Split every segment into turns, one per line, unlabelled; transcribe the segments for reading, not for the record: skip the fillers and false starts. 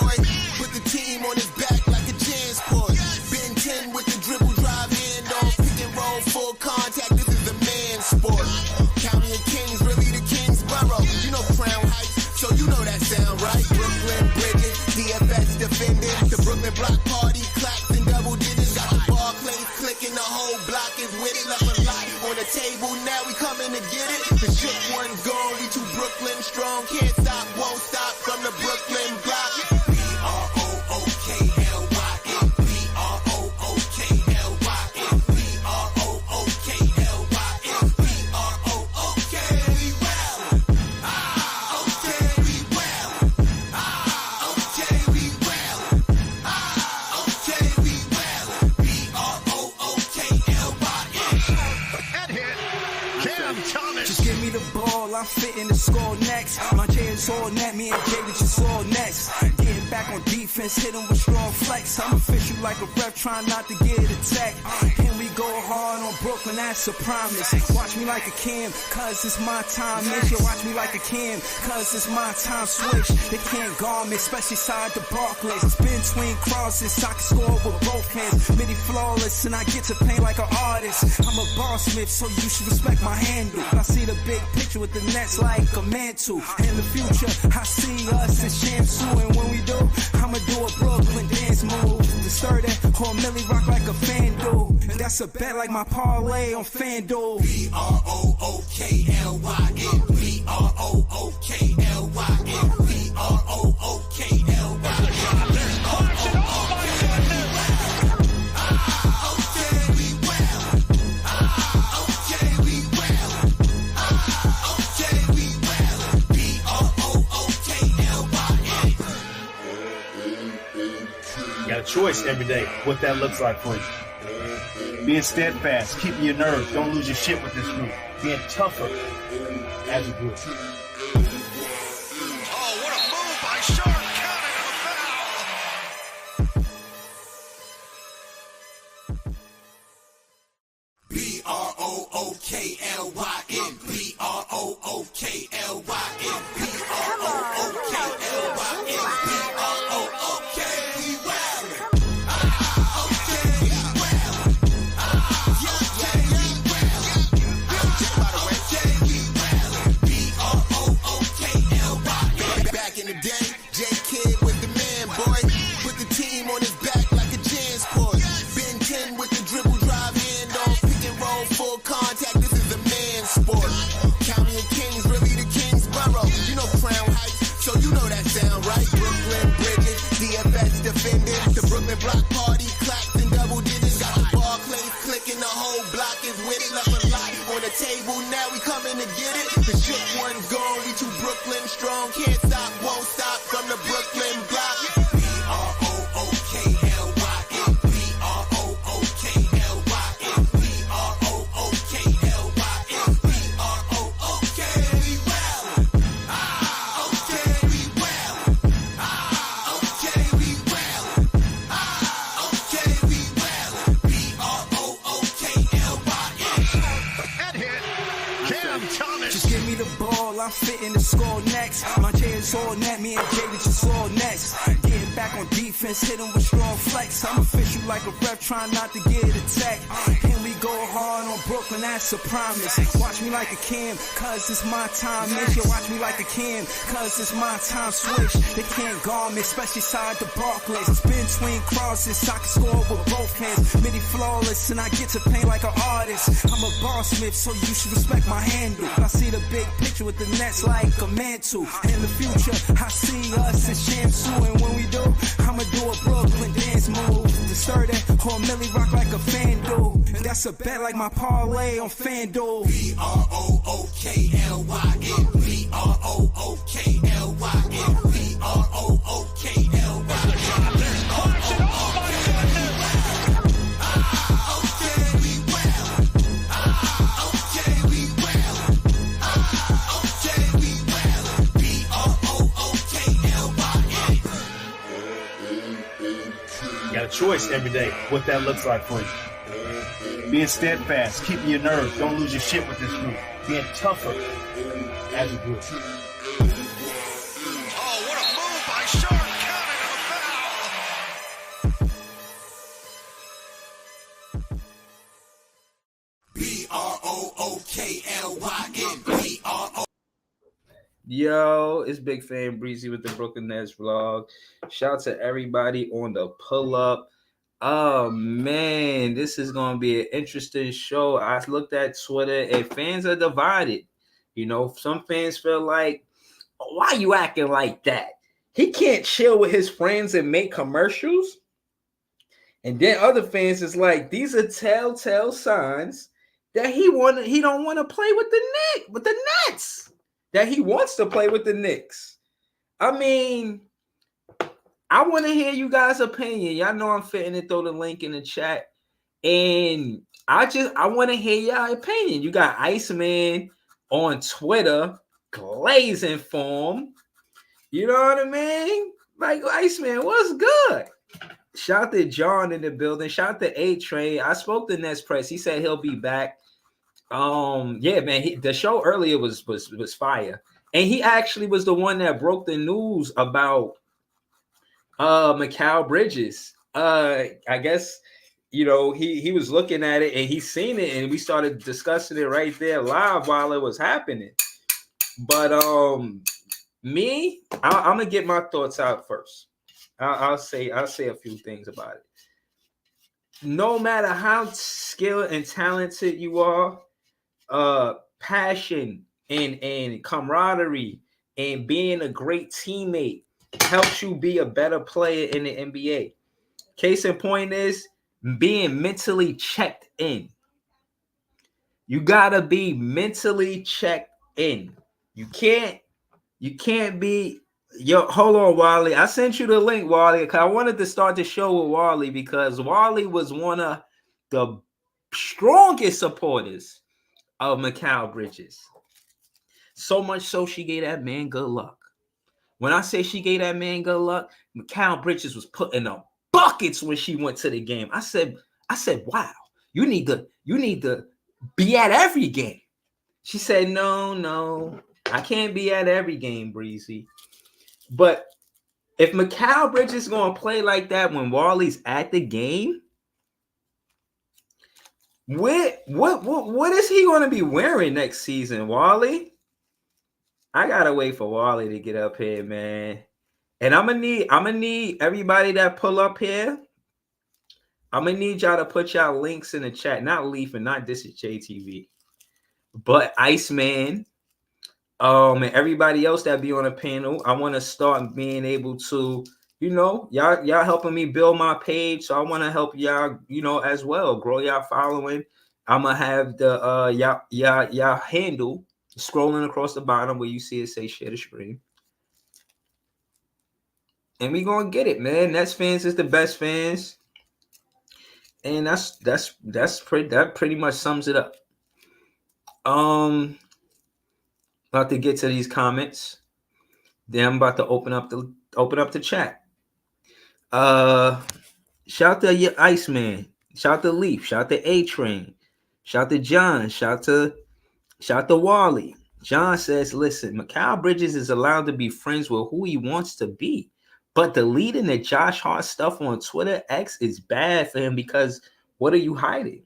boy. Put the team on his back like a Jansport. Ben 10 with the dribble, drive, handoff, pick and roll, full contact. This is a man sport. County of Kings, really the Kingsborough. You know Crown Heights, so you know that sound right. Brooklyn Bridges, DFS defending. The Brooklyn Block Party, Claxton double digits. Got the Barclays clicking, the whole block is with it. Left a lot on the table, now we coming to get it. The shook one's gone, we too Brooklyn strong. Can't stop, won't stop from the Brooklyn block. B-R-O-O-K-L-Y-N, B-R-O-O-K-L-Y-N, B-R-O-O-K-L-Y-N, B-R-O-O-K, we well. Okay, we well. Okay, we well. Okay, we well. B-R-O-O-K-L-Y-N.
Head hit. Cam Thomas.
Just give me the ball, I'm fitting to score next. My J is all net, me and David just all next. Getting back on defense, hit him with strong flex. I'm official like a ref, trying not to get attacked. And we go hard on Brooklyn, that's a promise. Watch me like a Cam, cause it's my time. Mitchell, watch me like a Cam, cause it's my time. Switch, they can't guard me, especially side the Barclays. Spin between crosses, I can score with both hands. Midi flawless, and I get to paint like an artist. I'm a Smith, so you should respect my handle. I see the big picture with the Nets like a mantle. In the future, I see us as champs too. And when we do, I'ma do a Brooklyn dance move. The sturdy or Millie rock like a FanDuel. That's a bet like my parlay on FanDuel.
B-R-O-O-K-L-Y-N, B-R-O-O-K-L-Y-N, B-R-O-O-K-L-Y-N.
You got a choice every day what that looks like for you. Being steadfast, keeping your nerve, don't lose your shit with this group. Being tougher as a group.
Oh, what a move by Sharp, counted a foul.
B-R-O-O-K-L-Y-N, B-R-O-O-K-L-Y-N, B-R-O-O-K-L-Y-N, B-R-O-O-K, we well. Okay, we well. Okay, we well. Okay, we well. B-R-O-O-K-L-Y-N. Back in the day, J Kidd was the man, boy. Put the team on his back like a Jansport. Ben 10 with the dribble, drive, handoff, pick and roll, full contact. This is a man sport. County of Kings, really the Kingsborough. You know Crown Heights, so you know that sound right. Brooklyn Bridges, DFS defending. The Brooklyn Block Party, Claxton double digits. Got the Barclays clicking, the whole block is with it. Left a lot on the table, now we coming to get it. The shook one's gone, we too Brooklyn strong. Can't stop, won't stop from the Brooklyn block. B-R-O-O-K-L-Y-N, B-R-O-O-K-L-Y-N, B-R-O-O-K-L-Y-N, B-R-O-O-K, we well. Okay, we well. Okay, we well. Okay, we well. B-R-O-O-K-L-Y-N.
Head hit. Cam Thomas.
Just give me the ball, I'm fitting to score next. My J is all net, me and David just all next. Getting back on defense, hit him with strong flex. I'm official like a ref, trying not to get attacked. And we go hard on Brooklyn, that's a promise. Watch me like a Cam, cause it's my time. Mitchell, watch me like a Cam, cause it's my time. Switch, they can't guard me, especially side the Barclays. Spin between crosses, I can score with both hands. Midi flawless, and I get to paint like an artist. I'm a Smith, so you should respect my handle. I see the big picture with the Nets like a mantle. In the future, I see us as champs too. And when we do, I'ma do a Brooklyn dance move. The sturdy or Millie rock like a FanDuel. That's a bet like my parlay on FanDuel.
B-R-O-O-K-L-Y-N, B-R-O-O-K-L-Y-N, B-R-O-O-K-L-Y-N.
You got a choice every day what that looks like for you. Being steadfast, keeping your nerve, don't lose your shit with this group. Being tougher as a group.
Oh, what a move by Sharp, counted
Yo, it's Big Fan Breezy with the Brooklyn Nets vlog. Shout out to everybody on the pull up. Oh man, this is gonna be an interesting show. I looked at Twitter and fans are divided. You know, some fans feel like, why are you acting like that? He can't chill with his friends and make commercials. And then other fans is like, these are telltale signs that he don't want to play with the Nets. That he wants to play with the Knicks. I mean, I want to hear you guys' opinion. Y'all know I'm fitting to throw the link in the chat. And I want to hear y'all opinion. You got Iceman on Twitter glazing for him. You know what I mean? Like, Iceman, what's good? Shout out to John in the building. Shout out to A-Train. I spoke to Nets Press. He said he'll be back. Yeah, man, the show earlier was fire, and he actually was the one that broke the news about Mikal Bridges. I guess he was looking at it and he seen it, and we started discussing it right there live while it was happening. But I'm gonna get my thoughts out first. I'll say a few things about it. No matter how skilled and talented you are, passion and camaraderie and being a great teammate helps you be a better player in the NBA. Case in point is being mentally checked in. You gotta be mentally checked in. You can't be. Yo, hold on, Wally. I sent you the link, Wally, because I wanted to start the show with Wally because Wally was one of the strongest supporters of Mikal Bridges. So much so she gave that man good luck. When I say she gave that man good luck, Mikal Bridges was putting up buckets when she went to the game. I said, wow, you need to be at every game. She said, no, I can't be at every game, Breezy. But if Mikal Bridges is gonna play like that when Wally's at the game, what is he gonna be wearing next season, Wally? I gotta wait for Wally to get up here, man. And I'm gonna need everybody that pull up here. I'm gonna need y'all to put y'all links in the chat. Not Leaf and not This Is JTV, but Iceman, and everybody else that be on the panel. I want to start being able to, y'all helping me build my page, so I want to help y'all, as well, grow y'all following. I'm gonna have the y'all handle scrolling across the bottom where you see it say share the screen, and we gonna get it, man. Nets fans is the best fans, and that pretty much sums it up. About to get to these comments. Then I'm about to open up the chat. Shout to your Iceman. Shout to Leaf. Shout to A-Train. Shout to John. Shout to Wally. John says, listen, Mikal Bridges is allowed to be friends with who he wants to be. But deleting the Josh Hart stuff on Twitter X is bad for him because what are you hiding?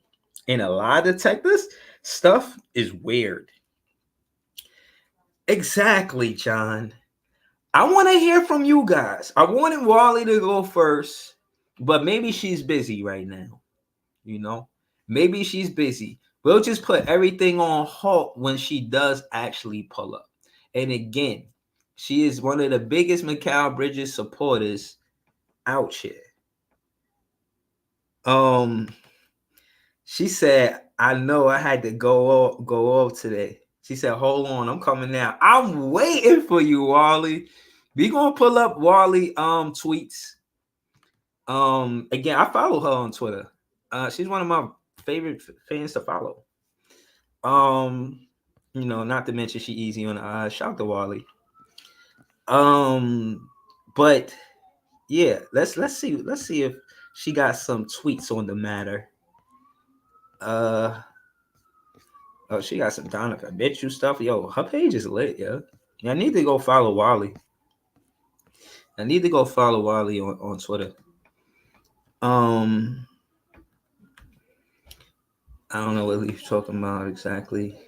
And a lie detectors stuff is weird. Exactly, John. I want to hear from you guys. I wanted Wally to go first, but maybe she's busy right now. Maybe she's busy. We'll just put everything on halt when she does actually pull up. And again, she is one of the biggest Mikal Bridges supporters out here. She said, I know I had to go off today. She said, hold on, I'm coming now. I'm waiting for you, Wally. We gonna pull up Wally tweets. Again, I follow her on Twitter. She's one of my favorite fans to follow. Not to mention she easy on the eyes. Shout out to Wally. But yeah, let's see if she got some tweets on the matter. Oh, she got some Donovan Mitchell stuff. Yo, her page is lit, yo. I need to go follow Wally. on Twitter. I don't know what he's talking about exactly.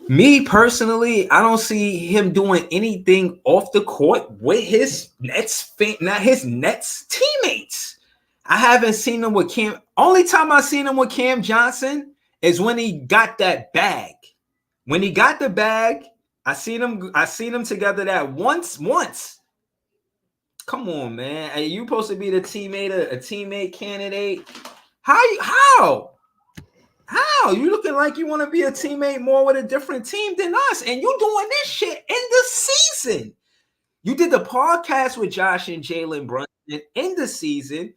Me personally, I don't see him doing anything off the court with his not his Nets teammates. I haven't seen him with Cam. Only time I seen him with Cam Johnson is when he got that bag. When he got the bag, I seen them together that once. Come on, man. Are you supposed to be the teammate candidate? How? You looking like you want to be a teammate more with a different team than us, and you doing this shit in the season. You did the podcast with Josh and Jalen Brunson in the season,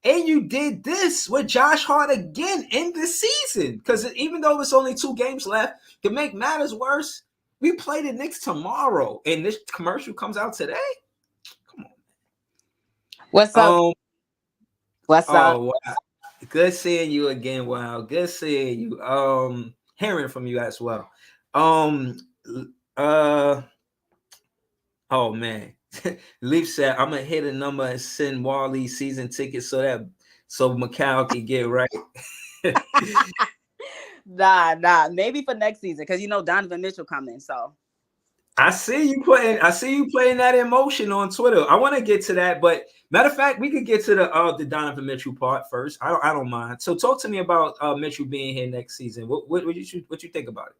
and you did this with Josh Hart again in the season. Because even though it's only 2 games left, to make matters worse, we play the Knicks tomorrow, and this commercial comes out today. Come on.
What's up? What's up?
Wow. Good seeing you again. Wow, good seeing you. Hearing from you as well. Oh man. Leaf said I'm gonna hit a number and send Wally season tickets so Mikal can get right.
Nah. Maybe for next season, because Donovan Mitchell coming. So
I see you playing that emotion on Twitter. I want to get to that, but matter of fact, we could get to the Donovan Mitchell part first. I don't mind. So talk to me about Mitchell being here next season. What you think about it?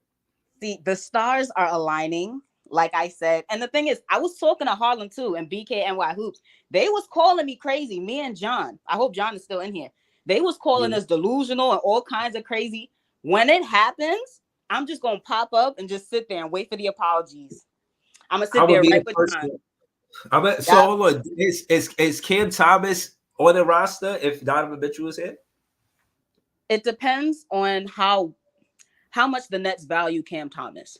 See, the stars are aligning, like I said. And the thing is, I was talking to Harlem too and BKNY Hoops. They was calling me crazy. Me and John. I hope John is still in here. They was calling us delusional and all kinds of crazy. When it happens, I'm just gonna pop up and just sit there and wait for the apologies. I'm gonna sit there right with John.
So hold on. Is Cam Thomas on the roster if Donovan Mitchell is here?
It depends on how much the Nets value Cam Thomas.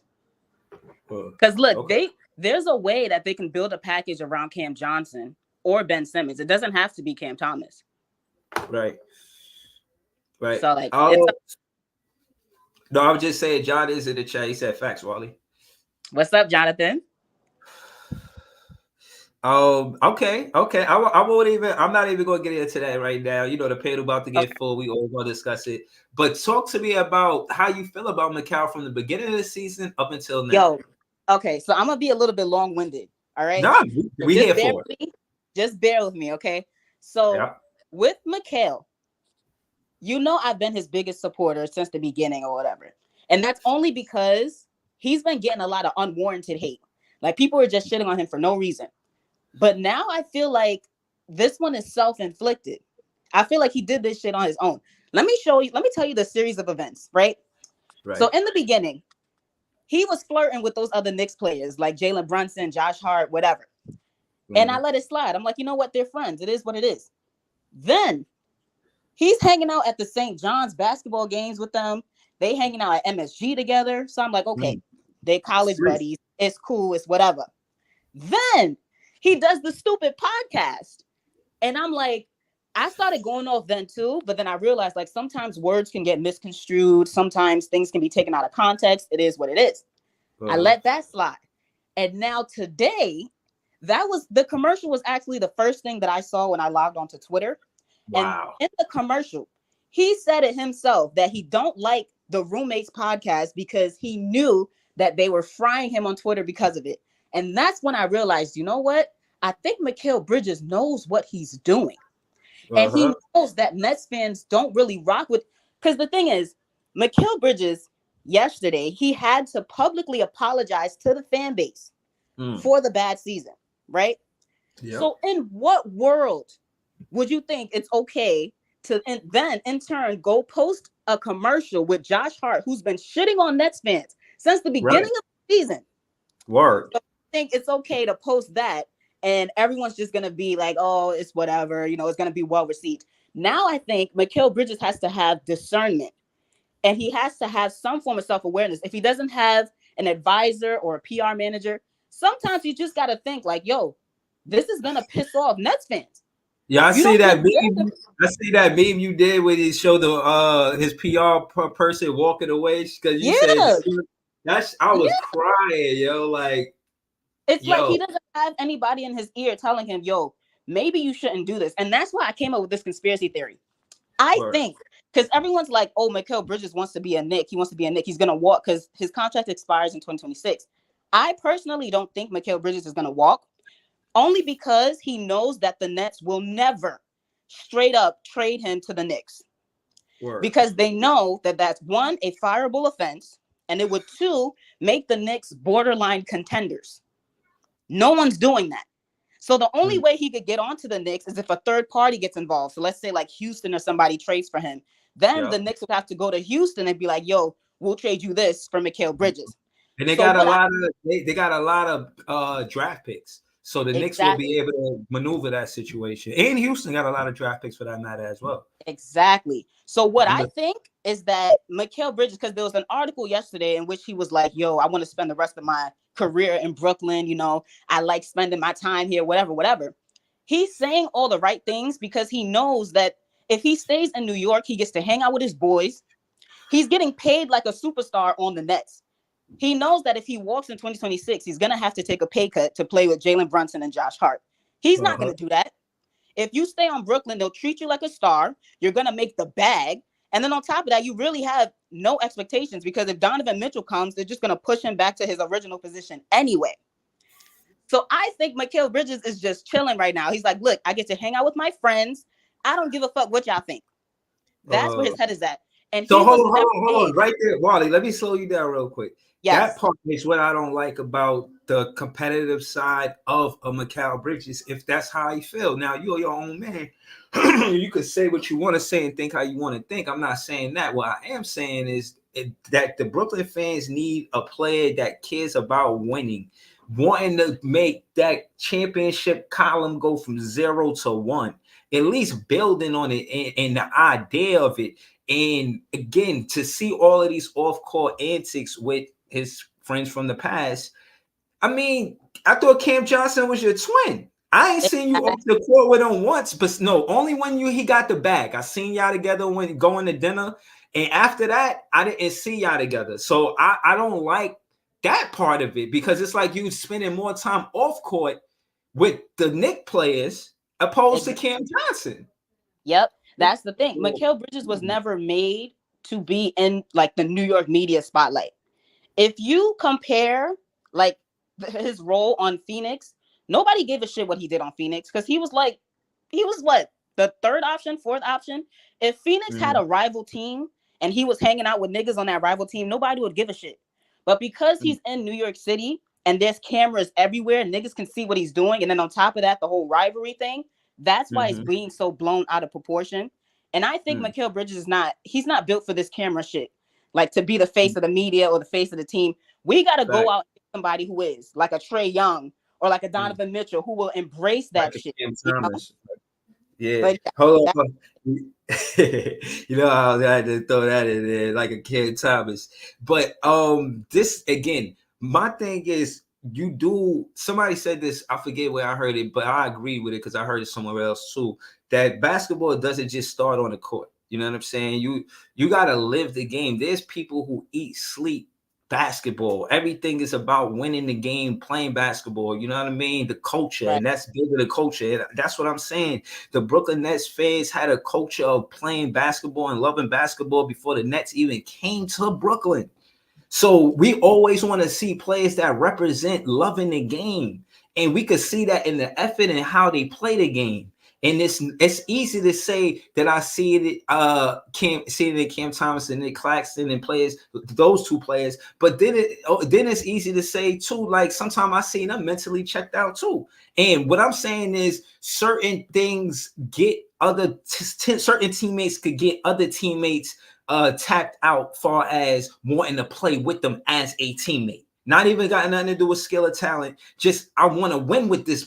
Because look, there's a way that they can build a package around Cam Johnson or Ben Simmons. It doesn't have to be Cam Thomas.
Right.
So like,
no, I was just saying, John is in the chat. He said facts, Wally.
What's up, Jonathan?
Okay. I'm not even gonna get into that right now. The panel about to get full. We all gonna discuss it. But talk to me about how you feel about Mikal from the beginning of the season up until now.
Okay, so I'm gonna be a little bit long-winded. All right.
No, we here for it.
Just bear with me, okay? So with Mikal, I've been his biggest supporter since the beginning or whatever. And that's only because he's been getting a lot of unwarranted hate. Like people are just shitting on him for no reason. But now I feel like this one is self-inflicted. I feel like he did this shit on his own. Let me tell you the series of events, right? So in the beginning, he was flirting with those other Knicks players like Jalen Brunson, Josh Hart, whatever. And I let it slide. I'm like, you know what? They're friends. It is what it is. Then he's hanging out at the St. John's basketball games with them. They hanging out at MSG together. So I'm like, okay, they college buddies. It's cool. It's whatever. Then he does the stupid podcast. And I'm like, I started going off then too. But then I realized like sometimes words can get misconstrued. Sometimes things can be taken out of context. It is what it is. I let that slide. And now today, the commercial was actually the first thing that I saw when I logged onto Twitter. Wow. And in the commercial, he said it himself that he don't like the Roommates podcast because he knew that they were frying him on Twitter because of it. And that's when I realized, you know what? I think Mikal Bridges knows what he's doing. And he knows that Nets fans don't really rock with, because the thing is, Mikal Bridges, yesterday, he had to publicly apologize to the fan base for the bad season, right? Yep. So in what world would you think it's okay to then in turn go post a commercial with Josh Hart, who's been shitting on Nets fans since the beginning of the season?
Word.
So I think it's okay to post that and everyone's just going to be like, oh, it's whatever, it's going to be well received. Now I think Mikal Bridges has to have discernment and he has to have some form of self-awareness. If he doesn't have an advisor or a PR manager, sometimes you just got to think like, yo, this is going to piss off Nets fans.
Yeah, I see that meme you did when he showed his PR person walking away because you said I was crying, yo. Like
it's like he doesn't have anybody in his ear telling him, yo, maybe you shouldn't do this. And that's why I came up with this conspiracy theory. I think Because everyone's like, oh, Mikal Bridges wants to be a Knick. He wants to be a Knick. He's going to walk because his contract expires in 2026. I personally don't think Mikal Bridges is going to walk, only because he knows that the Nets will never straight up trade him to the Knicks. Word. Because they know that that's, one, a fireable offense, and it would, two, make the Knicks borderline contenders. No one's doing that. So the only way he could get onto the Knicks is if a third party gets involved. So let's say like Houston or somebody trades for him. Then the Knicks would have to go to Houston and be like, yo, we'll trade you this for Mikal Bridges.
And they got a lot of draft picks. So the Knicks will be able to maneuver that situation. And Houston got a lot of draft picks for that matter as well. Exactly.
So what I think is that Mikal Bridges, because there was an article yesterday in which he was like, yo, I want to spend the rest of my career in Brooklyn. You know, I like spending my time here, whatever. He's saying all the right things because he knows that if he stays in New York, he gets to hang out with his boys. He's getting paid like a superstar on the Nets. He knows that if he walks in 2026, he's going to have to take a pay cut to play with Jalen Brunson and Josh Hart. He's not going to do that. If you stay on Brooklyn, they'll treat you like a star. You're going to make the bag. And then on top of that, you really have no expectations because if Donovan Mitchell comes, they're just going to push him back to his original position anyway. So I think Mikal Bridges is just chilling right now. He's like, look, I get to hang out with my friends. I don't give a fuck what y'all think. That's where his head is at. And
so hold on, right there, Wally. Let me slow you down real quick. Yes. That part is what I don't like about the competitive side of a Mikal Bridges. If that's how you feel, now you're your own man. You could say what you want to say and think how you want to think. I'm not saying that. What I am saying is that the Brooklyn fans need a player that cares about winning, wanting to make that championship column go from 0 to 1. At least building on it and the idea of it. And again, to see all of these off-court antics with his friends from the past. I mean, I thought Cam Johnson was your twin. I ain't seen you off the court with him once, but no, only when he got the bag. I seen y'all together when going to dinner. And after that, I didn't see y'all together. So I don't like that part of it because it's like you spending more time off court with the Knicks players opposed to Cam Johnson.
Yep, that's the thing. Mikal Bridges was never made to be in like the New York media spotlight. If you compare like his role on Phoenix, nobody gave a shit what he did on Phoenix because he was what, the third option, fourth option. If Phoenix had a rival team and he was hanging out with niggas on that rival team, nobody would give a shit. But because he's in New York City and there's cameras everywhere, niggas can see what he's doing. And then on top of that, the whole rivalry thing, that's why it's being so blown out of proportion. And I think Mikal Bridges he's not built for this camera shit. Like to be the face of the media or the face of the team. We got to go out and get somebody who is like a Trae Young or like a Donovan Mitchell who will embrace that shit.
Yeah. But, hold on. You know how I had to throw that in there like a Cam Thomas. But this again, my thing is somebody said this, I forget where I heard it, but I agree with it because I heard it somewhere else too, that basketball doesn't just start on the court. You know what I'm saying? You got to live the game. There's people who eat, sleep basketball. Everything is about winning the game, playing basketball. You know what I mean? The culture, and that's bigger the culture. And that's what I'm saying. The Brooklyn Nets fans had a culture of playing basketball and loving basketball before the Nets even came to Brooklyn. So we always want to see players that represent loving the game. And we could see that in the effort and how they play the game. And it's easy to say that I see it Cam Thomas and Nic Claxton and players, those two players. But then it's easy to say too, like sometimes I see them mentally checked out too. And what I'm saying is certain things get certain teammates could get other teammates tapped out far as wanting to play with them as a teammate. Not even got nothing to do with skill or talent. Just I want to win with this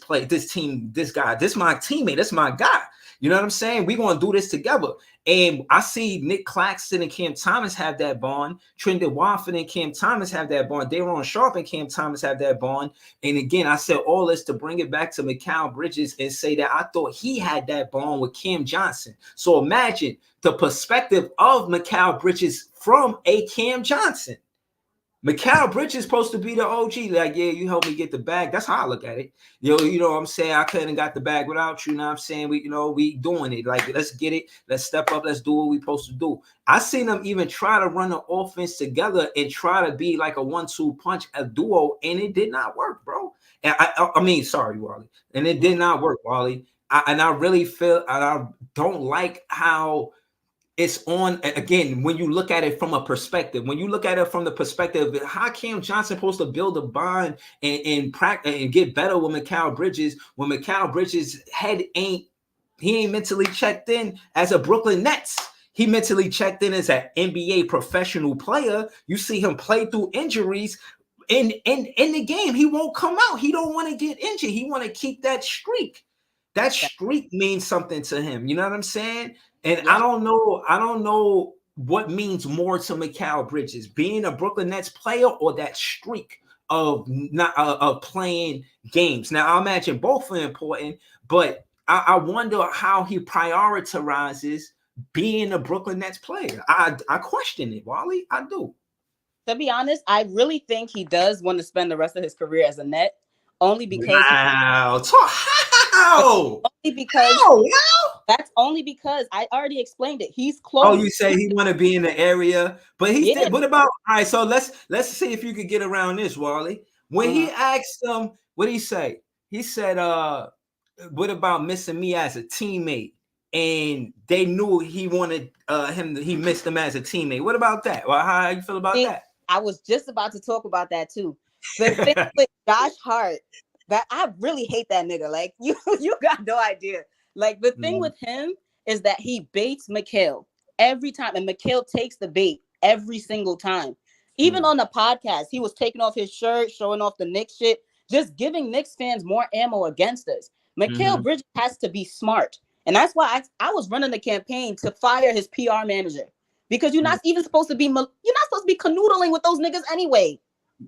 team, this guy. This my teammate. That's my guy. You know what I'm saying? We're going to do this together. And I see Nic Claxton and Cam Thomas have that bond. Trendon Watford and Cam Thomas have that bond. Daron Sharp and Cam Thomas have that bond. And again, I said all this to bring it back to Mikal Bridges and say that I thought he had that bond with Cam Johnson. So imagine the perspective of Mikal Bridges from a Cam Johnson. Mikal Bridges is supposed to be the OG. Like, yeah, you helped me get the bag. That's how I look at it. You know what I'm saying? I couldn't have got the bag without you. You know what I'm saying? We doing it. Like, let's get it. Let's step up. Let's do what we supposed to do. I seen them even try to run the offense together and try to be like a 1-2 punch, a duo, and it did not work, bro. And I mean, sorry, Wally. And it did not work, Wally. I really feel, and I don't like how it's on again when you look at it from a perspective. When you look at it from the perspective, how Cam Johnson supposed to build a bond and practice and get better with Mikal Bridges when Mikal Bridges' head ain't mentally checked in as a Brooklyn Nets. He mentally checked in as an NBA professional player. You see him play through injuries in the game. He won't come out. He don't want to get injured. He want to keep that streak. That streak means something to him. You know what I'm saying? And I don't know what means more to Mikal Bridges, being a Brooklyn Nets player or that streak of playing games. Now, I imagine both are important, but I wonder how he prioritizes being a Brooklyn Nets player. I question it, Wally. I do.
To be honest, I really think he does want to spend the rest of his career as a Net, only because that's only because I already explained it. He's close.
Oh, you say he want to be in the area, but he's did. What about all right? So let's see if you could get around this, Wally. When he asked him, what did he say? He said, "What about missing me as a teammate?" And they knew he wanted him. He missed him as a teammate. What about that? Well, how you feel about that?
I was just about to talk about that too. The thing with Josh Hart, that I really hate that nigga. Like you got no idea. Like the thing with him is that he baits Mikal every time, and Mikal takes the bait every single time. Even on the podcast, he was taking off his shirt, showing off the Knicks shit, just giving Knicks fans more ammo against us. Mikal Bridges has to be smart, and that's why I was running the campaign to fire his PR manager, because you're not even supposed to be canoodling with those niggas anyway.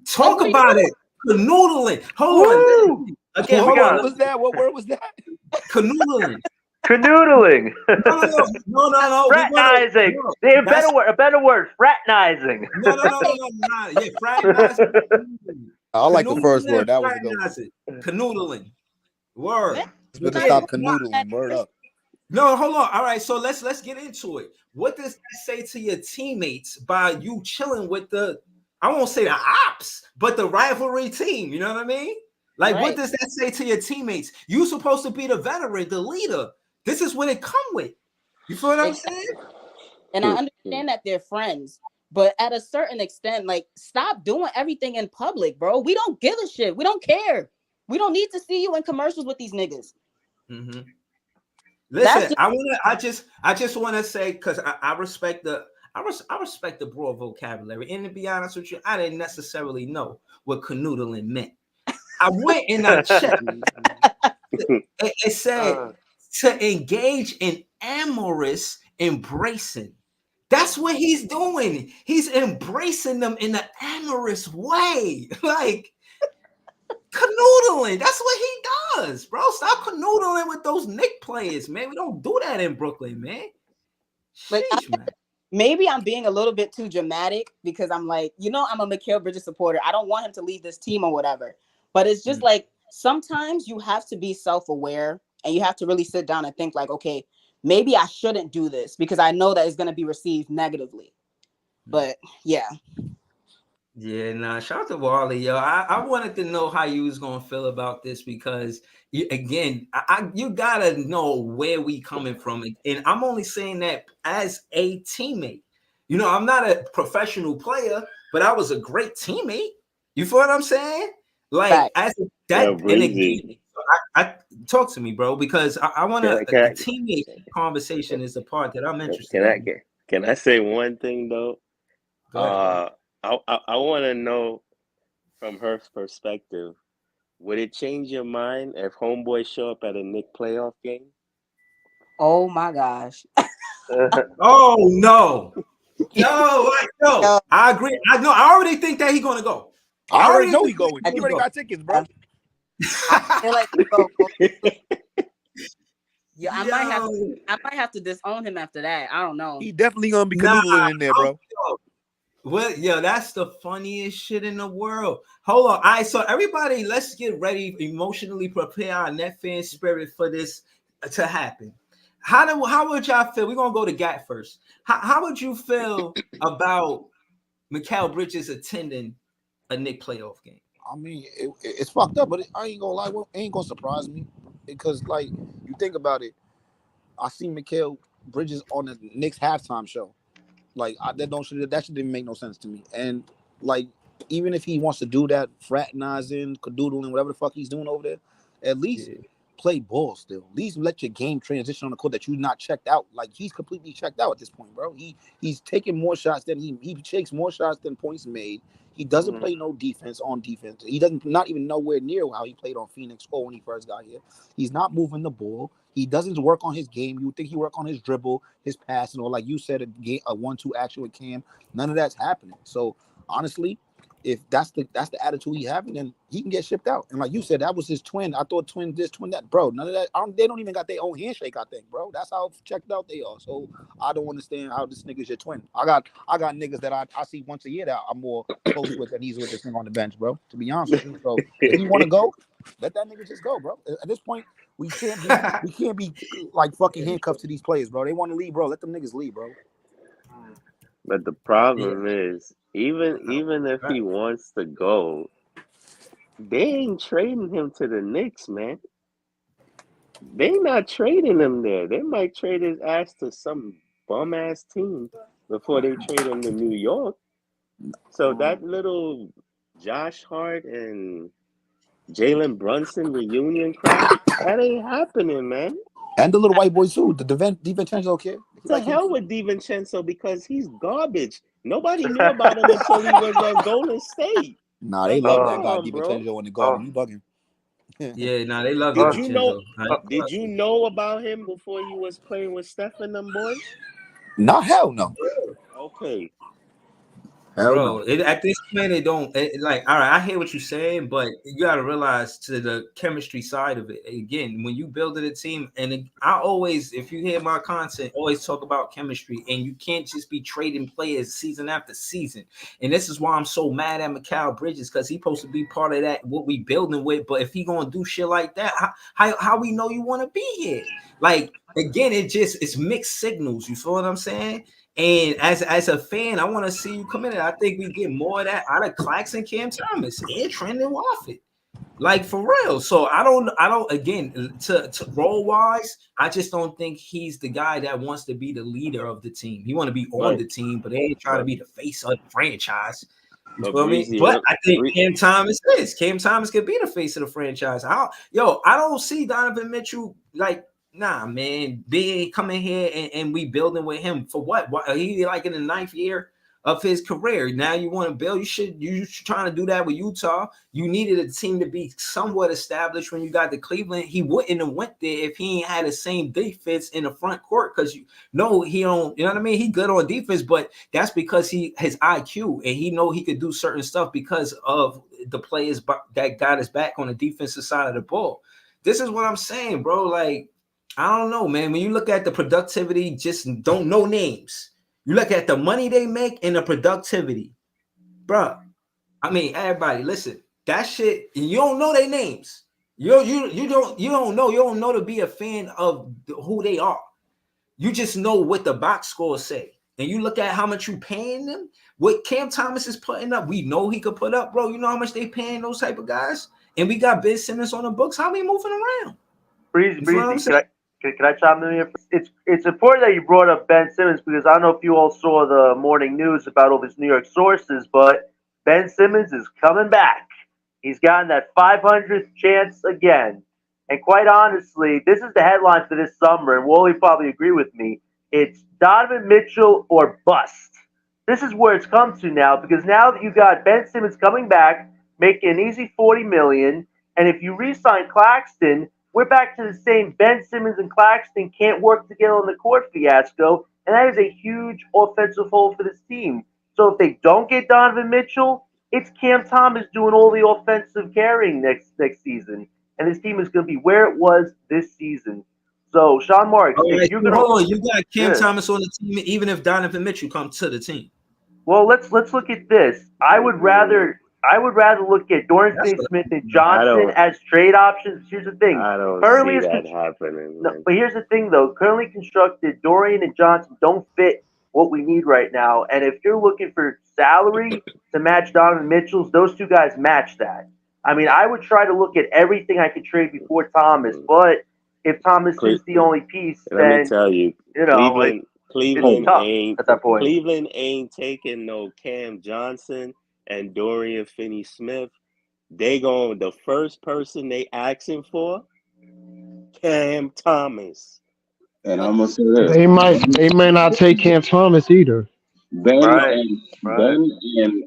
Talk about it. Canoodling. Hold on. Okay, hold on.
What was that? What word was that?
Canoodling.
Canoodling.
No.
Fraternizing. A better word. Fraternizing.
No. Yeah, fraternizing.
I like the first word. That was a good one.
Canoodling. Word.
Better stop canoodling. Word up.
No, hold on. All right, so let's get into it. What does that say to your teammates by you chilling with the, I won't say the ops, but the rivalry team? You know what I mean? Like, What does that say to your teammates? You're supposed to be the veteran, the leader. This is what it come with. You feel what I'm saying?
And I understand that they're friends, but at a certain extent, like, stop doing everything in public, bro. We don't give a shit. We don't care. We don't need to see you in commercials with these niggas.
Mm-hmm. Listen, I just want to say, because I respect the broad vocabulary, and to be honest with you, I didn't necessarily know what canoodling meant. I went and I checked. It said to engage in amorous embracing. That's what he's doing. He's embracing them in an amorous way, like canoodling. That's what he does, bro. Stop canoodling with those Knicks players, man. We don't do that in Brooklyn, man.
Like, maybe I'm being a little bit too dramatic because I'm like, I'm a Mikal Bridges supporter. I don't want him to leave this team or whatever. But it's just like, sometimes you have to be self-aware and you have to really sit down and think like, okay, maybe I shouldn't do this because I know that it's going to be received negatively. But yeah.
Yeah, shout out to Wally, yo. I wanted to know how you was going to feel about this because, you got to know where we coming from. And I'm only saying that as a teammate. I'm not a professional player, but I was a great teammate. You feel what I'm saying? Like, right. As that, and again, I talk to me, bro, because I want to. A teammate conversation is the part that I'm interested in.
Can I say one thing though? I want to know from her perspective. Would it change your mind if homeboys show up at a Knicks playoff game?
Oh my gosh!
Oh no! No, I agree. I already think that he's gonna go.
I already know he's going. He already got tickets, bro.
I feel like I might have to disown him after that. I don't know.
He definitely gonna be canoodling in there, bro.
Well, yo, that's the funniest shit in the world. Hold on. All right, so everybody, let's get ready, emotionally prepare our net fan spirit for this to happen. How would y'all feel? We're gonna go to Gat first. How would you feel about Mikal Bridges attending a Knicks playoff game?
I mean, it's fucked up, but I ain't gonna lie, it ain't gonna surprise me because, like, you think about it. I seen Mikal Bridges on the Knicks halftime show. Like, that shit didn't make no sense to me. And like, even if he wants to do that, fraternizing, cadoodling, whatever the fuck he's doing over there, at least play ball still. At least let your game transition on the court that you're not checked out. Like, he's completely checked out at this point, bro. He's taking more shots than he takes more shots than points made. He doesn't play no defense on defense. He doesn't not even nowhere near how he played on Phoenix or when he first got here. He's not moving the ball. He doesn't work on his game. You would think he work on his dribble, his passing, or like you said, a 1-2 action with Cam. None of that's happening. So honestly, if that's the attitude he having, then he can get shipped out. And like you said, that was his twin. I thought twin this, twin that, bro. None of that. They don't even got their own handshake. I think, bro. That's how checked out they are. So I don't understand how this nigga's your twin. I got niggas that I see once a year that I'm more close with than he's with this nigga on the bench, bro. To be honest with you. So if you want to go, let that nigga just go, bro. At this point, we can't be like fucking handcuffed to these players, bro. They want to leave, bro. Let them niggas leave, bro.
But the problem is, even if he wants to go, they ain't trading him to the Knicks, man. They not trading him there. They might trade his ass to some bum ass team before they trade him to New York. So that little Josh Hart and Jalen Brunson reunion crap, that ain't happening, man.
And the little white boy too, the DiVincenzo kid.
To hell with DiVincenzo because he's garbage. Nobody knew about him until he was at Golden State.
Nah, they love that guy DiVincenzo in the Garden. You bugging?
Yeah, nah, they love DiVincenzo.
Did you know about him before he was playing with Steph and them boys?
Nah, hell no.
Okay.
Bro, at this point, all right, I hear what you're saying, but you got to realize to the chemistry side of it. Again, when you build a team, and I always, if you hear my content, always talk about chemistry, and you can't just be trading players season after season. And this is why I'm so mad at Mikal Bridges, because he's supposed to be part of that, what we building with. But if he going to do shit like that, how we know you want to be here? Like, again, it's mixed signals. You feel what I'm saying? And as a fan, I want to see you come in. I think we get more of that out of Claxton, Cam Thomas, and Trendon Watford. Like, for real. So I don't again, to role wise, I just don't think he's the guy that wants to be the leader of the team. He want to be on the team, but they ain't trying to be the face of the franchise. You feel me? But I think Cam Thomas could be the face of the franchise. I don't see Donovan Mitchell like. Nah, man, big coming here and we building with him for what? Why he like in the 9th year of his career? Now you want to build? You trying to do that with Utah? You needed a team to be somewhat established when you got to Cleveland. He wouldn't have went there if he ain't had the same defense in the front court because he don't. You know what I mean? He good on defense, but that's because his IQ and he know he could do certain stuff because of the players that got his back on the defensive side of the ball. This is what I'm saying, bro. Like. I don't know, man. When you look at the productivity, just don't know names. You look at the money they make and the productivity, bro. I mean, everybody, listen. That shit, you don't know their names. You don't know to be a fan of who they are. You just know what the box scores say, and you look at how much you paying them. What Cam Thomas is putting up, we know he could put up, bro. You know how much they paying those type of guys, and we got Ben Simmons on the books. How we moving around?
Breezy, can I chime in here? It's important that you brought up Ben Simmons because I don't know if you all saw the morning news about all these New York sources, but Ben Simmons is coming back. He's gotten that 500th chance again. And quite honestly, this is the headline for this summer, and Wally probably agree with me. It's Donovan Mitchell or bust. This is where it's come to now because now that you got Ben Simmons coming back, making an easy $40 million, and if you re-sign Claxton, we're back to the same Ben Simmons and Claxton can't work together on the court fiasco, and that is a huge offensive hole for this team. So if they don't get Donovan Mitchell, it's Cam Thomas doing all the offensive carrying next season, and this team is going to be where it was this season. So, Sean Marks,
you got Cam Thomas on the team even if Donovan Mitchell comes to the team.
Well, let's look at this. I would rather look at Dorian Finney-Smith and Johnson as trade options. Here's the thing.
I don't
Currently
see that happening.
No, but here's the thing, though. Currently constructed, Dorian and Johnson don't fit what we need right now. And if you're looking for salary to match Donovan Mitchell's, those two guys match that. I mean, I would try to look at everything I could trade before Thomas, but if Thomas is the only piece,
let
then
me tell you, Cleveland ain't taking no Cam Johnson and Dorian Finney-Smith. The first person they asking for, Cam Thomas.
And I'm gonna say this:
they may not take Cam Thomas either.
Ben and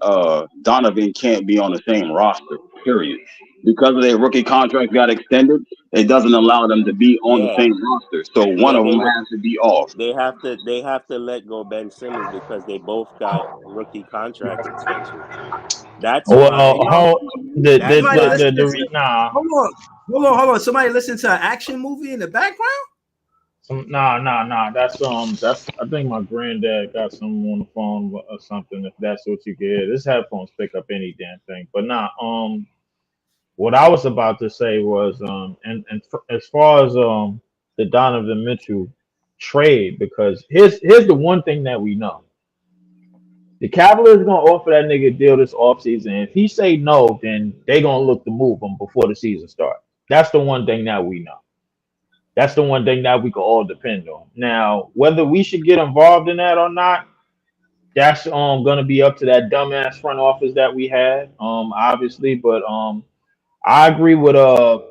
Donovan can't be on the same roster. Period. Because of their rookie contract got extended, it doesn't allow them to be on the same roster. So one of them has to be off.
They have to let go Ben Simmons because they both got rookie contract extensions. That's why.
Hold on. Somebody listen to an action movie in the background?
Nah. That's I think my granddad got someone on the phone or something. If that's what you get, this headphones pick up any damn thing. But what I was about to say was and as far as the Donovan Mitchell trade, because here's the one thing that we know. The Cavaliers are gonna offer that nigga a deal this offseason. If he say no, then they gonna look to move him before the season starts. That's the one thing that we know. That's the one thing that we can all depend on. Now, whether we should get involved in that or not, that's gonna be up to that dumbass front office that we had, obviously. But I agree with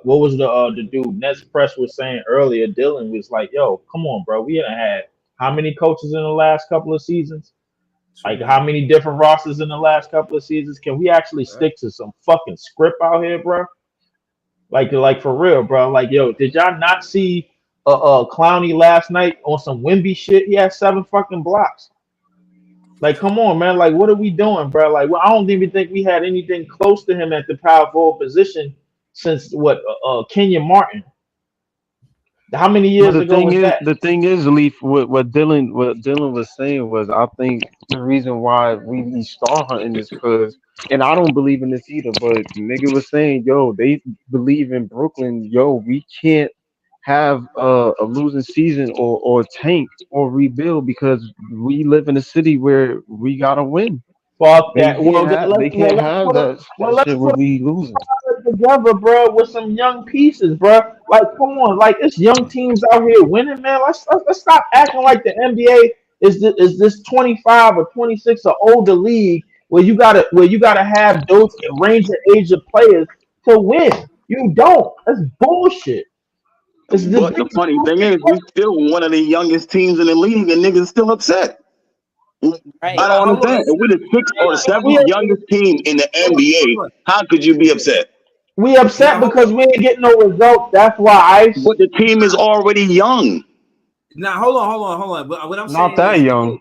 what was the dude Nets Press was saying earlier. Dylan was like, "Yo, come on, bro. We had how many coaches in the last couple of seasons? Like how many different rosters in the last couple of seasons? Can we actually stick to some fucking script out here, bro? Like for real, bro. Like, yo, did y'all not see Clowney last night on some Wimby shit? He had 7 fucking blocks. Like, come on, man. Like, what are we doing, bro? Like, well, I don't even think we had anything close to him at the power forward position since Kenyon Martin. How many years ago was that?
The thing is, Leaf, what Dylan was saying was, I think the reason why we be star hunting is because, and I don't believe in this either, but nigga was saying, yo, they believe in Brooklyn, yo, we can't have a losing season or tank or rebuild because we live in a city where we gotta win.
Fuck that.
They can't have that shit where we losing.
Together, bro, with some young pieces, bro. Like, come on, like it's young teams out here winning, man. Let's stop acting like the NBA is this 25 or 26 or older league where you gotta have those range of age of players to win. You don't. That's bullshit.
But the funny thing is, we still one of the youngest teams in the league, and niggas still upset. Right. I don't understand. If we're the 6th or 7th youngest team in the NBA, how could you be upset?
We upset because we ain't getting no results. That's why
But the team is already young.
Now hold on. But what I'm saying
not that young.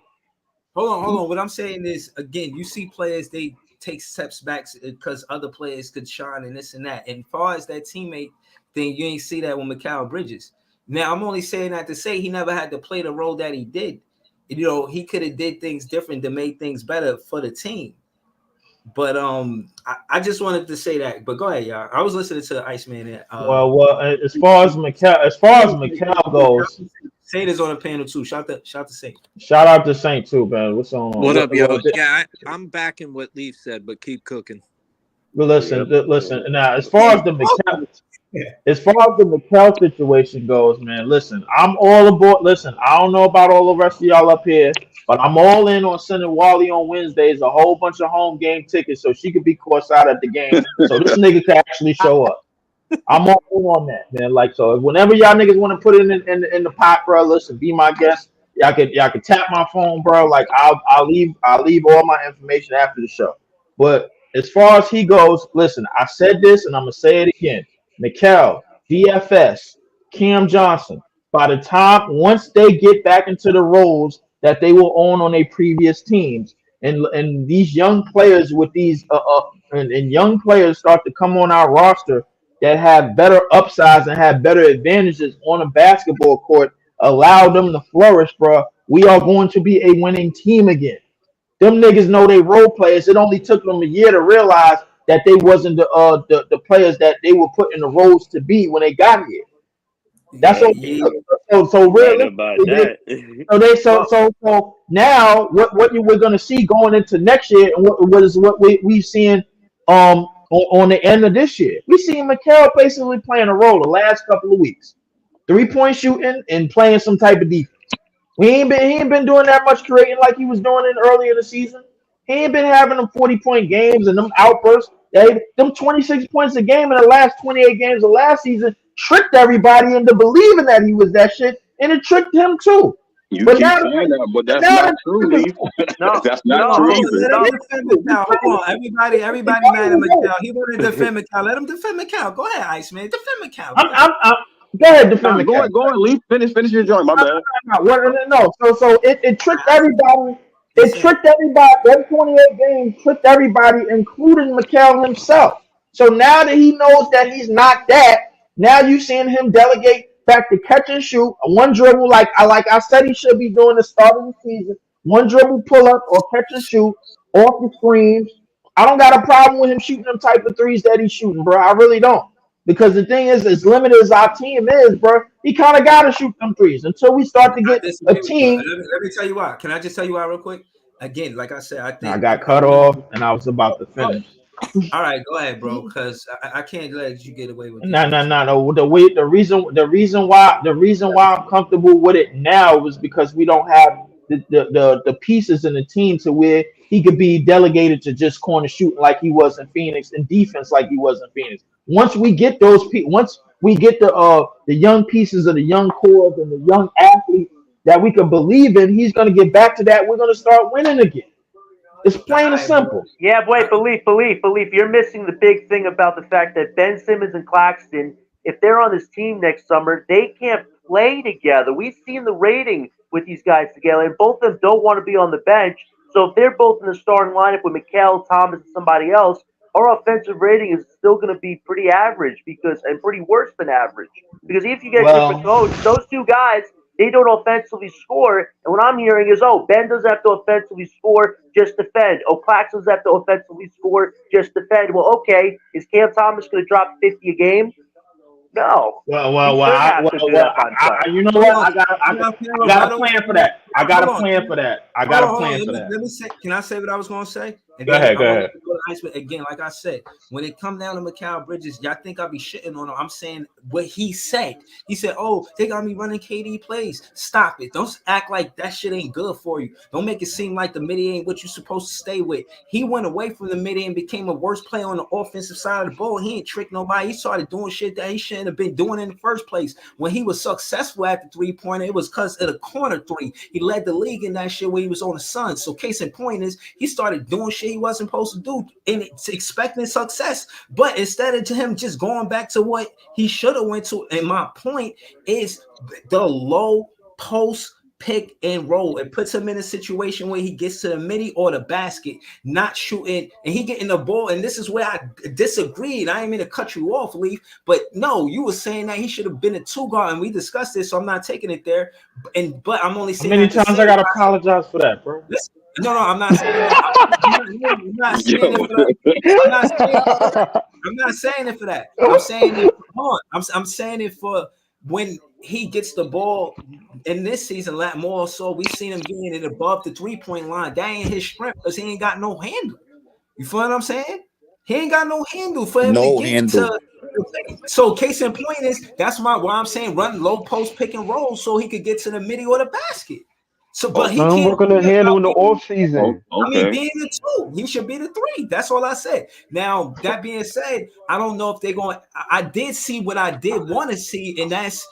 Hold on. What I'm saying is, again, you see players, they take steps back because other players could shine and this and that. And as far as that teammate thing, you ain't see that with Mikal Bridges. Now I'm only saying that to say he never had to play the role that he did. You know, he could have did things different to make things better for the team. But I just wanted to say that. But go ahead, y'all. I was listening to Iceman.
Well, as far as Mikal goes,
Saint is on the panel too. Shout to Saint.
Shout out to Saint too, man. What's on?
What up, yo? Yeah, I'm backing what Leaf said, but keep cooking.
But listen. Now, as far as the Mikal situation goes, man, listen, I'm all aboard. Listen, I don't know about all the rest of y'all up here, but I'm all in on sending Wally on Wednesdays a whole bunch of home game tickets so she could be courtside at the game, so this nigga can actually show up. I'm all in on that, man. Like, so whenever y'all niggas want to put it in the pot, bro, listen, be my guest. Y'all can tap my phone, bro. Like, I'll leave all my information after the show. But as far as he goes, listen, I said this and I'm gonna say it again. Mikal, DFS, Cam Johnson, by the time once they get back into the roles that they were on their previous teams, and these young players with these and young players start to come on our roster that have better upsides and have better advantages on a basketball court, allow them to flourish, bro. We are going to be a winning team again.
them niggas know they role players. It only took them a year to realize that they wasn't the players that they were put in the roles to be when they got here. That's all. So
Right about
realistically,
that.
so now what we're gonna see going into next year, and what we've seen on the end of this year. We seen Mikal basically playing a role the last couple of weeks, 3-point shooting and playing some type of defense. He ain't been doing that much creating like he was doing in earlier in the season. He ain't been having them 40-point games and them outbursts. Them 26 points a game in the last 28 games of last season tricked everybody into believing that he was that shit, and it tricked him too.
You keep saying that, but that's not true, Lee. That's not true either.
Let him defend Mikal. Hold on, everybody mad at Mikal. He want to defend Mikal. Let him defend Mikal. Go ahead, Iceman. Defend Mikal.
Go ahead, defend Mikal.
Go on, Lee. Finish your joint. My bad.
No. So it tricked everybody. It tricked everybody. That 28 games tricked everybody, including Mikal himself. So now that he knows that he's not that, now you seeing him delegate back to catch and shoot, a one dribble like I said he should be doing the start of the season. One dribble pull up or catch and shoot off the screens. I don't got a problem with him shooting them type of threes that he's shooting, bro. I really don't. Because the thing is, as limited as our team is, bro, he kind of got to shoot them threes until we start to get a team.
Let me tell you why. Can I just tell you why real quick? Again, like I said, I think
I got cut off and I was about to finish.
All right, go ahead, bro, because I can't let you get away with it.
No. The reason why I'm comfortable with it now is because we don't have the pieces in the team to where he could be delegated to just corner shooting like he was in Phoenix and defense like he was in Phoenix. Once we get those once we get the young pieces of the young cores and the young athletes that we can believe in, he's going to get back to that. We're going to start winning again. It's plain and simple.
Yeah, wait, belief. You're missing the big thing about the fact that Ben Simmons and Claxton, if they're on this team next summer, they can't play together. We've seen the rating with these guys together, and both of them don't want to be on the bench. So if they're both in the starting lineup with Mikal, Thomas, and somebody else, our offensive rating is still going to be pretty average and pretty worse than average. Because if you get a different coach, those two guys, they don't offensively score. And what I'm hearing is, Ben doesn't have to offensively score, just defend. Claxton doesn't have to offensively score, just defend. Well, okay, is Cam Thomas going to drop 50 a game? No.
You know what? I got a plan for that. I got a plan for that.
Let me say. Can I say what I was going to say?
Go ahead.
Again, like I said, when it come down to Mikal Bridges, y'all think I'll be shitting on him. I'm saying what he said. He said, they got me running KD plays. Stop it. Don't act like that shit ain't good for you. Don't make it seem like the mid ain't what you're supposed to stay with. He went away from the mid and became a worse player on the offensive side of the ball. He ain't tricked nobody. He started doing shit that he shouldn't have been doing in the first place. When he was successful at the three-pointer, it was because of the corner three. He led the league in that shit when he was on the Suns. So case in point is he started doing shit he wasn't supposed to do and expecting success. But instead of him just going back to what he should have went to, and my point is the low post pick and roll. It puts him in a situation where he gets to the midi or the basket, not shooting, and he getting the ball. And this is where I disagreed. I ain't mean to cut you off, Leaf, but no, you were saying that he should have been a two guard, and we discussed this, so I'm not taking it there. But I'm only saying
how many times I gotta apologize for that, bro.
Listen, no, I'm not saying that. I'm not saying it for that. I'm not saying it for that. I'm saying it. I'm saying it for when he gets the ball in this season, a lot more so. We've seen him getting it above the 3-point line. That ain't his strength because he ain't got no handle. You feel what I'm saying? He ain't got no handle for him to get to. So case in point is that's why I'm saying run low post pick and roll so he could get to the midi or the basket. So, but he can't
work on the handle in the off season.
I mean, being the two, he should be the three. That's all I said. Now, that being said, I don't know if they're going. I did see what I did want to see, and that's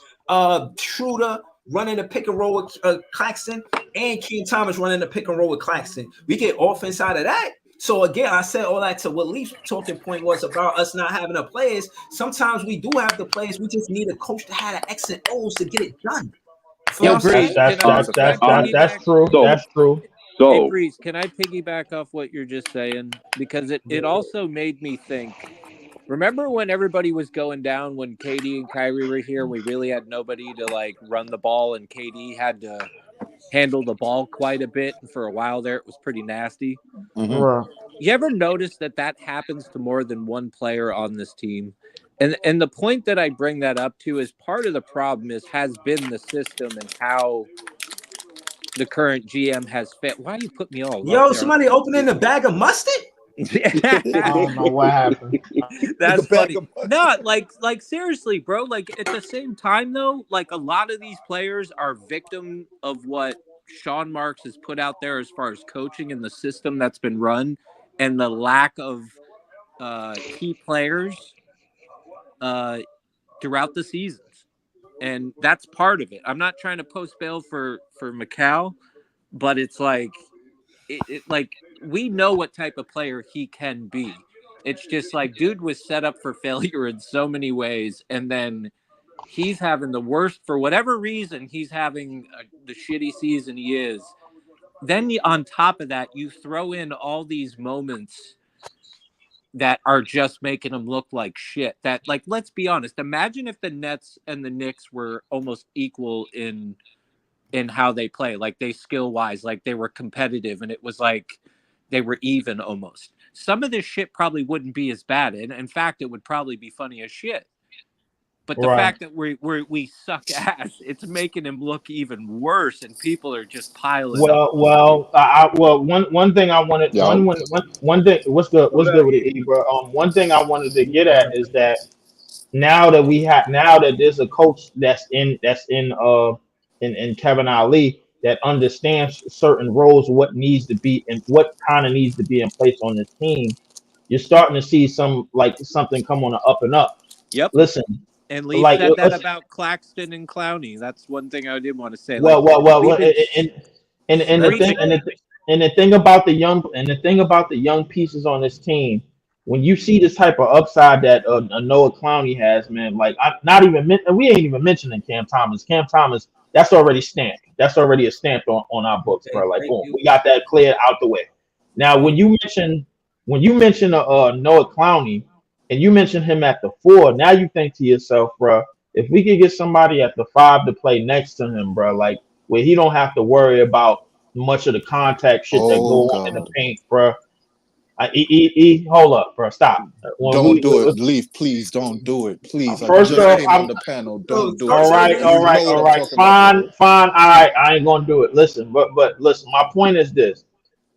Schroeder running the pick and roll with Claxton and Cam Thomas running the pick and roll with Claxton. We get offense out of that. So again, I said all that to what Leaf's talking point was about us not having the players. Sometimes we do have the players. We just need a coach to have the X and O's to get it done.
That's true. That's true.
So,
hey, Breeze, can I piggyback off what you're just saying? Because it also made me think. Remember when everybody was going down when KD and Kyrie were here? We really had nobody to run the ball, and KD had to handle the ball quite a bit. And for a while there, it was pretty nasty.
Right.
You ever notice that happens to more than one player on this team? And the point that I bring that up to is part of the problem has been the system and how the current GM has fit. Why do you put me all
Yo,
up there?
somebody opening a bag of mustard?
I don't know what happened.
That's funny. No, like seriously, bro. Like at the same time, though, like a lot of these players are victim of what Sean Marks has put out there as far as coaching and the system that's been run, and the lack of key players throughout the seasons, and that's part of it. I'm not trying to post bail for Mikal, but it's like like we know what type of player he can be. It's just like dude was set up for failure in so many ways, and then he's having the worst for whatever reason. He's having the shitty season he is. Then on top of that, you throw in all these moments that are just making them look like shit. That, like, let's be honest. Imagine if the Nets and the Knicks were almost equal in how they play. Like, they skill-wise, like, they were competitive, and it was like they were even almost. Some of this shit probably wouldn't be as bad. And in fact, it would probably be funny as shit. But the fact that we suck ass, it's making him look even worse, and people are just piling up.
One thing I wanted one thing. What's good with it, E, bro? One thing I wanted to get at is that now that there's a coach that's in Kevin Ali that understands certain roles, what needs to be and what kind of needs to be in place on the team, you're starting to see something come on the up and up.
Yep.
Listen.
And Lee said that about Claxton and Clowney. That's one thing I did want to say. And
the thing about the young pieces on this team, when you see this type of upside that Noah Clowney has, man, like we ain't even mentioning Cam Thomas. Cam Thomas, that's already stamped. That's already a stamp on our books, bro. Like, boom, we got that cleared out the way. Now, when you mention Noah Clowney, and you mentioned him at the 4, now you think to yourself, bro, if we could get somebody at the 5 to play next to him, bro, like where he don't have to worry about much of the contact shit that go on in the paint, bro. Hold up, bro, stop.
Don't do it. Leave, please. Don't do it, please.
First off, I'm
on the panel. Don't do it.
All right. Fine. All right, I ain't gonna do it. Listen, but listen. My point is this.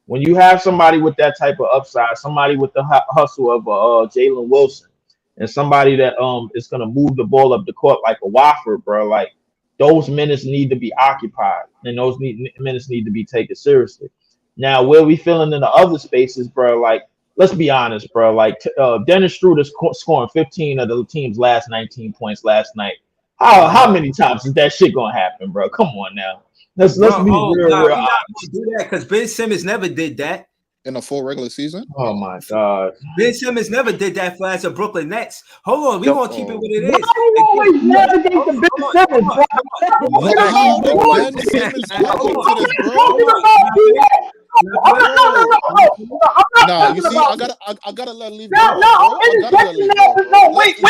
When you have somebody with that type of upside, somebody with the hustle of Jalen Wilson, and somebody that is gonna move the ball up the court like a Wofford, bro, like those minutes need to be occupied, and those minutes need to be taken seriously. Now, where we feeling in the other spaces, bro, like let's be honest, bro, like Dennis Schroeder scoring 15 of the team's last 19 points last night. How many times is that shit gonna happen, bro? Come on now. Let's be real.
We're not gonna do that because Ben Simmons never did that
in a full regular season.
Oh my God,
Ben Simmons never did that for as a Brooklyn Nets. Hold on, we're gonna keep it what it is.
always navigate the Ben Simmons, bro.
How did Ben Simmons come into this, bro? Nah, you see, I gotta let leave.
No, wait a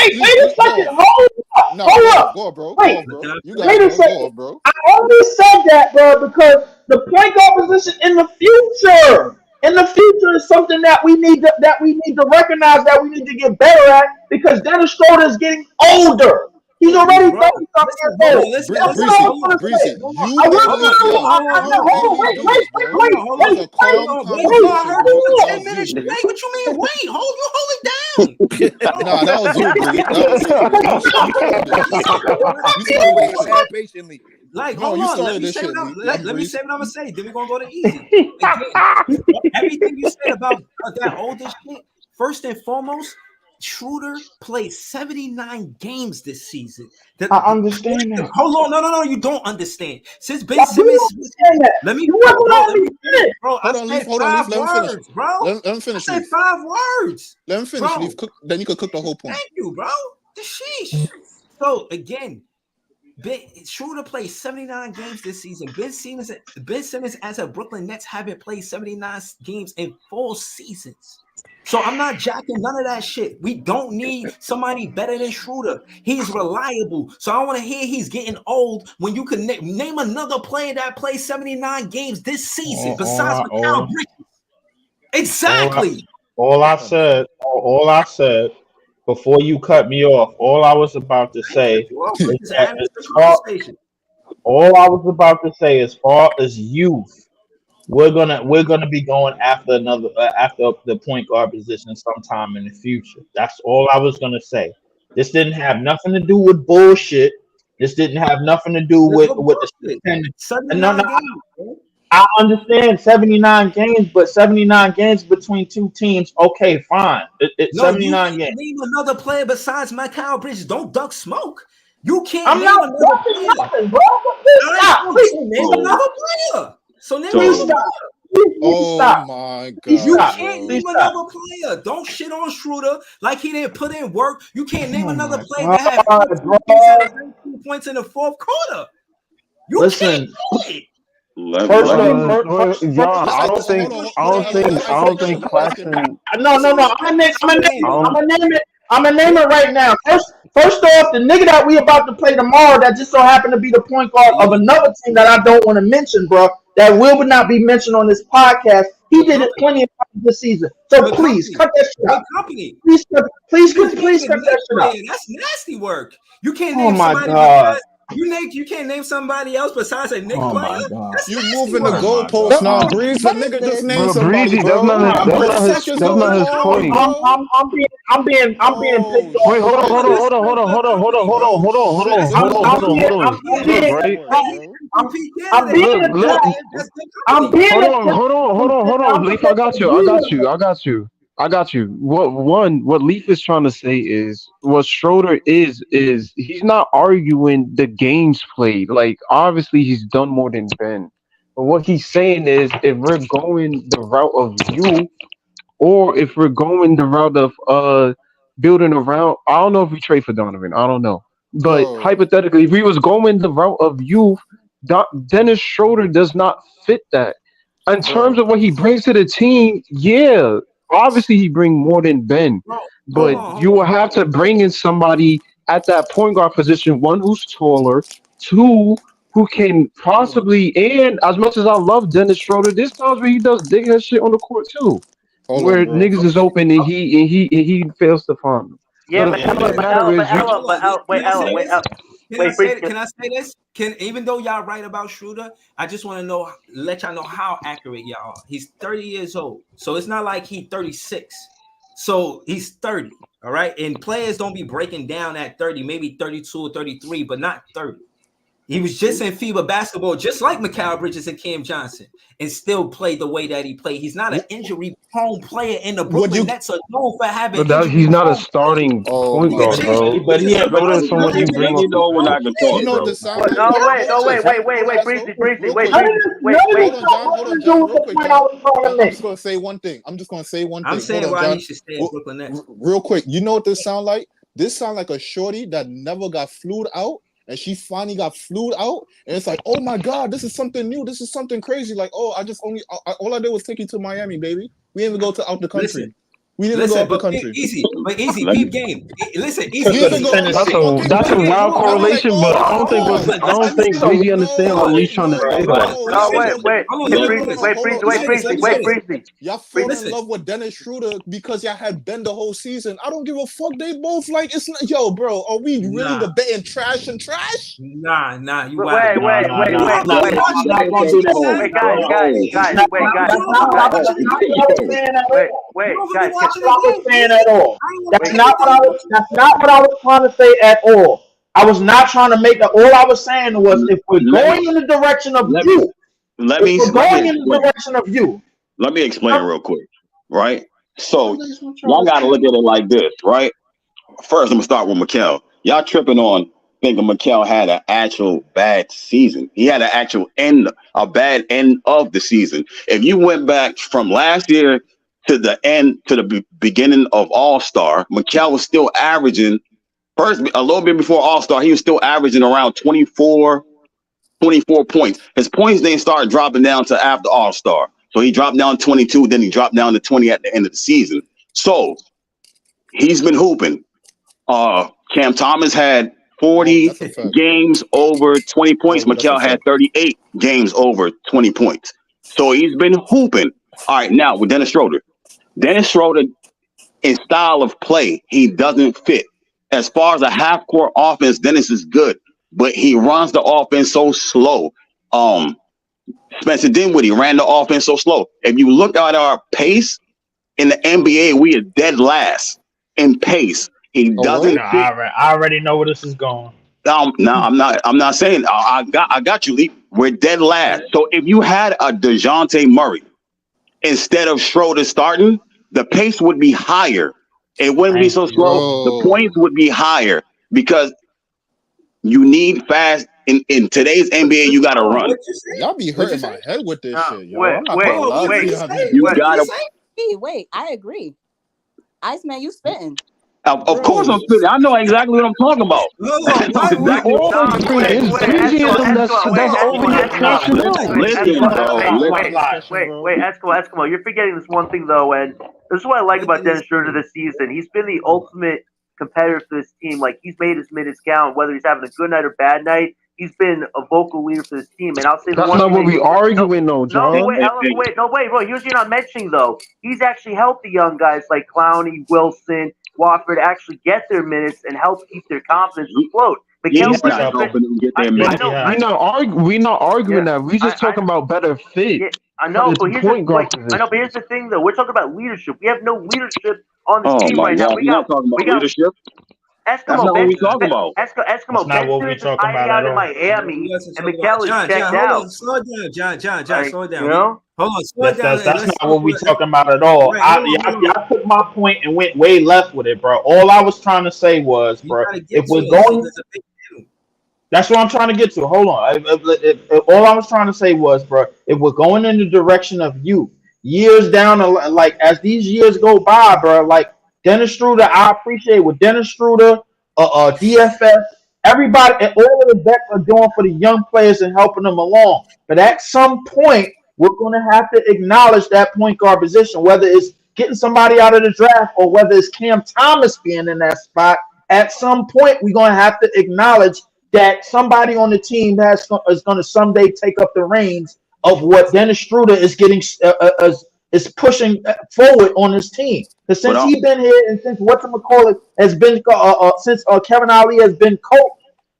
second. Hold up.
Go on, bro.
Wait,
You
wait a second,
bro.
I only said that, bro, because the point guard position in the future is something that we need to recognize, that we need to get better at, because Dennis Schroeder is getting older. He's already 30-something years old.
Breezy,
What you mean? Wait, hold it down.
Nah, that was you,
patiently. Like, hold on. Let me say what I'm gonna say. Then we're gonna go to easy. Again, everything you said about that older shit. First and foremost, Schroeder played 79 games this season.
I understand that.
Hold on, no, you don't understand. Since Ben Simmons, let me bro.
Hold on, let him finish.
Bro.
Let him finish.
I said 5 words.
Let him finish. Then you could cook the whole point.
Thank you, bro. The sheesh. So again, Schroeder played 79 games this season. Ben Simmons as a Brooklyn Nets haven't played 79 games in full seasons. So I'm not jacking none of that shit. We don't need somebody better than Schroeder. He's reliable. So I want to hear he's getting old when you can name another player that played 79 games this season besides Mikal Bridges. Exactly.
All I said before you cut me off, all I was about to say as far as youth, we're gonna be going after after the point guard position sometime in the future. That's all I was gonna say. This didn't have nothing to do with bullshit. This didn't have nothing to do with the 79 games. I understand 79 games, but 79 games between two teams, okay, fine. It's 79 games.
Name another player besides Mikal Bridges. Don't duck smoke. You can't name another player.
Nothing, bro.
Name another player. So name
Please
another
stop.
player.
Please stop.
My God.
You can't name another player. Don't shit on Schroeder like he didn't put in work. You can't name another player that had 2 points in the fourth quarter. You can't do it.
I don't think Claxton.
No. I'm gonna name it right now. First off, the nigga that we about to play tomorrow that just so happened to be the point guard of another team that I don't want to mention, bro, that will not be mentioned on this podcast. He did it plenty of times this season. So please cut that shit out. Please cut that shit out.
That's nasty work. You can't
Oh
name
my
somebody
God.
you can't name somebody else besides a Knicks player.
You moving the goalpost now, Breeze. The nigga just named somebody, bro.
That's not his point.
I'm being pissed off.
Wait, hold on. Leaf, I got you. What Leaf is trying to say is what Schroeder is he's not arguing the games played. Like, obviously he's done more than Ben. But what he's saying is if we're going the route of you, or if we're going the route of building around, I don't know if we trade for Donovan. I don't know. But hypothetically, if we was going the route of youth, Dennis Schroeder does not fit that. In terms of what he brings to the team, yeah, obviously he brings more than Ben. But you will have to bring in somebody at that point guard position, one who's taller, two who can possibly, and as much as I love Dennis Schroeder, there's times where he does dig that shit on the court too. Where niggas is open and he fails to find them.
Yeah,
So
wait,
can I say this? Even though y'all right about Schroeder, I just want to let y'all know how accurate y'all are. He's 30 years old, so it's not like he's 36. So he's 30, all right? And players don't be breaking down at 30, maybe 32 or 33, but not 30. He was just in FIBA basketball, just like Mikal Bridges and Cam Johnson, and still played the way that he played. He's not an injury-prone player in the Brooklyn Nets are known for having.
He's not a starting point guard, bro.
But he had someone you bring in though when I can talk.
You know
bro.
Wait, Breezy, wait.
I'm just gonna say one thing.
I'm saying why he should stay in Brooklyn Nets.
Real quick, you know what this sound like? This sound like a shorty that never got flued out. And she finally got flued out, and it's like, oh my God, this is something new. This is something crazy. Like, all I did was take you to Miami, baby. We didn't even go out the country. We didn't go out the country.
Easy, peep game. Listen, easy.
That's a wild correlation, but I don't think Breezy understands what he's trying to say.
Wait, Breezy.
Y'all fell in love with Dennis Schroeder because y'all had Ben the whole season. I don't give a fuck. They both like it's not, yo, bro. Are we really debating trash and trash?
Nah. You
wait, guys.
That's not what I was saying at all. That's not what I was trying to say at all. I was not trying to make that. All I was saying was if we're going in the direction of you, let me
explain real quick, right? So y'all gotta look at it like this, right? First, I'm gonna start with Mikal. Y'all tripping on thinking Mikal had an actual bad season. He had a bad end of the season. If you went back from last year to the beginning of All-Star, Mikal was still averaging first a little bit before All-Star, he was still averaging around 24 points. His points didn't start dropping down to after All-Star. So he dropped down 22, then he dropped down to 20 at the end of the season. So he's been hooping. Cam Thomas had 40 games over 20 points. Mikal had 38 games over 20 points. So he's been hooping. All right, now with Dennis Schroeder. Dennis Schroeder, in style of play, he doesn't fit. As far as a half-court offense, Dennis is good, but he runs the offense so slow. Spencer Dinwiddie ran the offense so slow. If you look at our pace in the NBA, we are dead last in pace. He doesn't.
I already know where this is going.
No, I'm not saying. I got you, Lee. We're dead last. So if you had a DeJounte Murray instead of Schroeder starting, the pace would be higher. It wouldn't be so slow. The points would be higher because you need fast. In today's NBA, you got to run.
Y'all be hurting my head with this shit, yo.
Wait, I agree. Iceman, you spitting.
Of course I'm spitting. I know exactly what I'm talking about.
Wait, Eskimo, you're forgetting this one thing though, and this is what I like about Dennis Schroeder this season. He's been the ultimate competitor for this team. Like, he's made his minutes count, whether he's having a good night or bad night. He's been a vocal leader for this team, and I'll say
that's not what we arguing, though, John.
Wait, bro. Here's what you're not mentioning though. He's actually helped the young guys like Clowney, Wilson, Wofford actually get their minutes and help keep their confidence afloat.
We're not arguing that. We're just talking about better fit.
Yeah, I know, but here's the thing though. We're talking about leadership. We have no leadership on this team right now. We got
leadership.
Eskimo,
that's not what we talking about.
Eskimo,
not what we talking about
out in Miami, and Mikal is checked out.
Slow down, John. Slow down.
You know?
Hold on, slow down.
That's not what we talking about at all. Y'all took my point and went way left with it, bro. All I was trying to say was, bro, if we're going, that's what I'm trying to get to. Hold on. All I was trying to say was, bro, if we're going in the direction of youth, years down, like as these years go by, bro, like Dennis Schroeder, I appreciate what Dennis Schroeder, DFS, everybody, all of the vets are doing for the young players and helping them along. But at some point, we're going to have to acknowledge that point guard position, whether it's getting somebody out of the draft or whether it's Cam Thomas being in that spot. At some point, we're going to have to acknowledge that somebody on the team is going to someday take up the reins of what Dennis Schroeder is getting is pushing forward on his team. Because since he's been here and since whatchamacallit has been since Kevin Ali has been coach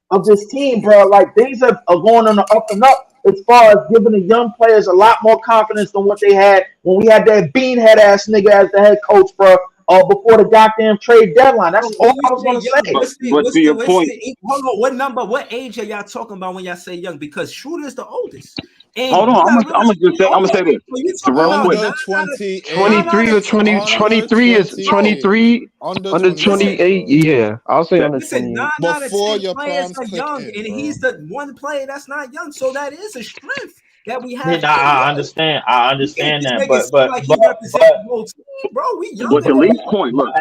of this team, bro, like things are going on the up and up as far as giving the young players a lot more confidence than what they had when we had that beanhead ass nigga as the head coach, bro. Before the goddamn trade deadline. That's all I was going to say.
But to your point,
hold on. What age are y'all talking about when y'all say young? Because Schroeder is the oldest. And
hold on, I'm gonna say this.
Under
23 or 23 is 23 under 28. Yeah, I'll say under 28.
Before your primes
young, and he's the one player that's not young, so that is a strength that we have.
I understand that, but
bro, we young.
But to Lee's point, look.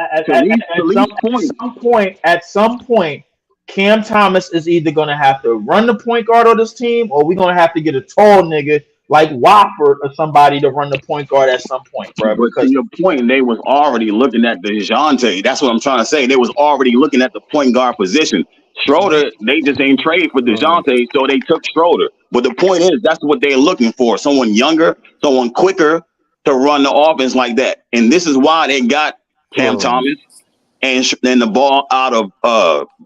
At some point, Cam Thomas is either going to have to run the point guard of this team, or we're going to have to get a tall nigga like Wofford or somebody to run the point guard at some point, bro.
But to your point, they was already looking at DeJounte. That's what I'm trying to say. They was already looking at the point guard position. Schroeder, they just ain't trade for DeJounte, so they took Schroeder. But the point is, that's what they're looking for. Someone younger, someone quicker to run the offense like that. And this is why they got Cam Thomas and the ball out of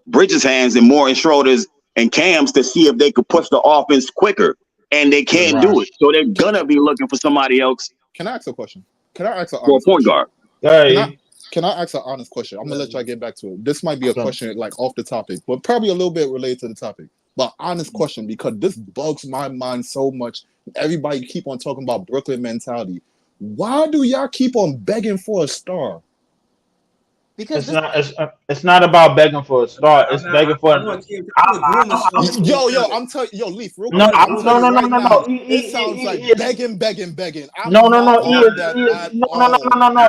Bridges' hands and more in Schroeder's and Cam's to see if they could push the offense quicker. And they can't do it. So they're going to be looking for somebody else.
Can I ask a question? Can I ask a
point guard?
Can I ask an honest question? I'm going to let y'all get back to it. This might be a question like off the topic, but probably a little bit related to the topic. But honest question, because this bugs my mind so much. Everybody keep on talking about Brooklyn mentality. Why do y'all keep on begging for a star?
Because
it's not about begging for a star. It's begging for.
I'm telling you, Leaf.
No.
It sounds like begging.
No.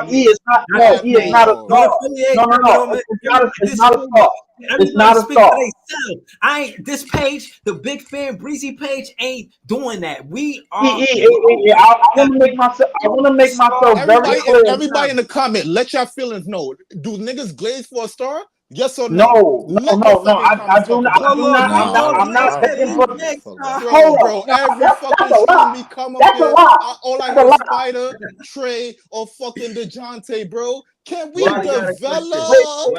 He is not. No, he is not a star. No. It's not a star.
It's not a
speak for
star.
themselves. I ain't this page, the Big Fan Breezy page ain't doing that. We are.
I want to make myself. I want to make myself very clear.
Everybody in the comment, let your feelings know. Do niggas glaze for a star? Yes or
no?
No.
No. I do not. I'm not looking for.
Bro, every fucking stream we come up
That's
here,
a lot.
all I hear is Spider, Trey, or fucking DeJounte, bro. Can we develop?
Hold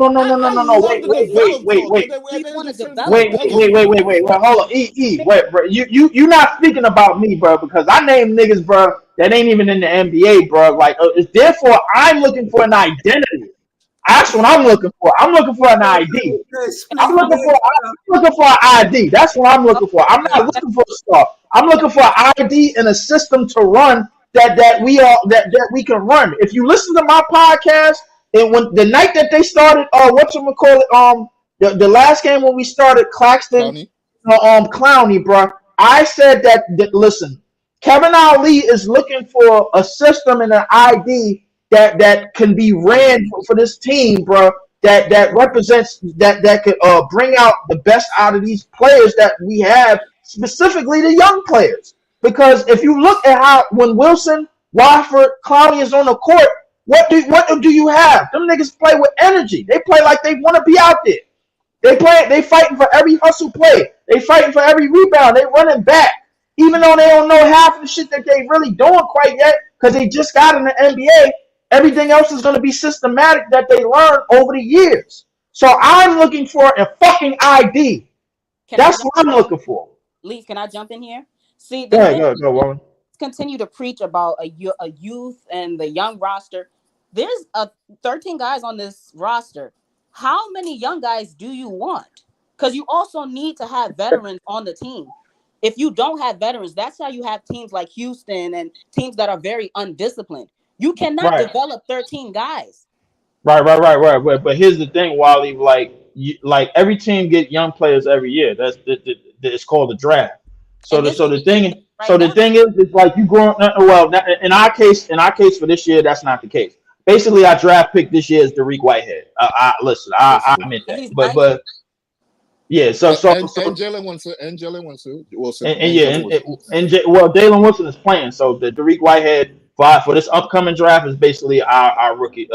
on. No. Wait. Hold on. Wait, bro. You not speaking about me, bro, because I named niggas, bro, that ain't even in the NBA, bro. Like, therefore, I'm looking for an identity. That's what I'm looking for. I'm looking for an ID. I'm looking for an ID. That's what I'm looking for. I'm not looking for a star. I'm looking for an ID and a system to run that we can run. If you listen to my podcast, and when the night that they started, the last game when we started Claxton, Clowney, bro, I said that listen, Kevin Ali is looking for a system and an ID that can be ran for this team, bro. That represents that could bring out the best out of these players that we have, specifically the young players. Because if you look at how when Wilson, Wofford, Clowney is on the court, what do you have? Them niggas play with energy. They play like they want to be out there. They fighting for every hustle play. They fighting for every rebound. They running back. Even though they don't know half of the shit that they really doing quite yet, because they just got in the NBA, everything else is going to be systematic that they learn over the years. So I'm looking for a fucking ID. That's what I'm looking for.
Leaf, can I jump in here? See,
go, woman.
Continue to preach about a youth and the young roster. There's 13 guys on this roster. How many young guys do you want? Because you also need to have veterans on the team. If you don't have veterans, that's how you have teams like Houston and teams that are very undisciplined. You cannot develop 13 guys.
Right. But here's the thing, Wally. Like every team get young players every year. It's called the draft. So the thing is like you going well. In our case for this year, that's not the case. Basically, our draft pick this year is Dariq Whitehead. I admit that, but yeah. So
Jalen Wilson,
Jalen Wilson is playing. So the Dariq Whitehead for this upcoming draft is basically our rookie.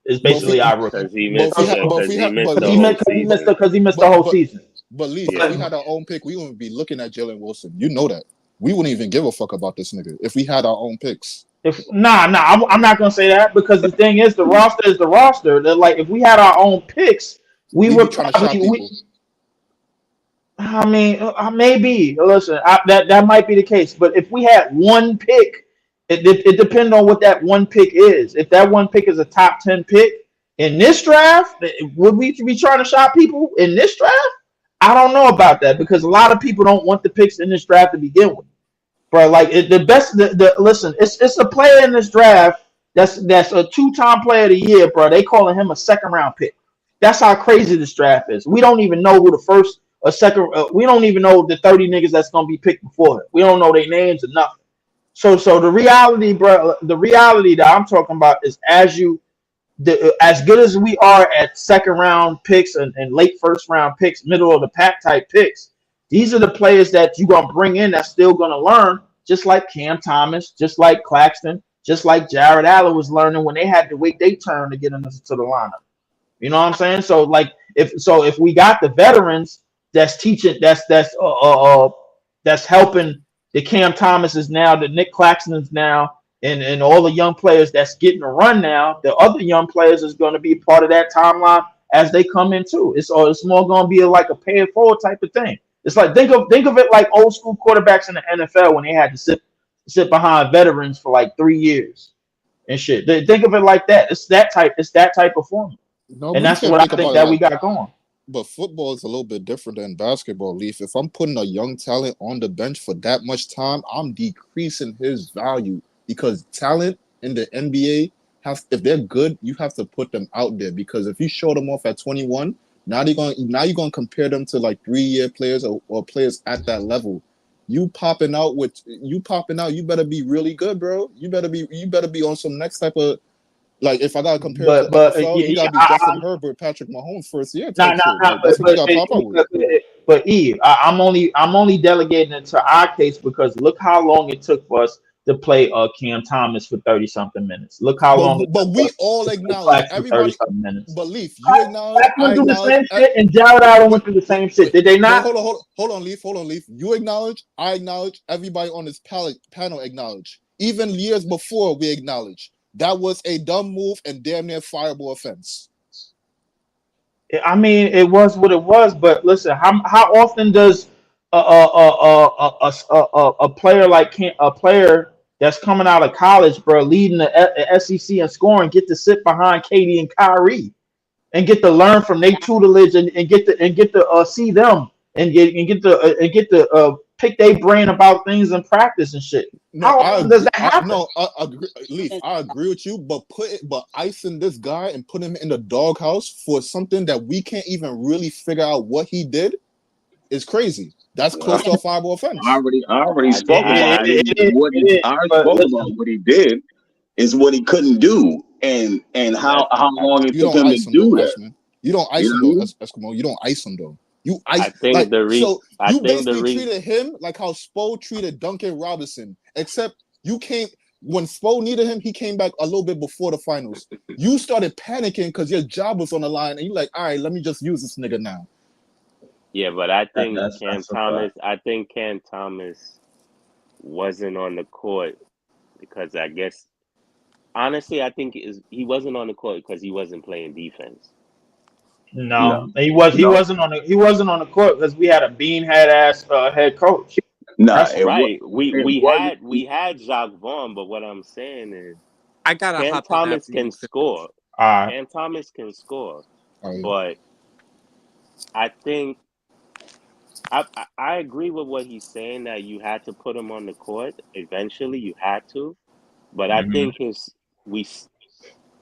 Is basically our rookie. Because he missed the whole season.
But Lee, if we had our own pick, we wouldn't be looking at Jalen Wilson. You know that. We wouldn't even give a fuck about this nigga if we had our own picks.
I'm not gonna say that, because the thing is, the roster is the roster. That like if we had our own picks, we would trying to shop people. I mean, maybe. Listen, that might be the case. But if we had one pick, it depends on what that one pick is. If that one pick is a top 10 pick in this draft, would we be trying to shop people in this draft? I don't know about that, because a lot of people don't want the picks in this draft to begin with. Bro, like listen, it's a player in this draft that's a 2-time player of the year, bro. They calling him a 2nd round pick. That's how crazy this draft is. We don't even know who the first or second. We don't even know the 30 niggas that's gonna be picked before him. We don't know their names or nothing. So the reality, bro, the reality that I'm talking about is as good as we are at 2nd round picks and late 1st round picks, middle of the pack type picks, these are the players that you're going to bring in that's still going to learn, just like Cam Thomas, just like Claxton, just like Jared Allen was learning when they had to wait their turn to get into the lineup. You know what I'm saying? So if we got the veterans that's teaching, that's helping the Cam Thomases now, the Nic Claxtons now, and all the young players that's getting a run now, the other young players is going to be part of that timeline as they come in too. It's more going to be like a pay it forward type of thing. It's like think of it like old school quarterbacks in the NFL when they had to sit behind veterans for like 3 years and shit. Think of it like that. It's that type of formula. No, and that's what I think that we got going.
But football is a little bit different than basketball, Leaf. If I'm putting a young talent on the bench for that much time, I'm decreasing his value, because talent in the NBA if they're good, you have to put them out there, because if you show them off at 21, now you're gonna compare them to like 3-year players or players at that level. You popping out, you better be really good, bro. You better be on some next type of Like if I gotta compare it to NFL, he gotta be Justin Herbert, Patrick Mahomes first year type shit. Like, that's what you gotta pop out with.
But Eve, I'm only delegating it to our case because look how long it took for us to play Cam Thomas for 30-something minutes. Look how long.
But we all acknowledge everybody. But Leaf, you acknowledge.
I do the same shit, and Jared Allen went through the same shit. Did they not?
Hold on, Leaf. You acknowledge. I acknowledge. Everybody on this panel acknowledge. Even years before, we acknowledge that was a dumb move and damn near fireable offense.
I mean, it was what it was. But listen, how often does a player like a player that's coming out of college, bro, leading the SEC and scoring, get to sit behind Katie and Kyrie and get to learn from their tutelage and get to see them and get to pick their brain about things in practice and shit.
No,
how often does that happen?
I agree, Leaf. I agree with you, but icing this guy and put him in the doghouse for something that we can't even really figure out what he did is crazy. That's close to a fireable offense.
I already spoke about what he did is what he couldn't do, and how long it took him to do that.
You don't ice him though, Eskimo. You don't ice him though. You ice. You basically treated him like how Spo treated Duncan Robinson, except you came when Spo needed him. He came back a little bit before the finals. You started panicking because your job was on the line, and you're like, "All right, let me just use this nigga now."
Yeah, but I think Cam Thomas wasn't on the court because I guess honestly I think he wasn't on the court because he wasn't playing defense.
No, he wasn't on the court because we had a beanhead ass head coach.
That's right. We had Jacques Vaughn, but what I'm saying is Cam Thomas can score. Cam Thomas can score, but I think I agree with what he's saying that you had to put him on the court. Eventually, you had to, but I think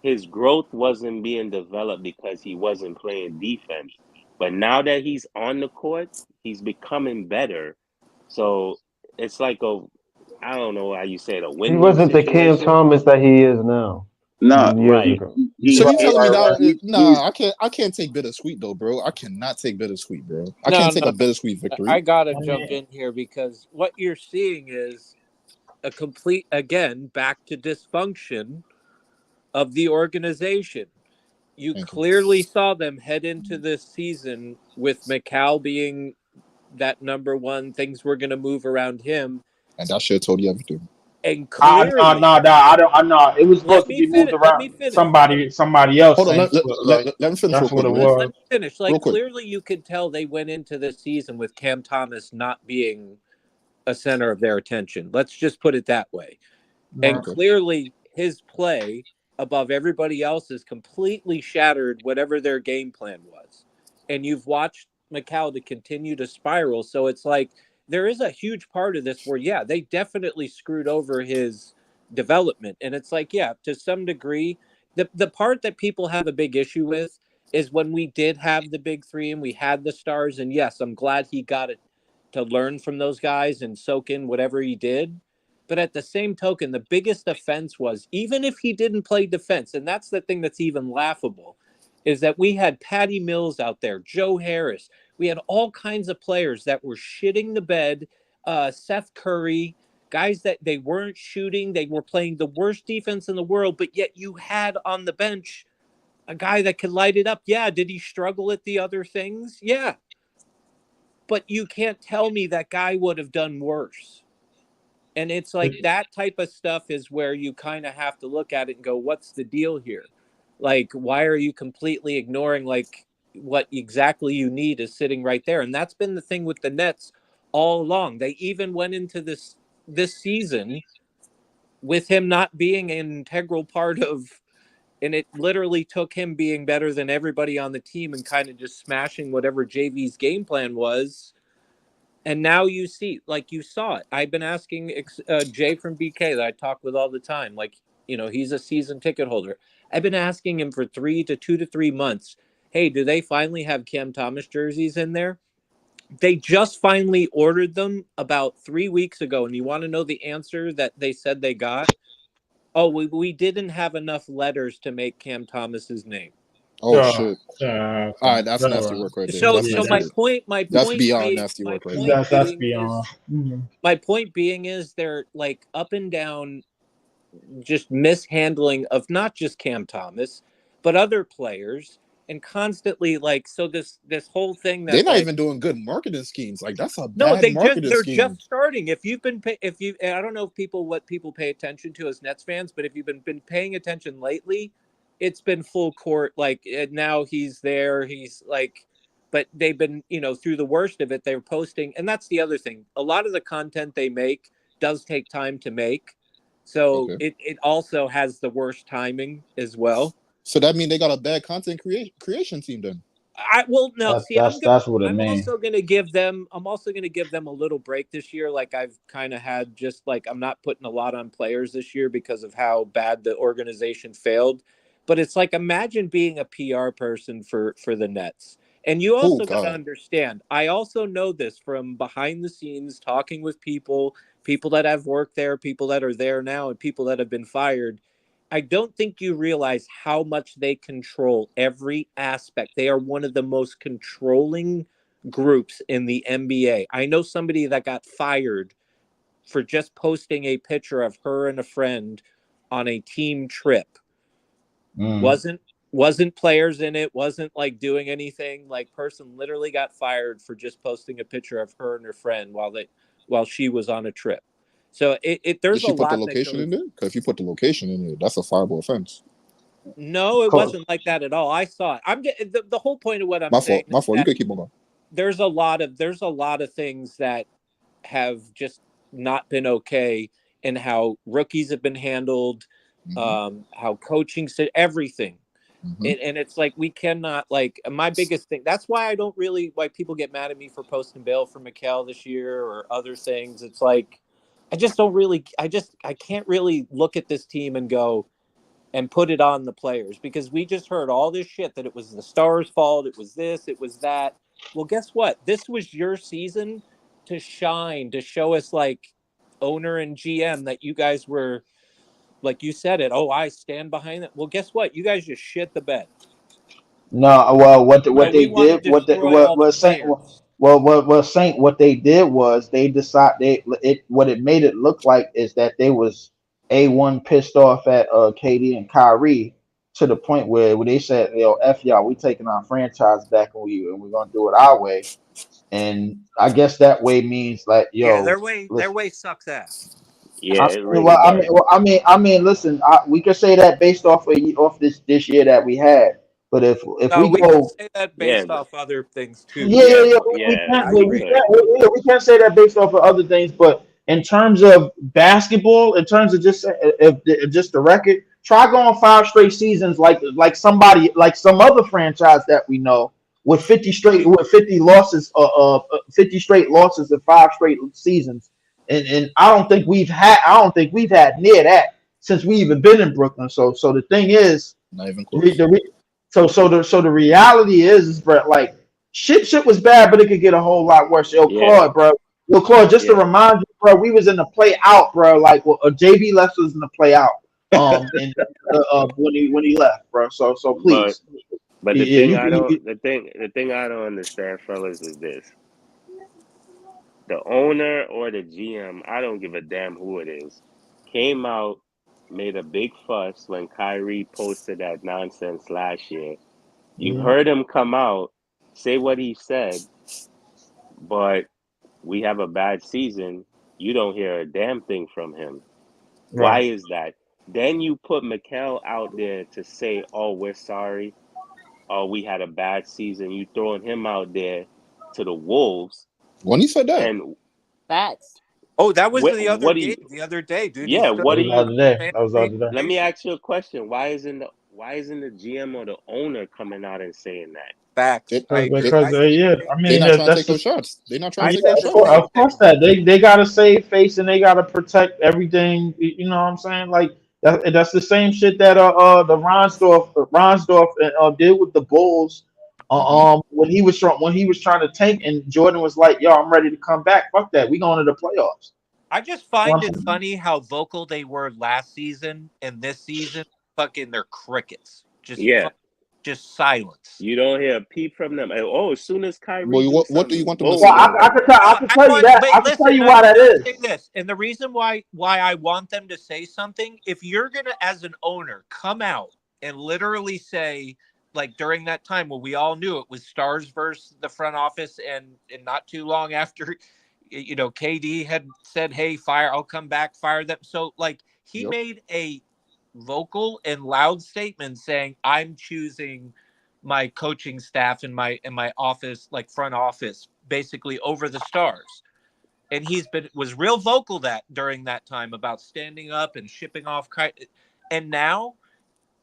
his growth wasn't being developed because he wasn't playing defense. But now that he's on the court, he's becoming better. So it's like I don't know how you say it, a win-win
He wasn't
situation.
the Cam Thomas that he is now.
No,
right.
So you telling me that? I can't take bittersweet though, bro. I cannot take bittersweet, bro. I can't take a bittersweet victory.
I gotta jump in here because what you're seeing is a complete, again, back to dysfunction of the organization. You clearly saw them head into this season with Mikal being that number one. Things were going to move around him,
and that shit told you everything.
And clearly,
I don't. It was supposed to be moved around. Somebody else.
Hold on, let me finish.
That's what it was.
Let me finish. Like clearly, you could tell they went into this season with Cam Thomas not being a center of their attention. Let's just put it that way. And clearly, his play above everybody else is completely shattered whatever their game plan was. And you've watched Mikal to continue to spiral. So it's like there is a huge part of this where, yeah, they definitely screwed over his development. And it's like, yeah, to some degree, the part that people have a big issue with is when we did have the big three and we had the stars. And yes, I'm glad he got it to learn from those guys and soak in whatever he did. But at the same token, the biggest offense was, even if he didn't play defense, and that's the thing that's even laughable, is that we had Patty Mills out there, Joe Harris. We had all kinds of players that were shitting the bed, Seth Curry, guys that they weren't shooting. They were playing the worst defense in the world, but yet you had on the bench a guy that could light it up. Yeah, did he struggle at the other things? Yeah. But you can't tell me that guy would have done worse. And it's like that type of stuff is where you kind of have to look at it and go, what's the deal here? Like, why are you completely ignoring like what exactly you need is sitting right there? And that's been the thing with the Nets all along. They even went into this season with him not being an integral part of, and it literally took him being better than everybody on the team and kind of just smashing whatever JV's game plan was. And now you see, like you saw it. I've been asking Jay from BK that I talk with all the time. Like, you know, he's a season ticket holder. I've been asking him for 2 to 3 months. Hey, do they finally have Cam Thomas jerseys in there? They just finally ordered them about 3 weeks ago. And you want to know the answer that they said they got? Oh, we didn't have enough letters to make Cam Thomas's name.
Oh shit! All right, that's nasty work right there.
So
That's
so
nasty
my
work.
point
That's beyond nasty
my
work right
point
there.
That's
being
beyond.
is my point being is they're like up and down just mishandling of not just Cam Thomas but other players, and constantly like, so this whole thing
They're
that
not
like,
even doing good marketing schemes. Like that's a
no,
bad marketing
they're
scheme.
just starting. If you've been if you, I don't know if what people pay attention to as Nets fans, but if you've been paying attention lately, it's been full court. Like now he's there, he's like, but they've been, through the worst of it, they're posting, and that's the other thing. A lot of the content they make does take time to make, so
Okay.
it also has the worst timing as well.
So that means they got a bad content creation team then.
That's what it means.
I'm also going to give them a little break this year. Like I've kind of had, just like, I'm not putting a lot on players this year because of how bad the organization failed. But it's like, imagine being a PR person for the Nets. And you also got to understand, I also know this from behind the scenes, talking with people that have worked there, people that are there now, and people that have been fired. I don't think you realize how much they control every aspect. They are one of the most controlling groups in the NBA. I know somebody that got fired for just posting a picture of her and a friend on a team trip. Wasn't players in it, wasn't like doing anything. Like, person literally got fired for just posting a picture of her and her friend while she was on a trip. So there's
Did she
a
put the
lot
location
that
in there? Because if you put the location in there, that's a fireable offense.
No, it wasn't like that at all. I saw it. The whole point of what I'm saying.
My fault. You can keep on going.
There's a lot of things that have just not been okay, and how rookies have been handled, how coaching said everything. And it's like, we cannot, like, my biggest thing, that's why I don't really, why people get mad at me for posting bail for Mikal this year or other things. It's like, I can't really look at this team and go and put it on the players, because we just heard all this shit that it was the Stars' fault, it was this, it was that. Well, guess what? This was your season to shine, to show us, like, owner and GM, that you guys were, like you said it. Oh, I stand behind it. Well, guess what? You guys just shit the bed.
No, well, what they did, what they did was they what it made it look like is that they was A1 pissed off at KD and Kyrie, to the point where they said, yo, F y'all, we taking our franchise back on you and we're gonna do it our way. And I guess that way means like, yo,
yeah, their way sucks ass.
Yeah, it really does.
I mean, listen, we could say that based off this year that we had, but if we
we
go,
can say that based off other things too.
we can't say that based off of other things. But in terms of basketball, in terms of just the record, try going 5 straight seasons like somebody, like some other franchise that we know, with 50 losses, 50 straight losses in 5 straight seasons. And I don't think we've had near that since we even been in Brooklyn. So the thing is,
not even close.
The reality is, bro, like, shit was bad, but it could get a whole lot worse. Claude, bro. Claude, just to remind you, bro, we was in the play out, bro. Like, JB left was in the play out. And when he left, bro. So please.
But the thing I don't understand, fellas, is this. The owner or the GM, I don't give a damn who it is, came out, made a big fuss when Kyrie posted that nonsense last year. You heard him come out, say what he said, but we have a bad season. You don't hear a damn thing from him. Right. Why is that? Then you put Mikal out there to say, oh, we're sorry. Oh, we had a bad season. You throwing him out there to the Wolves.
When he said that?
And
facts.
Oh, that was the other day, dude.
Yeah, what do you?
That was the other day.
Let me ask you a question. Why isn't the GM or the owner coming out and saying that?
Facts.
Because
I mean, they're not trying to take those shots. They're not trying to take those shots.
Of course, they gotta save face and they gotta protect everything. You know what I'm saying? Like, that's the same shit that the Ronsdorf did with the Bulls. When he was trying to tank, and Jordan was like, "Yo, I'm ready to come back. Fuck that. We going to the playoffs."
I just find it funny how vocal they were last season and this season. Fucking, they're crickets. Just silence.
You don't hear a peep from them. As soon as Kyrie,
Well, what do you want them to
Well,
say?
I can tell you that. I can tell you why that is.
Say this, and the reason why I want them to say something, if you're gonna, as an owner, come out and literally say, like during that time when we all knew it was stars versus the front office, and not too long after, KD had said, "Hey, I'll come back, fire them." So like he made a vocal and loud statement saying, "I'm choosing my coaching staff and my office, like front office, basically over the stars." And was real vocal during that time about standing up and shipping off.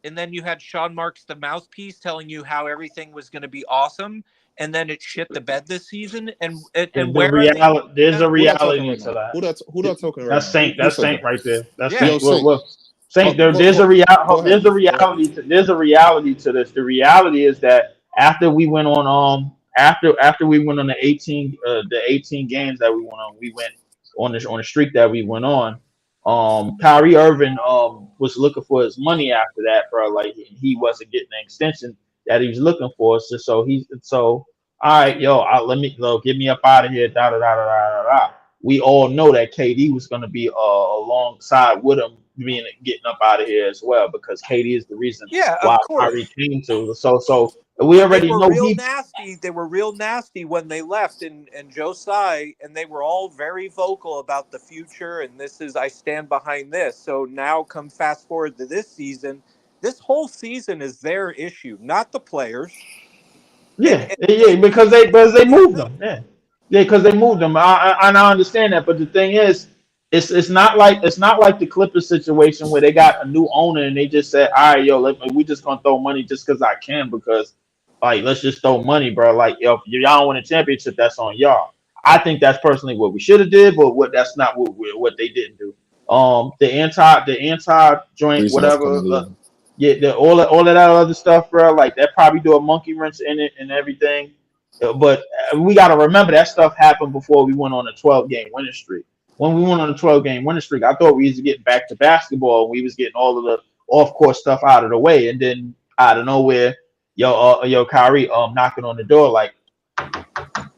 And then you had Sean Marks, the mouthpiece, telling you how everything was going to be awesome, and then it shit the bed this season. And where
reality, there's a
Who that talking
reality
right
to
now?
that.
Who that talking right
That's
now?
Saint.
Who
That's
said
Saint
that?
right there. That's
Yo,
Saint.
Saint.
Saint.
Go
There's a
ahead.
reality. There's a reality to this. The reality is that after we went on after we went on the 18 games that we went on the streak that we went on. Kyrie Irving was looking for his money after that, bro. Like he wasn't getting the extension that he was looking for. So all right, get me up out of here. Da da da da da da. We all know that KD was going to be alongside with him getting up out of here as well, because KD is the reason why
of course.
Kyrie came to. So we already know
nasty. They were real nasty when they left, and Joe Tsai, and they were all very vocal about the future. And I stand behind this. So now, come fast forward to this season. This whole season is their issue, not the players.
Because they moved them. Because they moved them. I understand that, but the thing is, it's not like the Clippers situation where they got a new owner and they just said, all right, we just gonna throw money just because I can, because like let's just throw money, bro. Like if y'all win a championship, that's on y'all. I think that's personally what we should have did, but that's not what they didn't do. The anti joint, whatever. All of that other stuff, bro. Like that probably do a monkey wrench in it and everything. But we got to remember that stuff happened before we went on a 12-game winning streak. When we went on a 12-game winning streak, I thought we was getting back to basketball. And we was getting all of the off-court stuff out of the way, and then out of nowhere, Kyrie knocking on the door like,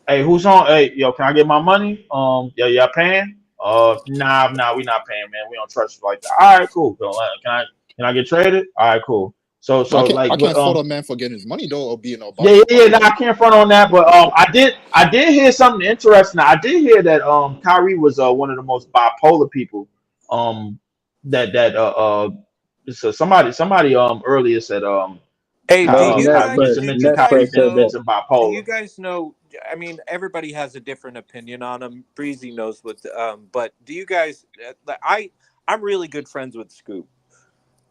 "Hey, who's on? Hey, can I get my money? Y'all paying? Nah, we not paying, man. We don't trust you like that. All right, cool. Can I get traded? All right, cool. So
I can't fault a man for getting his money though, or being a
no, I can't front on that, but I did hear something interesting. I did hear that Kyrie was one of the most bipolar people. So somebody earlier said
Hey, do you guys know? I mean, everybody has a different opinion on him. Breezy knows what. But do you guys? I'm really good friends with Scoop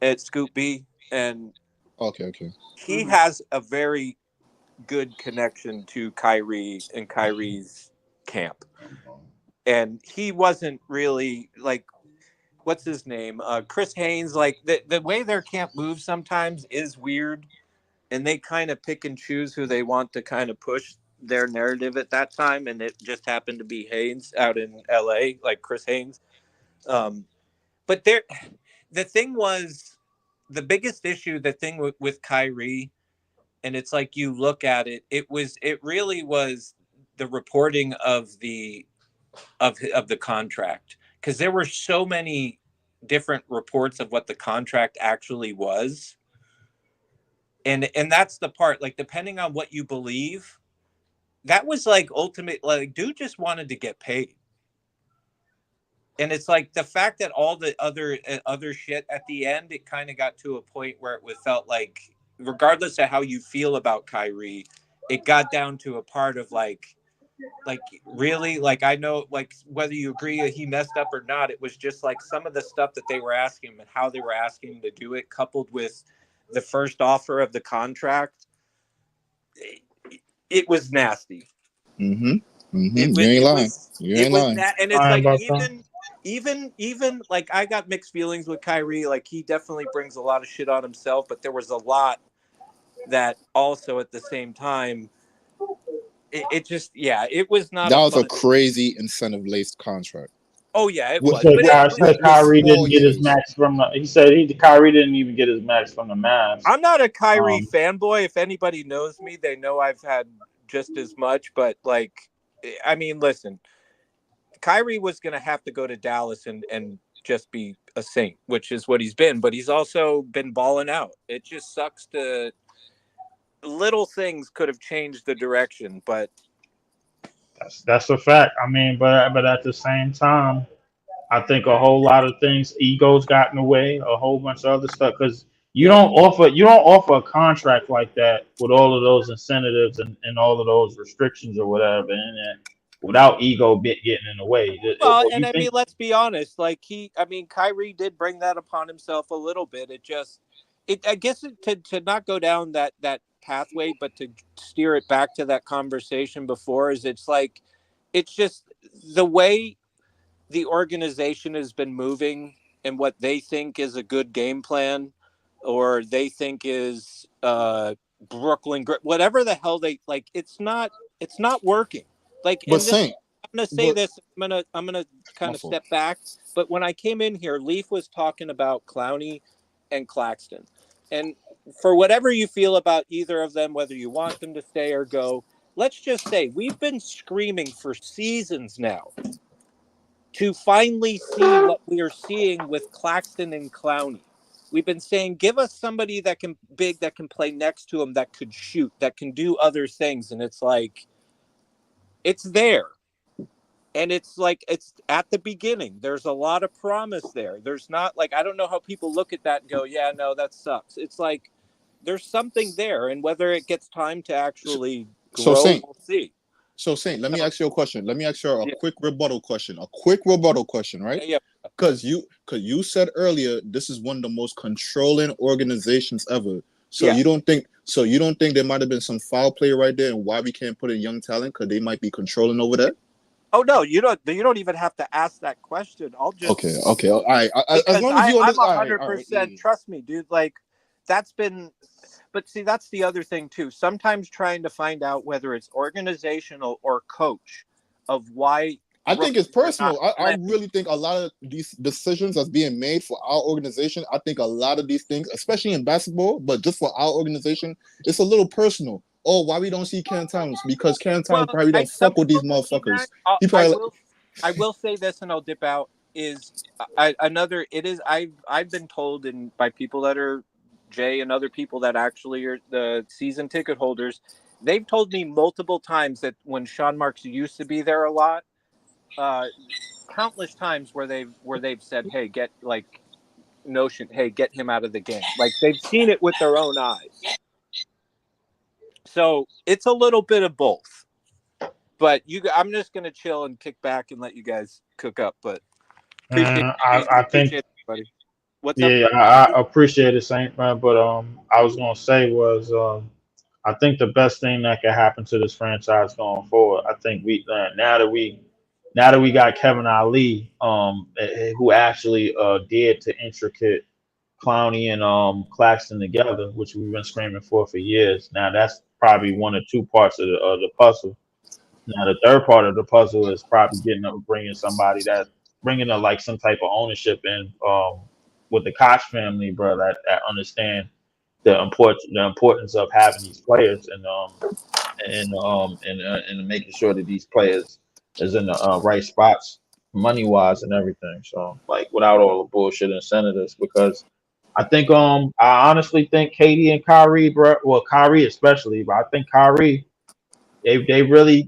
at Scoop B, and
okay.
He has a very good connection to Kyrie and Kyrie's camp, and he wasn't really like, what's his name? Chris Haynes. Like the way their camp moves sometimes is weird. And they kind of pick and choose who they want to kind of push their narrative at that time. And it just happened to be Haynes out in LA, like Chris Haynes. But the thing was, the biggest issue, the thing with Kyrie, and it's like you look at it, it really was the reporting of the contract. Because there were so many different reports of what the contract actually was. And that's the part, like, depending on what you believe, that was like ultimate, like, dude just wanted to get paid. And it's like the fact that all the other shit at the end, it kind of got to a point where it felt like, regardless of how you feel about Kyrie, it got down to a part of like really, like, I know, like, whether you agree he messed up or not, it was just like some of the stuff that they were asking him and how they were asking him to do it, coupled with the first offer of the contract, it was nasty.
You ain't lying. You ain't lying.
And it's like even like, I got mixed feelings with Kyrie. Like, he definitely brings a lot of shit on himself, but there was a lot that also at the same time, it just, it was not.
That was a crazy incentive-laced contract.
Oh yeah, it
with,
was. But
small
Kyrie didn't get his
years.
max from the. He said Kyrie didn't even get his max from the Mavs.
I'm not a Kyrie fanboy. If anybody knows me, they know I've had just as much. But like, I mean, listen, Kyrie was going to have to go to Dallas and just be a saint, which is what he's been. But he's also been balling out. It just sucks to little things could have changed the direction, but
That's a fact. I mean, but at the same time, I think a whole lot of things, egos got in the way, a whole bunch of other stuff. Because you don't offer a contract like that with all of those incentives and all of those restrictions or whatever, and without ego getting in the way.
well,
Or
and
you
I
think
mean, let's be honest. Like Kyrie did bring that upon himself a little bit. I guess to not go down that pathway, but to steer it back to that conversation before it's just the way the organization has been moving and what they think is a good game plan or they think is Brooklyn, whatever the hell they like, it's not working. Like,
But
and this,
Saint,
I'm going to say
but
this, I'm going to kind
my
of
fault.
step back. But when I came in here, Leaf was talking about Clowney and Claxton. And for whatever you feel about either of them, whether you want them to stay or go, let's just say we've been screaming for seasons now to finally see what we are seeing with Claxton and Clowney. We've been saying, give us somebody that can play next to him, that could shoot, that can do other things. And it's like, it's there. And it's like, it's at the beginning. There's a lot of promise there. There's not like, I don't know how people look at that and go, yeah, no, that sucks. It's like, there's something there. And whether it gets time to actually
So
grow,
Saint,
we'll see.
let me ask you a question. Let me ask you a
Yeah.
quick rebuttal question. Right?
Yeah.
Because you said earlier this is one of the most controlling organizations ever. So
Yeah.
you don't think there might have been some foul play right there, and why we can't put in young talent because they might be controlling over that?
Oh no, you don't even have to ask that question. I'll just
Okay. All right. As long as you
I'm
understand.
100%. Trust me, dude. Like that's been, but see, that's the other thing too. Sometimes trying to find out whether it's organizational or coach of why.
I think it's personal. I
Not
really think a lot of these decisions that's being made for our organization, I think a lot of these things, especially in basketball, but just for our organization, it's a little personal. Oh, why we don't see Cam Thomas? Because Cam Thomas probably don't fuck with these motherfuckers. He probably
I will say this, and I'll dip out. I've been told by people that are Jay and other people that actually are the season ticket holders. They've told me multiple times that when Sean Marks used to be there a lot, countless times where they've said, "Hey, get him out of the game." Like they've seen it with their own eyes. So it's a little bit of both. But I'm just gonna chill and kick back and let you guys cook up. But appreciate everybody. What's up?
I appreciate it, Saint, man. But I was gonna say was I think the best thing that could happen to this franchise going forward. I think now that we got Kevin Ali, who actually did to intricate Clowney and Claxton together, which we've been screaming for years. Now that's probably one or two parts of the puzzle. Now the third part of the puzzle is probably bringing somebody bringing like some type of ownership in with the Koch family, bro, that understand the importance of having these players and making sure that these players is in the right spots money wise and everything. So like without all the bullshit incentives, because I think I honestly think KD and Kyrie, bro. Well, Kyrie especially, but I think Kyrie. He really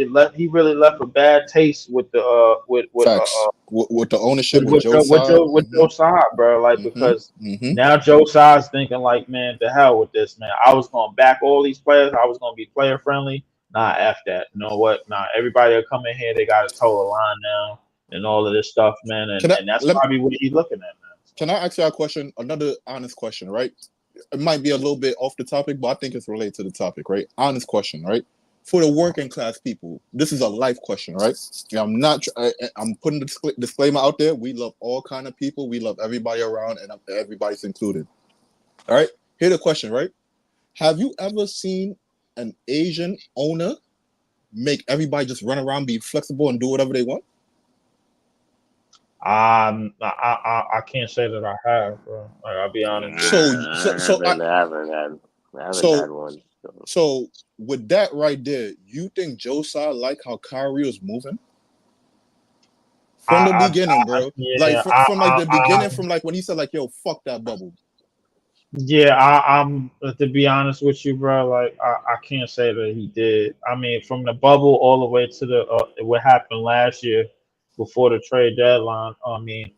left a bad taste with the
facts with the ownership with Joe
Joe Tsai, bro. Like because now Joe Tsai's thinking like, man, to hell with this, man. I was gonna back all these players. I was gonna be player friendly. Nah, F that. You know what? Nah, everybody will come in here. They got to toe the line now and all of this stuff, man. And that's probably what he's looking at, man.
Can I ask you a question? Another honest question, right? It might be a little bit off the topic, but I think it's related to the topic, right? Honest question, right? For the working class people, this is a life question, right? I'm putting the disclaimer out there. We love all kind of people. We love everybody around, and everybody's included. All right. Here's the question, right? Have you ever seen an Asian owner make everybody just run around, be flexible, and do whatever they want?
I can't say that I have, bro. Like, I'll be honest with you.
I haven't had one.
So with that right there, you think Joe Tsai like how Kyrie was moving? From the beginning, bro. Like from like the beginning, from like when he said like, "Yo, fuck that bubble."
Yeah, I'm to be honest with you, bro. Like I can't say that he did. I mean, from the bubble all the way to the what happened last year before the trade deadline. I mean,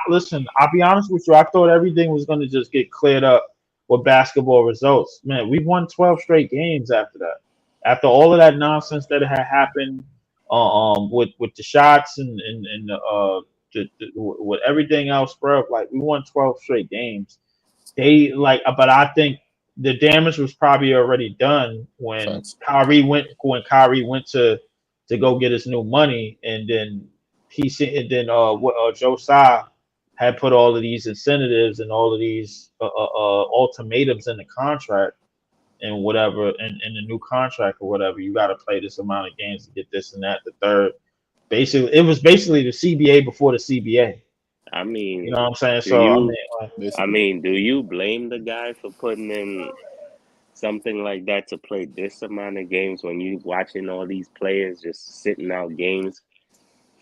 listen. I'll be honest with you. I thought everything was going to just get cleared up with basketball results. Man, we won 12 straight games after that. After all of that nonsense that had happened, with the shots and with everything else, bro. Like we won 12 straight games. But I think the damage was probably already done when Kyrie went to go get his new money, and then Joe Tsai had put all of these incentives and all of these ultimatums in the contract and whatever, in the new contract or whatever. You got to play this amount of games to get this and that. The third, basically, it was basically the CBA before the CBA.
I mean,
you know what I'm saying?
Do you blame the guy for putting in something like that to play this amount of games when you watching all these players just sitting out games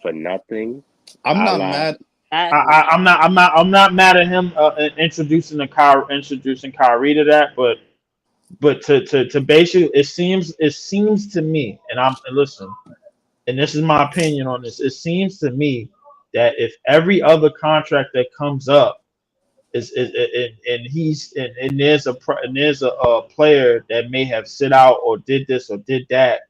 for nothing?
I'm not mad.
I'm not mad at him introducing Kyrie to that, but to basically it seems to me, and listen, and this is my opinion on this. It seems to me that if every other contract that comes up is and there's a player that may have sit out or did this or did that,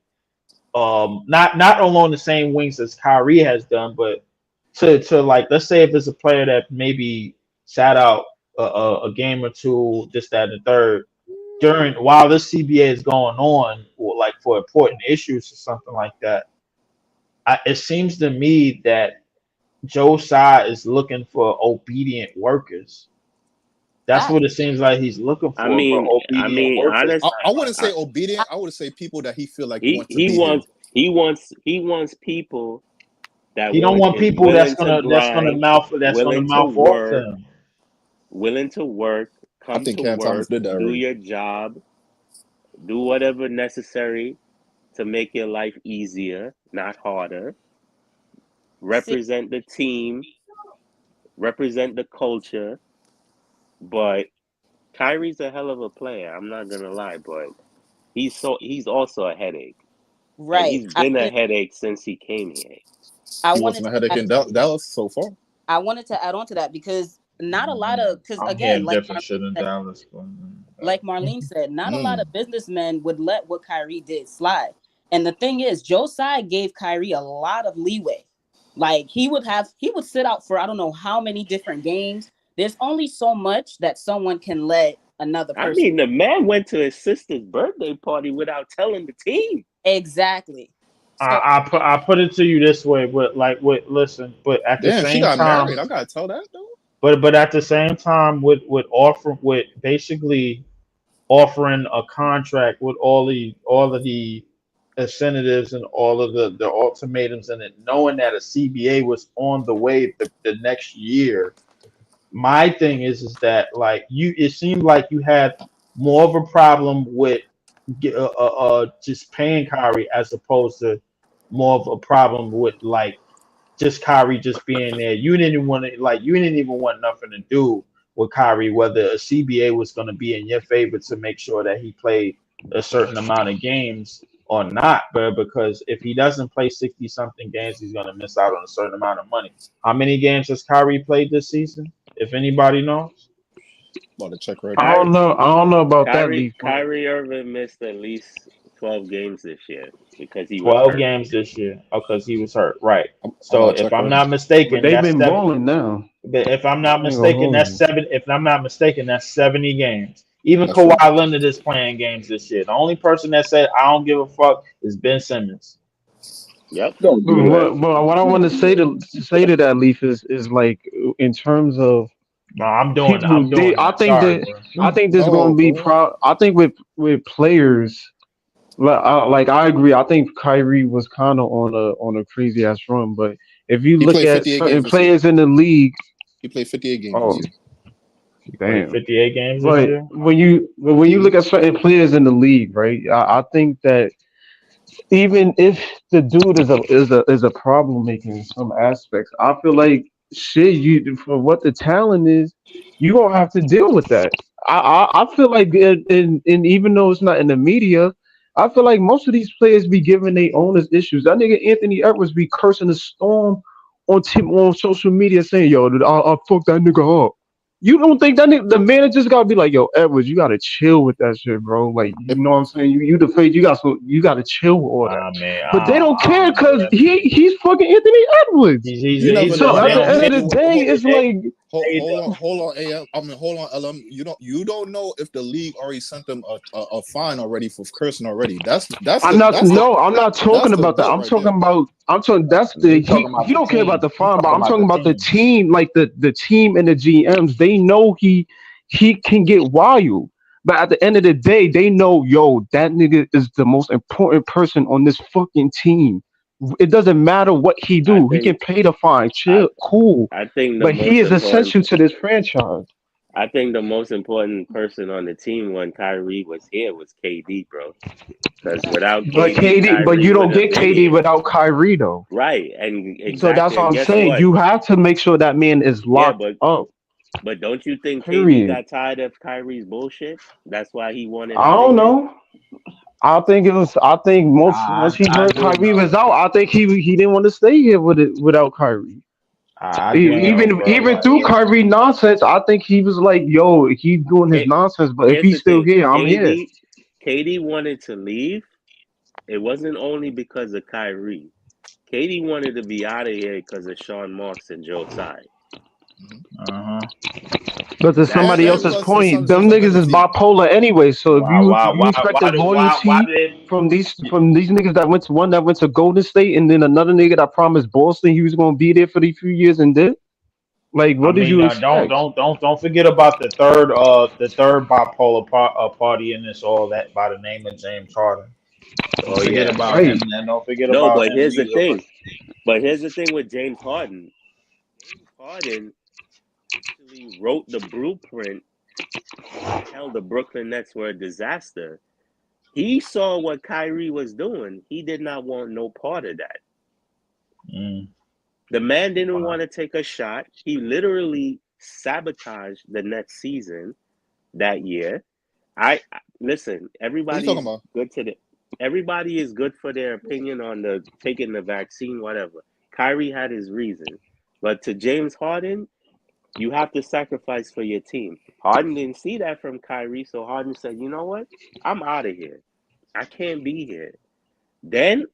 not along the same wings as Kyrie has done, but to like, let's say if it's a player that maybe sat out a game or two, this, that, and the third, while this CBA is going on, or like for important issues or something like that, it seems to me that Joe Tsai is looking for obedient workers. That's what it seems like he's looking for.
Honestly,
I wouldn't say obedient. I would say people that he feel like
he wants people that
he don't want people that's gonna mouth off to him.
Willing to work, come to work, do your job, do whatever necessary to make your life easier, not harder. Represent the team, represent the culture. But Kyrie's a hell of a player. I'm not gonna lie, but he's also a headache.
Right.
And he's been a headache since he came here.
He wasn't a headache in Dallas so far.
I wanted to add on to that because not a lot of like Marlene said, not a lot of businessmen would let what Kyrie did slide. And the thing is, Joe Tsai gave Kyrie a lot of leeway. Like he would sit out for I don't know how many different games. There's only so much that someone can let another person.
I mean, the man went to his sister's birthday party without telling the team.
Exactly.
So, I put it to you this way, but listen, but at the same
she got
time,
married. I gotta tell that though.
But at the same time, with basically offering a contract with all of the incentives and all of the ultimatums in it, knowing that a CBA was on the way the next year. My thing is that like it seemed like you had more of a problem with just paying Kyrie as opposed to more of a problem with like just Kyrie just being there. You didn't even want nothing to do with Kyrie, whether a CBA was going to be in your favor to make sure that he played a certain amount of games or not, but because if he doesn't play 60 something games, he's going to miss out on a certain amount of money. How many games has Kyrie played this season? If anybody knows.
About to check right
I don't know about
Kyrie,
that.
Kyrie Irving missed at least 12 games this year because he was
12
hurt.
games this year because he was hurt. Right. So if I'm not mistaken,
they've been balling now.
If I'm not mistaken, that's 7. If I'm not mistaken, that's 70 games. Even Kawhi Leonard is playing games this year. The only person that said I don't give a fuck is Ben Simmons.
Yep.
But what I want to say to that, Leaf, is like in terms of.
No, I'm doing. I
think there's going to be I think with players, I agree. I think Kyrie was kind of on a crazy ass run, but if you
He
look
played
at
58
certain
games this year.
players in the league,
He played 58 games
oh
this year.
Played
damn.
58 games this
But
year.
when you look at certain players in the league, right? I think that even if the dude is a problem maker in some aspects, I feel like shit. You for what the talent is, you gonna have to deal with that. I feel like and even though it's not in the media, I feel like most of these players be giving their owners issues. That nigga Anthony Edwards be cursing the storm on social media saying, "Yo, I fuck that nigga up." You don't think that nigga, the manager's gotta be like, "Yo, Edwards, you gotta chill with that shit, bro." Like, you know what I'm saying? You the face, you gotta chill with all that.
Man,
But they don't care because he's fucking Anthony Edwards.
You never
So
know.
at the end of the day, it's like
Hold on, AM. Hold on, LM. You don't know if the league already sent them a fine already for cursing already.
I'm not talking about that. I'm talking about that's the he don't care about the fine, but I'm talking about the team, like the team and the GMs. They know he can get wild. But at the end of the day, they know, yo, that nigga is the most important person on this fucking team. It doesn't matter what he do. He can pay the fine. Chill, cool.
I think
but he is essential to this franchise.
I think the most important person on the team when Kyrie was here was KD, bro. Because without KD,
but you don't get KD without Kyrie though.
Right, and exactly.
So that's what I'm saying. You have to make sure that man is locked up.
But don't you think
Period.
KD got tired of Kyrie's bullshit? That's why he wanted.
I don't know. I think once he heard Kyrie was out, I think he didn't want to stay here without Kyrie. Even through Kyrie nonsense, I think he was like, "Yo, he's doing his nonsense, but if he's still here, I'm here."
KD wanted to leave. It wasn't only because of Kyrie. KD wanted to be out of here because of Sean Marks and Joe Tsai.
But to somebody else's point, them niggas is bipolar anyway. So if you expect the loyalty from these niggas that went to Golden State, and then another nigga that promised Boston he was gonna be there for these few years and did, like, what did you expect?
Don't forget about the third bipolar party in this all that by the name of James Harden. Don't forget about him, man. Don't forget about him.
But here's the thing. But here's the thing with James Harden. James Harden actually wrote the blueprint and tell the Brooklyn Nets were a disaster. He saw what Kyrie was doing. He did not want no part of that. The man didn't want to take a shot. He literally sabotaged the Nets season that year. Listen, everybody is good for their opinion on the taking the vaccine, whatever. Kyrie had his reason. But to James Harden, you have to sacrifice for your team. Harden didn't see that from Kyrie, so Harden said, you know what? I'm out of here. I can't be here. Then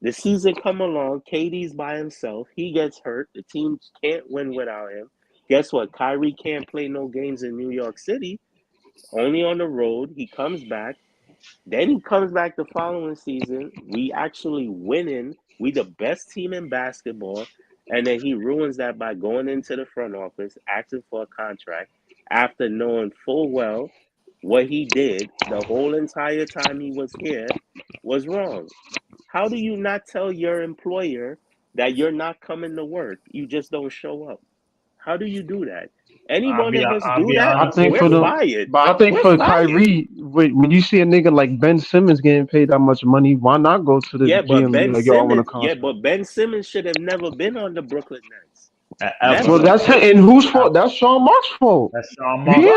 the season come along, KD's by himself. He gets hurt. The team can't win without him. Guess what? Kyrie can't play no games in New York City, only on the road. He comes back. Then he comes back the following season. We actually winning. We the best team in basketball. And then he ruins that by going into the front office, asking for a contract after knowing full well what he did the whole entire time he was here was wrong. How do you not tell your employer that you're not coming to work? You just don't show up. How do you do that? Any one of us do that, we're fired.
But I think for Kyrie, when you see a nigga like Ben Simmons getting paid that much money, why not go to the GM and like, yo, I want a contract?
But Ben Simmons should have never been on the Brooklyn Nets.
Well, that's it. And whose fault? That's Sean Marks' fault.
That's Sean Marks'
He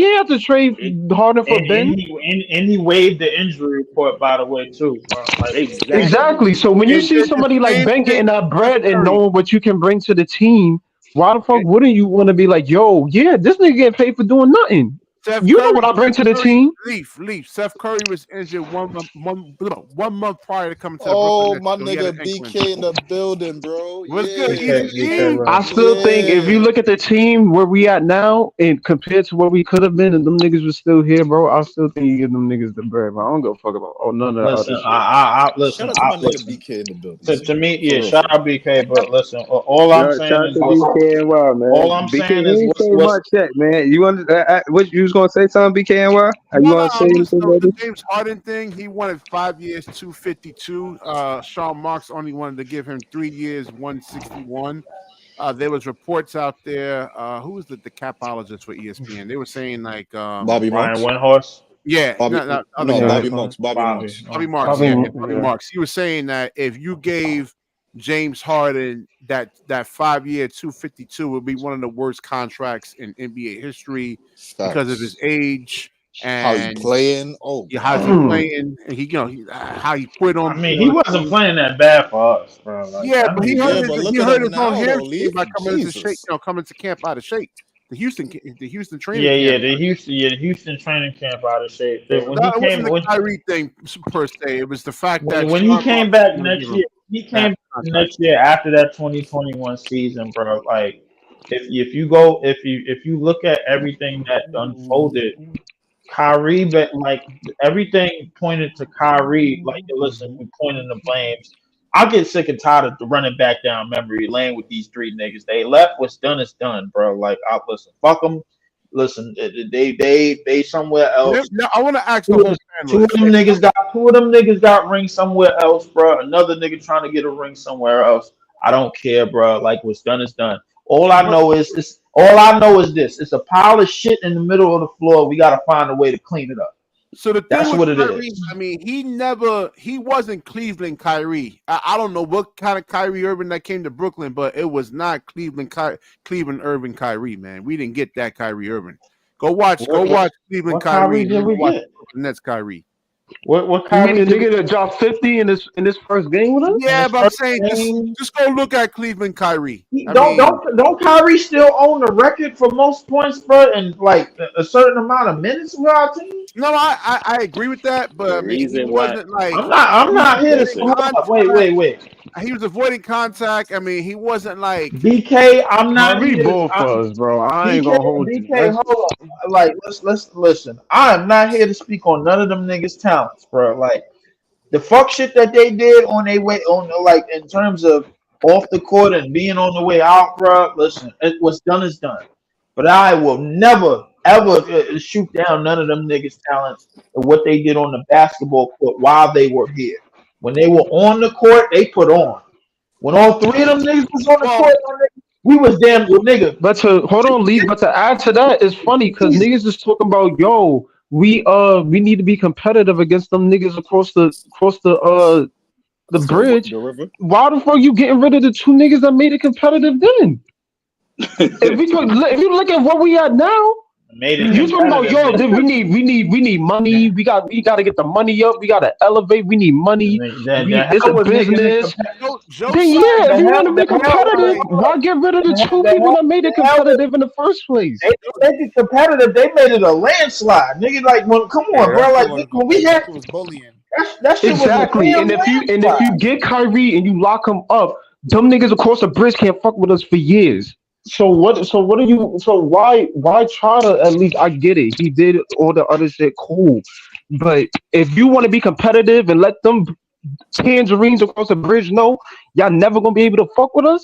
had to trade Harden for Ben.
And he waived the injury report, by the way, too.
Exactly. So when you see somebody like Ben getting that bread and knowing what you can bring to the team, why the fuck wouldn't you want to be like, yo, yeah, this nigga getting paid for doing nothing? You know what I bring to the team?
Leaf. Seth Curry was injured one month prior to coming to the
Brooklyn
Nets.
My nigga BK in the building, bro.
What's good?
I still think if you look at the team where we at now and compared to where we could have been and them niggas was still here, bro, I still think you give them niggas the bread, bro. I don't give a fuck about none of that.
Listen,
shout out to my nigga BK in the building.
To me, shout out BK, but listen, all I'm saying is
all I'm saying is
much
that, man. You want what you was
gonna say something, BKNY? Are you gonna say anything,
The
baby?
James Harden thing, he wanted 5 years, 252. Sean Marks only wanted to give him 3 years, 161. There was reports out there. Who was the capologist for ESPN? They were saying like
Bobby
Ryan
Marks.
Windhorst.
Yeah,
Bobby,
other
no,
guy.
Bobby Marks. Bobby Marks.
Bobby Marks. Bobby Marks. He was saying that if you gave James Harden that 5 year 252 would be one of the worst contracts in NBA history because of his age
How he
and
playing? Oh,
how's he playing? And he, how he quit on.
I mean, he wasn't playing that bad for us, bro. Like,
Yeah, but he hurt
but
his,
look
he
at
hurt
him
his own
now, though,
hamstring
Leaf.
by coming into shape.
Jesus.
Coming to camp out of shape. The Houston training
Yeah,
camp.
the Houston training camp out of shape. When
No,
he
it wasn't
came,
the Kyrie thing per se. It was the fact that
when he
Sean
came
Marks
back
was gonna
next
give him
year, he came
that
back
contract.
next year after that 2021 season, bro. Like, if you look at everything that unfolded, Kyrie, but like everything pointed to Kyrie. Like, listen, we pointing the blames. I get sick and tired of running back down memory lane with these three niggas. They left. What's done is done, bro. Like, listen, fuck them. Listen, they somewhere else.
Now, I want to ask the whole
Two of them niggas got rings somewhere else, bro. Another nigga trying to get a ring somewhere else. I don't care, bro. Like, what's done is done. All I know is this. It's a pile of shit in the middle of the floor. We gotta find a way to clean it up.
So the thing
That's
with
what it
Kyrie,
is.
I mean, he wasn't Cleveland Kyrie. I don't know what kind of Kyrie Irving that came to Brooklyn, but it was not Cleveland Irving Kyrie, man. We didn't get that Kyrie Irving. Go watch Cleveland Kyrie and then watch the Nets Kyrie.
What
You mean the nigga that dropped 50 in this first game with us?
Yeah, but I'm saying just go look at Cleveland Kyrie.
Don't Kyrie still own the record for most points, bro, and like a certain amount of minutes with our team?
No, I agree with that, but I mean, he wasn't like
I'm not here to hold up. Wait.
He was avoiding contact. I mean, he wasn't like
BK. I'm not
Kyrie
here.
both of us, bro. I ain't gonna hold you.
BK, hold on. Like, let's listen. I am not here to speak on none of them niggas' talents, bro. Like, the fuck shit that they did on their way on, like, in terms of off the court and being on the way out, bro. Listen, what's done is done. But I will never ever shoot down none of them niggas' talents and what they did on the basketball court while they were here. When they were on the court, they put on. When all three of them niggas was on the court, we was damn good niggas.
But hold on, Lee. But to add to that, it's funny because niggas is talking about we need to be competitive against them niggas across the bridge.
The river.
Why the fuck you getting rid of the two niggas that made it competitive then? if you look at what we at now, you talking about we need money. We got to get the money up. We got to elevate. We need money. It's a business. If you want to be competitive, why get rid of the two people that made it competitive in the first place?
They be competitive. They made it a landslide, nigga. Like, come on, bro. Like, when we had
was bullying.
That shit
exactly.
Was
and if you get Kyrie and you lock him up, them niggas across the bridge can't fuck with us for years. So why try to at least? I get it. He did all the other shit, cool. But if you want to be competitive and let them tangerines across the bridge know y'all never gonna be able to fuck with us,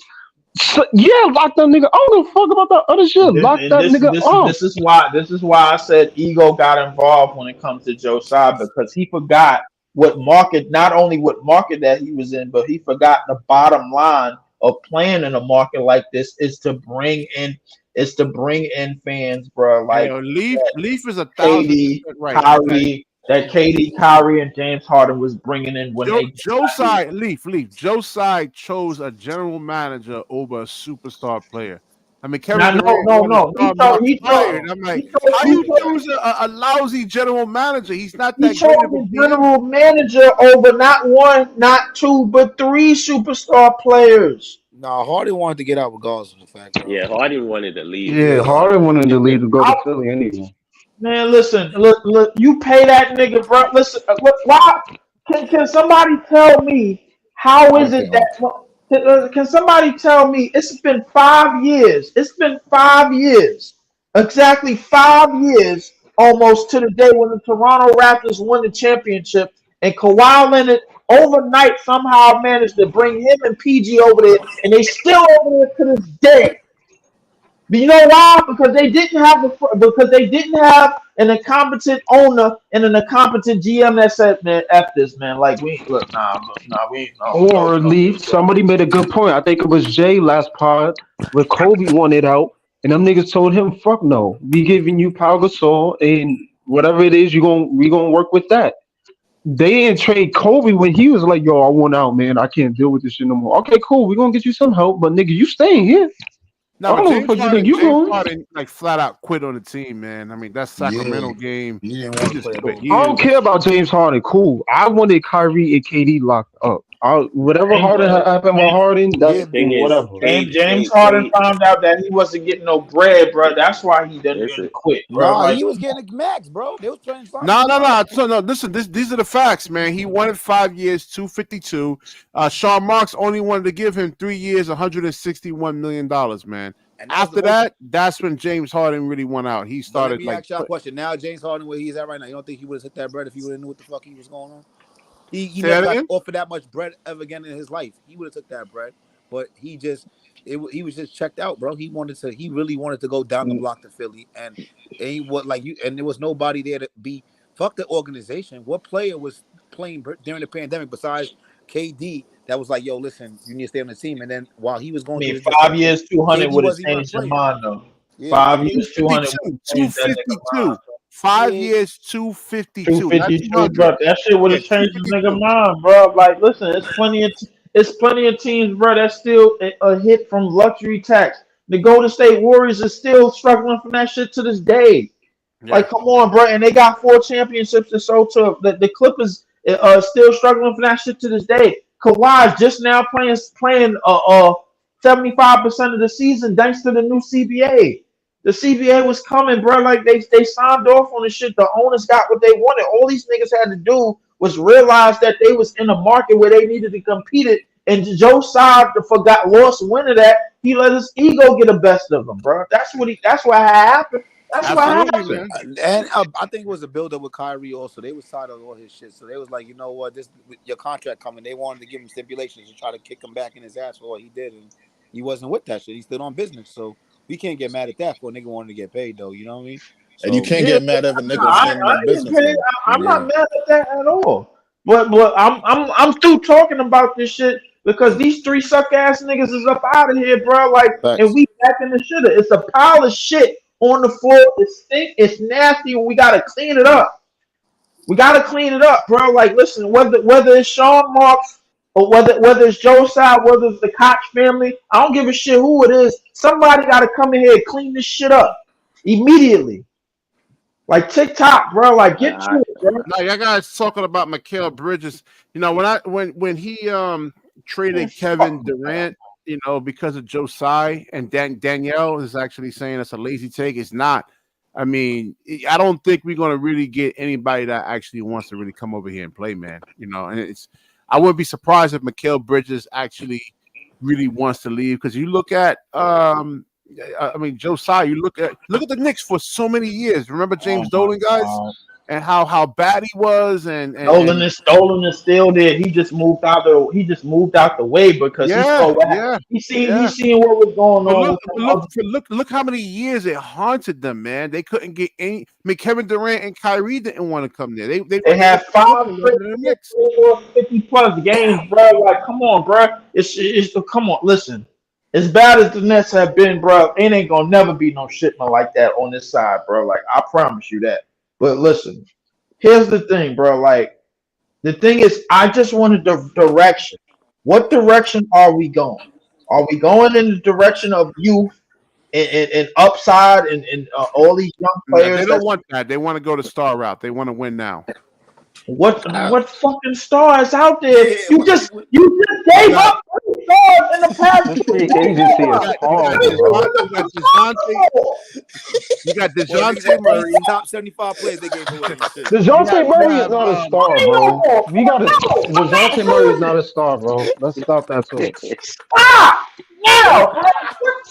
so, lock that nigga. I don't give a fuck about that other shit. Lock that nigga up.
This is why I said ego got involved when it comes to Joe Tsai, because he forgot not only what market that he was in, but he forgot the bottom line of playing in a market like this is to bring in fans, bro. Like,
Leaf is
1,000% right. Kyrie, that KD, Kyrie, and James Harden was bringing in when
Joe Tsai chose a general manager over a superstar player. I mean, Kevin Durant. He fired. I'm like, how you choose a lousy general manager? He's not that
great of a general manager over not one, not two, but three superstar players.
Nah, Harden wanted to get out regardless of the fact, bro.
Yeah, Harden wanted to leave.
Yeah, Harden wanted to leave to go to Philly anyway.
Man, listen, look, you pay that nigga, bro. Listen, why? Can somebody tell me how is it that? Can somebody tell me it's been 5 years? It's been 5 years, exactly 5 years, almost to the day when the Toronto Raptors won the championship, and Kawhi Leonard overnight somehow managed to bring him and PG over there, and they still over there to this day. But you know why? Because they didn't have an incompetent owner and an incompetent GM that said, "Man, f this, man. Like we look, we ain't,
Or leave. Somebody made a good point. I think it was Jay last pod where Kobe wanted out, and them niggas told him, "Fuck no, we giving you Pau Gasol and whatever it is, we gonna work with that." They didn't trade Kobe when he was like, "Yo, I want out, man. I can't deal with this shit no more." Okay, cool. We gonna get you some help, but nigga, you staying here.
No,
I
but
don't know what the fuck you think you
James
going.
Harden like flat out quit on the team, man. I mean, that Sacramento game,
He didn't
he
want to
just
play at
quit.
all.
I don't care about James Harden. Cool. I wanted Kyrie and KD locked up. Whatever
James,
Harden happened with Harden, that's
Yeah,
Thing
cool.
is,
Whatever.
James Harden found out that he wasn't getting no bread, bro. That's why he didn't quit, bro.
nah,
Like,
he was getting a max, bro. They was playing fine.
No. So no, listen. These are the facts, man. He wanted 5 years, 252. Sean Marks only wanted to give him 3 years, $161 million, man.
And that was the
After
most.
that, that's when James Harden really went out. He
But let
started
me
like,
ask y'all a question. Now, James Harden, where he's at right now, you don't think he would have hit that bread if he would have knew what the fuck he was going on? He
say
never
that
got
again.
offered that much bread ever again in his life. He would have took that bread, but he was just checked out, bro. He really wanted to go down the block to Philly, and he was like you, and there was nobody there to be. Fuck the organization. What player was playing during the pandemic besides KD that was like, yo, listen, you need to stay on the team? And then while he was
I
going through
mean,
his
5
disruption,
years, 200
KD
would have
wasn't even
changed your
playing.
mind, though.
Yeah,
5
KD,
years, 200 would
252,
change that nigga mind.
252. 5
yeah,
years, 252, not
252,
200.
bro. That shit would
Yeah,
have changed the nigga
252.
mind, bro. Like, listen, it's plenty of teams, bro. That's still a hit from luxury tax. The Golden State Warriors is still struggling from that shit to this day.
Yeah.
Like, come on, bro. And they got 4 championships and so to the Clippers still struggling from that shit to this day. Kawhi's just now playing 75% of the season thanks to the new CBA. The CBA was coming, bro. Like they signed off on the shit. The owners got what they wanted. All these niggas had to do was realize that they was in a market where they needed to compete it. And Joe Tsai lost win of that. He let his ego get the best of him, bro. That's what happened. That's what
Absolutely,
happened.
man.
and I think it was a buildup with Kyrie also. They was tired of all his shit, so they was like, you know what, this your contract coming. They wanted to give him stipulations to try to kick him back in his ass for what he did, and he wasn't with that shit. He stood on business, so we can't get mad at that for a nigga wanting to get paid, though. You know what I mean?
And you
So
can't
Yeah,
get mad if a nigga
I
standing on
ain't getting
business
paid.
though.
I'm
yeah,
not mad at that at all. But I'm through talking about this shit because these 3 suck ass niggas is up out of here, bro. Like, and
facts.
we back in the shitter. It's a pile of shit on the floor. It stink. It's nasty, and we gotta clean it up. We gotta clean it up, bro. Like, listen, whether it's Sean Marks or whether it's Joe Tsai, whether it's the Koch family, I don't give a shit who it is. Somebody gotta come in here and clean this shit up immediately. Like TikTok, bro. Like, get to it, bro.
Now, y'all guys talking about Mikal Bridges. You know, when he traded Kevin Durant, you know, because of Joe Tsai, and Danielle is actually saying it's a lazy take. It's not. I mean, I don't think we're gonna really get anybody that actually wants to really come over here and play, man. You know, and I wouldn't be surprised if Mikal Bridges actually really wants to leave, because you look at I mean, Joe Tsai, you look at the Knicks for so many years. Remember James Dolan, guys, and how bad he was, and
Dolan is still there. He just moved out the way because he saw what he seen what was going on.
Look how many years it haunted them, man. They couldn't get any. I mean, Kevin Durant and Kyrie didn't want to come there. They
had 50 plus games, bro. Like, come on, bro. It's come on. Listen, as bad as the Nets have been, bro, it ain't gonna never be no shipment like that on this side, bro. Like, I promise you that. But listen, here's the thing, bro. Like, the thing is, I just wanted the direction. What direction are we going? Are we going in the direction of youth and upside and all these young players?
They don't want that. They want to go the star route. They want to win now.
What fucking stars out there? You just gave up 3 stars in the past.
Agency is horrible.
You got DeJounte Murray.
Top 75 players they gave away.
DeJounte Murray is not a star, bro. DeJounte Murray is not a star, bro. Let's stop that too.
Stop! Now,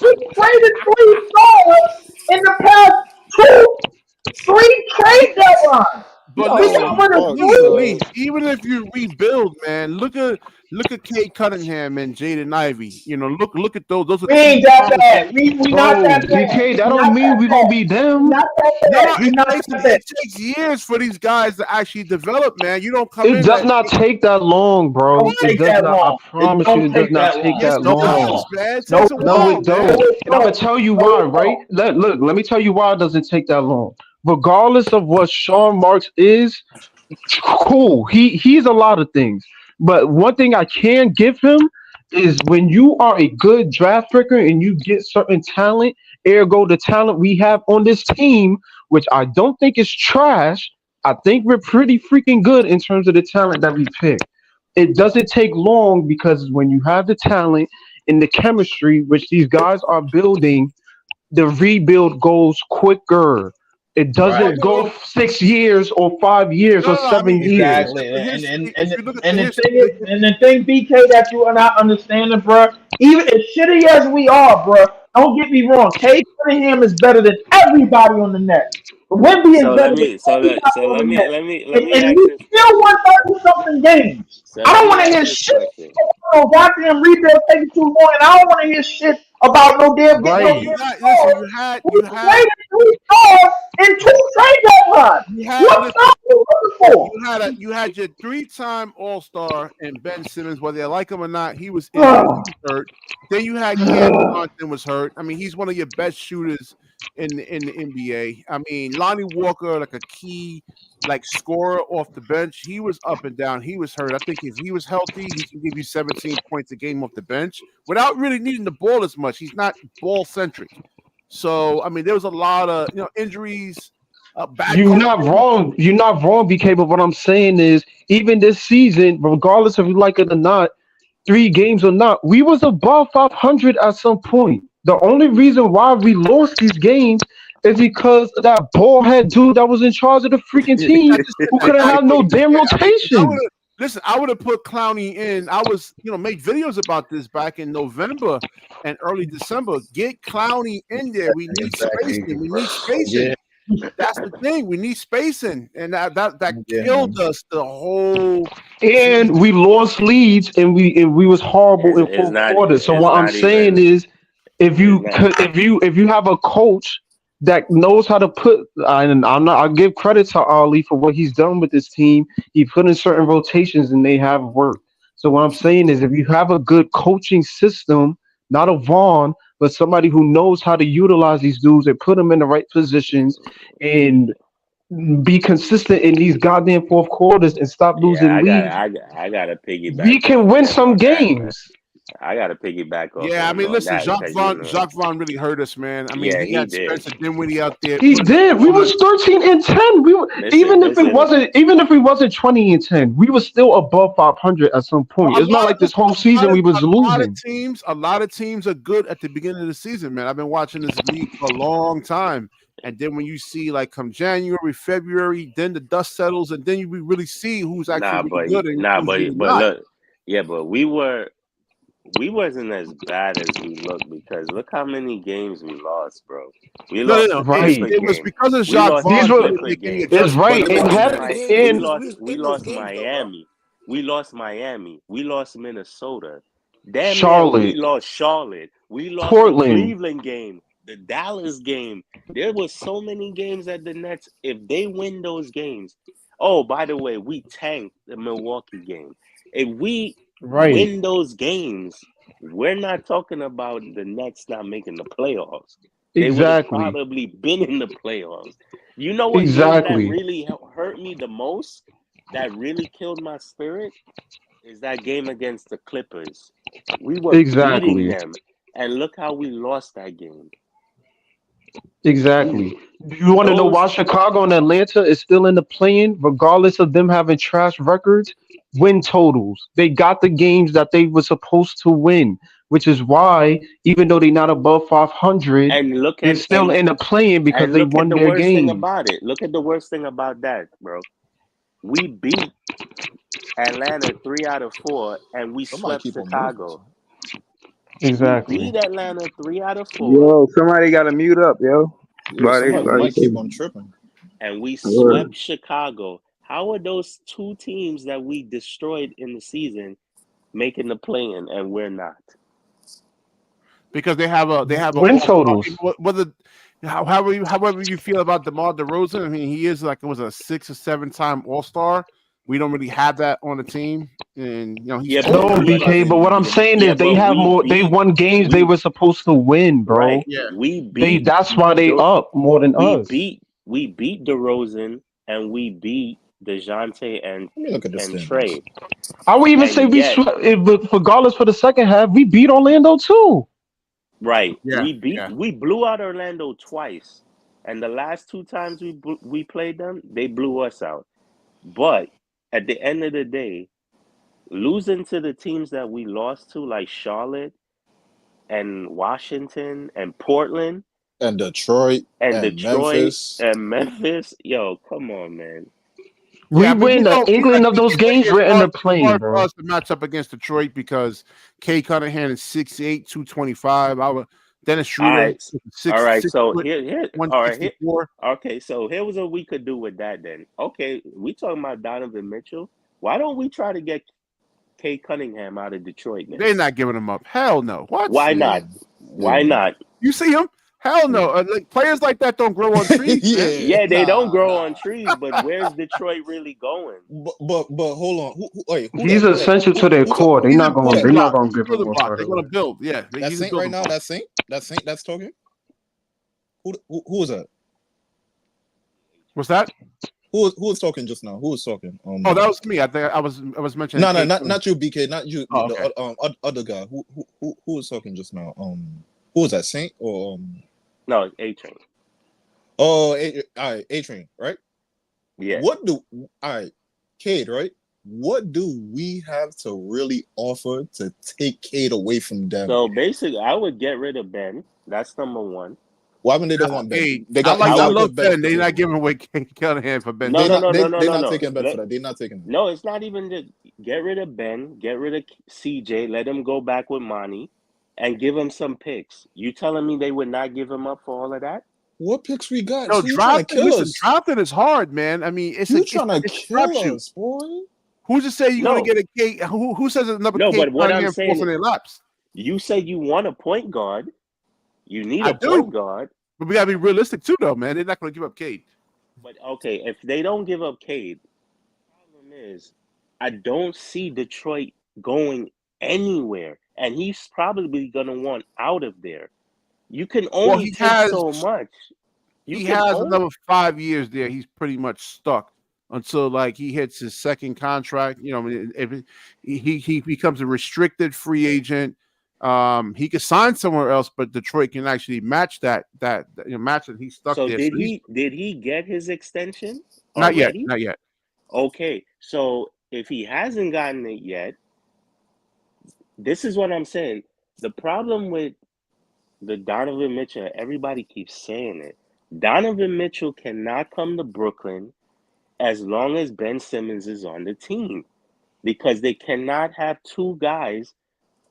we traded 3 stars in the past 3 trade deadlines.
But
We
listen,
got rid of
Lee, even if you rebuild, man, look at Kate Cunningham and Jaden Ivey. You know, look at those. Those are
We
two
ain't that
promising.
bad. We not
Bro,
that bad.
BK, that
We
don't
not
mean
that
we gonna
bad.
be
We
them.
not that
No,
bad. We not that bad.
it takes years for these guys to actually develop, man. You don't come
It
in
does
that.
not take that long, bro.
Don't
It
take
does
that
not. I
long. It
promise you,
don't
it does
take
not
that
take
long.
Yes,
that
it
long.
does, man. It takes
Nope.
a
No,
while,
it
No,
don't.
man.
it
And I'm gonna
don't.
tell you
No,
why,
it
right?
don't.
Let me tell you why it doesn't take that long. Regardless of what Sean Marks is, cool. He's a lot of things. But one thing I can give him is when you are a good draft picker and you get certain talent, ergo the talent we have on this team, which I don't think is trash. I think we're pretty freaking good in terms of the talent that we pick. It doesn't take long because when you have the talent and the chemistry, which these guys are building, the rebuild goes quicker. It
Right.
doesn't go 6 years or 5 years
No,
or
no, no. I mean,
7 years.
if
Exactly.
the
And and
history,
and
if you look at the
and the
history,
thing is, and the thing, BK, that you are not understanding, bro. Even as shitty as we are, bro. Don't get me wrong. Cade Cunningham is better than everybody on the net. Wemby is
So
better
let
than
me so
everybody
let so
on
let
the
me
net.
let me let
And
me
and
ask
we
this
still
question.
won 30-something games.
So
I
let
don't
me
want to
ask
hear
this
shit.
question.
No goddamn rebuild taking too long, and I don't want to hear shit about no damn getting no
no,
Right.
you
damn
got listen.
stars. We traded 3 stars in 2 trade deadlines.
You had
What
listen.
stars are we looking for?
You had your 3-time All Star and Ben Simmons, whether you like him or not, he was injured, he was hurt. Then you had Cam Johnson was hurt. I mean, he's one of your best shooters in the NBA. I mean, Lonnie Walker, like a key like scorer off the bench, he was up and down. He was hurt. I think if he was healthy, he can give you 17 points a game off the bench without really needing the ball as much. He's not ball centric. So I mean, there was a lot of injuries, bad
You're not
coaching.
wrong. You're not wrong, BK. But what I'm saying is, even this season, regardless if you like it or not, 3 games or not, we was above 500 at some point. The only reason why we lost these games is because of that ball head dude that was in charge of the freaking
I
team
just said
who
that
couldn't
guy
have no
played.
damn
Yeah, I mean, 'cause I would
rotation.
have listen. I would have put Clowney in. I was, made videos about this back in November and early December. Get Clowney in there. We need
Exactly.
spacing. We need
Yeah.
spacing. That's the thing. We need spacing, and that
Yeah,
killed
man.
us the whole
And
season.
we lost leads, and we was horrible in
It's
fourth
not
quarter. So
it's
what I'm
not
saying
even
is,
it's not
if you have a coach that knows how to put, and I give credit to Ali for what he's done with this team. He put in certain rotations, and they have worked. So what I'm saying is, if you have a good coaching system, not a Vaughn, but somebody who knows how to utilize these dudes and put them in the right positions, and be consistent in these goddamn fourth quarters and stop
yeah,
losing leads,
I gotta
we
piggyback
can
off
win
him
some
on that, man.
games.
I gotta piggyback off
Yeah, I
him
mean,
on
listen,
that
Jacques
because
Vaughn, Jacques Vaughn really hurt us, man. I mean,
yeah,
he
he
had
did.
Spencer Dinwiddie out there
He
putting
did. We
on us.
was 13-10.
Listen, listen.
Even if we wasn't 20-10, we was still above 500 at some
Well,
point. It's not like this whole season we was losing.
a lot of teams are good at the beginning of the season, man. I've been watching this league for a long time, and then when you see like come January, February, then the dust settles, and then you really see who's actually really good and who's really
But
not.
look, yeah, but we wasn't as bad as we look because look how many games we lost, bro. We
No, no,
lost
no.
the
Right.
Clipper
It was
game.
because of
We
Jacques
lost the
These
Vaughn
were
didn't
Clipper
make any
game.
it's
We
right.
adjustments.
And
lost
have
my we
and
lost we lost Miami. We lost Miami. We lost Minnesota. Damn near we
Charlotte,
lost Charlotte. We lost the
Portland.
Cleveland game, the Dallas game. There was so many games at the Nets. If they win those games, oh, by the way, we tanked the Milwaukee game. If we
Right.
win those games, we're not talking about the Nets not making the playoffs. They would have
Exactly.
probably been in the playoffs. You know what game that
Exactly.
really hurt me the most? That really killed my spirit? Is that game against the Clippers. We were beating
Exactly.
them, and look how we lost that game. We
Exactly. You want to know
those
why Chicago and Atlanta is still in the play-in, regardless of them having trash records? Win totals. They got the games that they were supposed to win, which is why, even though they're not above 500,
and look
they're
at
still in the play-in because they
look at
won
the
their
worst thing
games.
about it. Look at the worst thing about that, bro. We beat Atlanta 3 out of 4, and we
Somebody
swept
keep on moving.
Chicago. We
Exactly.
beat Atlanta 3 out of 4.
Yo, somebody got to mute up, yo.
Yeah,
But
somebody
like,
might keep on tripping.
and we swept Chicago, how are those two teams that we destroyed in the season making the play-in and we're not?
Because they have a
win totals.
However you feel about DeMar DeRozan, I mean, he is like, it was a 6 or 7 time All-Star. We don't really have that on the team, and
no, BK. But what I'm saying is they have more. They won games they were supposed to win, bro.
Right. Yeah. We beat.
That's why they up more than us.
We beat DeRozan and we beat DeJounte and Trey.
I would even say regardless for the second half, we beat Orlando too.
Right. Yeah. We blew out Orlando twice, and the last 2 times we played them, they blew us out. But at the end of the day, losing to the teams that we lost to, like Charlotte and Washington and Portland
and Detroit and
Memphis, yo, come on, man.
We win the inkling of those games. We're in the plane, bro.
For us to match up against Detroit because Kay Cunningham is 6'8", 225. Dennis Schroeder.
All right. So here. Okay. So here was what we could do with that then. Okay, we talking about Donovan Mitchell. Why don't we try to get Kay Cunningham out of Detroit now?
They're not giving him up. Hell no. What?
Why not? Why not?
You see him? Hell no. Like players like that don't grow on trees.
They don't grow on trees. But where's Detroit really going?
But hold on.
He's essential to their core. They're not going to give him up.
They're going to build. Yeah.
That's Saint right now. That's Saint. That's talking. Who was that?
What's that?
Who was talking just now? Who was talking?
That was me. I think I was mentioning.
No, not you, BK. Not you. Oh, okay. The other guy. Who was talking just now? Who was that? Saint or
No, A-Train.
Oh, all right, A-Train, right?
Yeah.
All right, Cade, right? What do we have to really offer to take Cade away from them?
So basically, I would get rid of Ben. That's number one.
Why when they don't want Ben?
I love Ben. They're not giving away Cunningham for Ben.
No.
They're not taking Ben for that. They're not taking Ben.
No, it's not even to get rid of Ben, get rid of CJ, let him go back with Monty, and give him some picks. You telling me they would not give him up for all of that?
What picks we got?
No, drafting is hard, man. I mean, it's
trying to kill us, boy.
Who's to say you're going to get a K? Who says another K?
But what I'm saying
is, laps?
You say you want a point guard. You need a point guard.
But we got to be realistic too, though, man. They're not going to give up Cade.
But, okay, if they don't give up Cade, the problem is I don't see Detroit going anywhere. And he's probably going to want out of there. You can only take so much.
He has another 5 years there. He's pretty much stuck until he hits his second contract. You know, if he becomes a restricted free agent, he could sign somewhere else, but Detroit can actually match that match that he's stuck there.
Did he get his extension?
Not yet.
Okay, so if he hasn't gotten it yet, this is what I'm saying. The problem with the Donovan Mitchell, everybody keeps saying it. Donovan Mitchell cannot come to Brooklyn as long as Ben Simmons is on the team, because they cannot have 2 guys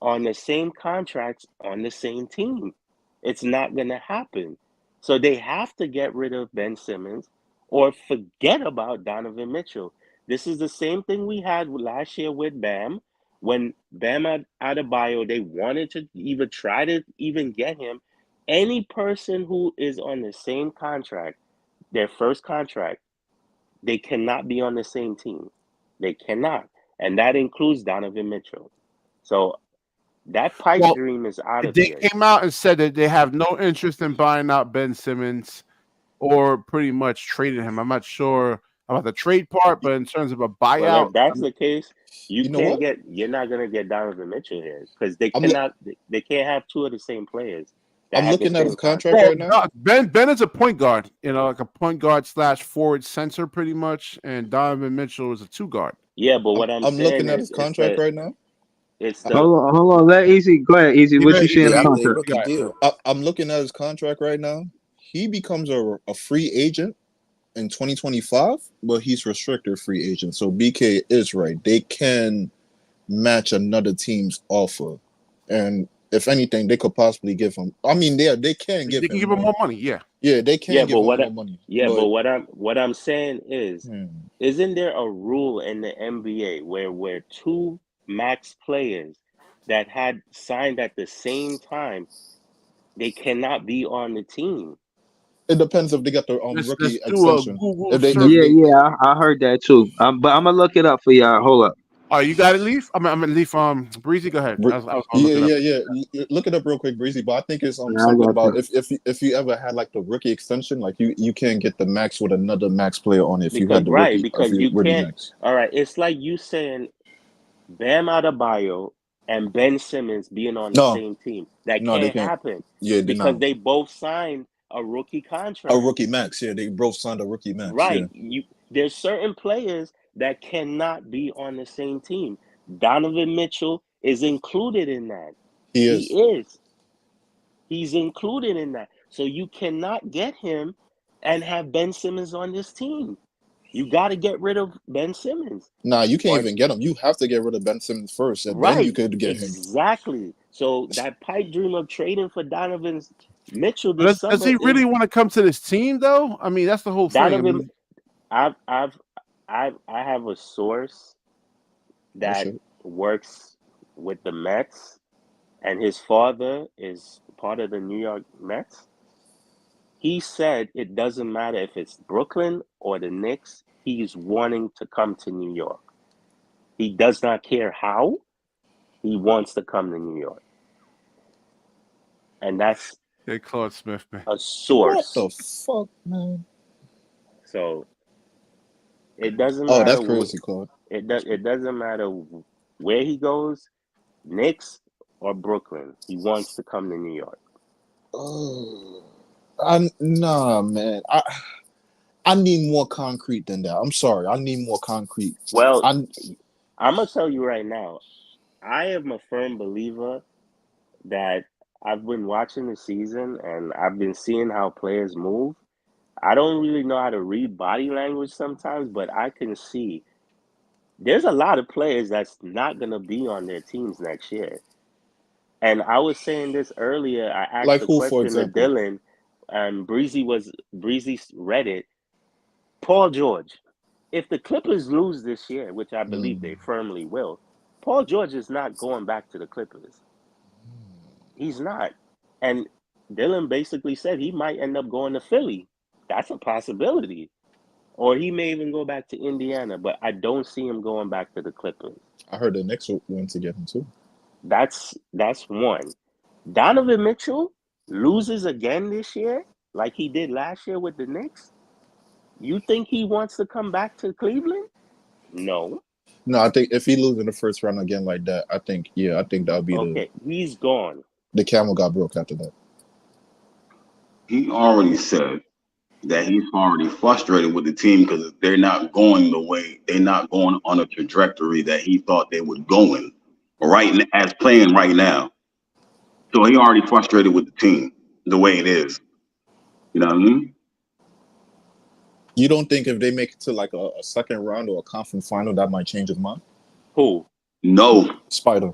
on the same contracts on the same team. It's not going to happen. So they have to get rid of Ben Simmons or forget about Donovan Mitchell. This is the same thing we had last year with Bam. When Bam Adebayo, they wanted to even try to even get him. Any person who is on the same contract, their first contract, they cannot be on the same team. They cannot. And that includes Donovan Mitchell. So that pipe dream is out of here.
They came out and said that they have no interest in buying out Ben Simmons or pretty much trading him. I'm not sure about the trade part, but in terms of a buyout,
well, if that's the case, you're not gonna get Donovan Mitchell here because they can't have 2 of the same players.
I'm looking at his contract right now.
Ben is a point guard, like a point guard / forward center, pretty much, and Donovan Mitchell is a 2 guard.
Yeah, but what I'm saying
looking at his contract right now.
Hold on. Let Easy go ahead. Easy, what you see in the contract?
I'm looking at his contract right now. He becomes a free agent in 2025, but he's restricted free agent. So BK is right. They can match another team's offer, and if anything, they could possibly give him. I mean, they can give
They can
him
give him
more.
more money. Yeah.
Yeah, they can give
but
him more money.
but
But
what I'm saying is, isn't there a rule in the NBA where two max players that had signed at the same time, they cannot be on the team?
it depends if they got the
Let's
rookie
do a
extension.
Google
If they
search.
I heard that too. But I'm gonna look it up for y'all. Hold up.
Oh, you got it, Leaf? I'm gonna leave. Breezy, go ahead. I was gonna look it up.
Look it up real quick, Breezy. But I think it's
I
something
got
about
you.
if you ever had like the rookie extension, like you can't get the max with another max player on it if you
Because
had the rookie
because you
rookie
can't.
max.
All right, it's like you saying Bam Adebayo and Ben Simmons being on the
No,
same team. That
no, they
can't
can't.
happen
Yeah, they're
because
not
they both signed a rookie
a
contract.
rookie max. Yeah, they both signed a rookie max. Yeah,
Right. There's certain players that cannot be on the same team. Donovan Mitchell is included in that.
he
He
is.
is. He's included in that. So you cannot get him and have Ben Simmons on this team. You got to get rid of Ben Simmons.
Nah, you can't
Or
even get him. You have to get rid of Ben Simmons first, and then you
right,
could get him.
exactly. So that pipe dream of trading for Donovan Mitchell this
Does
summer
he really
is
want to come to this team though? I mean, that's the whole thing. I
Donovan.
mean,
I have a source
Oh
that
shit.
works with the Mets, and his father is part of the New York Mets. He said it doesn't matter if it's Brooklyn or the Knicks. He's wanting to come to New York. He does not care how. He wants to come to New York, and that's
hey, Claude Smith, man.
a
What
source.
the fuck, man?
So it doesn't
Oh,
matter.
that's crazy, Claude.
It doesn't matter where he goes, Knicks or Brooklyn. He wants to come to New York.
Oh, nah, man. I need more concrete than that. I'm sorry. I need more concrete.
Well,
I
I'm gonna tell you right now. I am a firm believer that I've been watching the season and I've been seeing how players move. I don't really know how to read body language sometimes, but I can see there's a lot of players that's not going to be on their teams next year. And I was saying this earlier. I asked
like
the
who, for
question to
example?
Dylan, and Breezy read it. Paul George. If the Clippers lose this year, which I believe they firmly will, Paul George is not going back to the Clippers. He's not. And Dylan basically said he might end up going to Philly. That's a possibility. Or he may even go back to Indiana, but I don't see him going back to the Clippers.
I heard the Knicks went to get him too.
That's one. Donovan Mitchell loses again this year, like he did last year with the Knicks. You think he wants to come back to Cleveland? No.
No, I think if he loses in the first round again like that, I think that'll be
Okay, he's gone.
the camel got broke after that.
He already said that he's already frustrated with the team because they're not going they're not going on a trajectory that he thought they would go in as playing right now. So he already frustrated with the team the way it is. You know what I mean?
You don't think if they make it to like a second round or a conference final that might change his mind?
Who?
No.
Spider.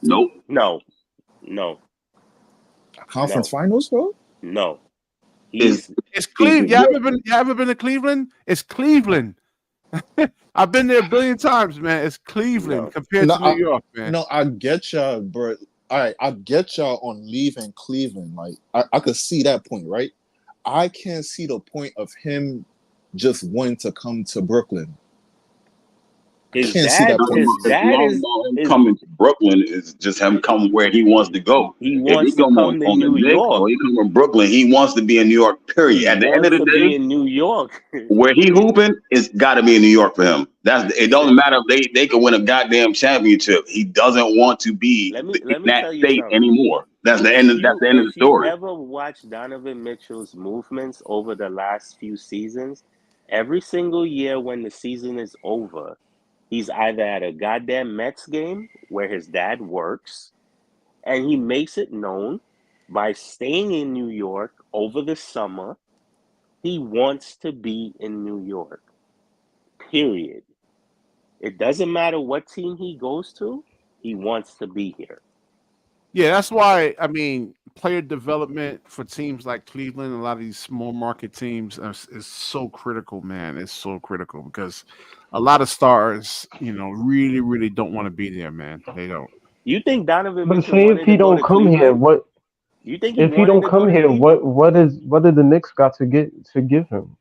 Nope.
No.
Conference finals, bro?
No.
It's Cleveland. You haven't been to Cleveland? It's Cleveland. I've been there a billion times, man. It's Cleveland compared to New York, man.
No, I get y'all, bro. All right, I get y'all on leaving Cleveland. Like, I could see that point, right? I can't see the point of him just wanting to come to Brooklyn.
His
Can't see that
point. Coming to Brooklyn is just him coming where he wants to go.
He
If
wants
he
to
come
come to
on the
New
Knicks
York.
or he come from Brooklyn, he wants to be in New York. Period.
He
At the end of
wants
the
to
day,
be in New York.
where he hooping, it's got to be in New York for him. It doesn't matter if they could win a goddamn championship. He doesn't want to be
Let
in
me
that
tell you
state
something.
anymore. That's the end of the
If you
story.
ever watch Donovan Mitchell's movements over the last few seasons, every single year when the season is over, he's either at a goddamn Mets game where his dad works, and he makes it known by staying in New York over the summer. He wants to be in New York. Period. It doesn't matter what team he goes to, he wants to be here.
Yeah, that's why I mean player development for teams like Cleveland, a lot of these small market teams is so critical, man. It's so critical because a lot of stars, really, really don't want to be there, man. They don't.
You think Donovan
But
Mitchell
say if
wanted
he
to go
don't
to
come here,
Cleveland?
what
You think he
if he
wanted
don't
to go
come
to
here?
Cleveland?
What did the Knicks got to give him?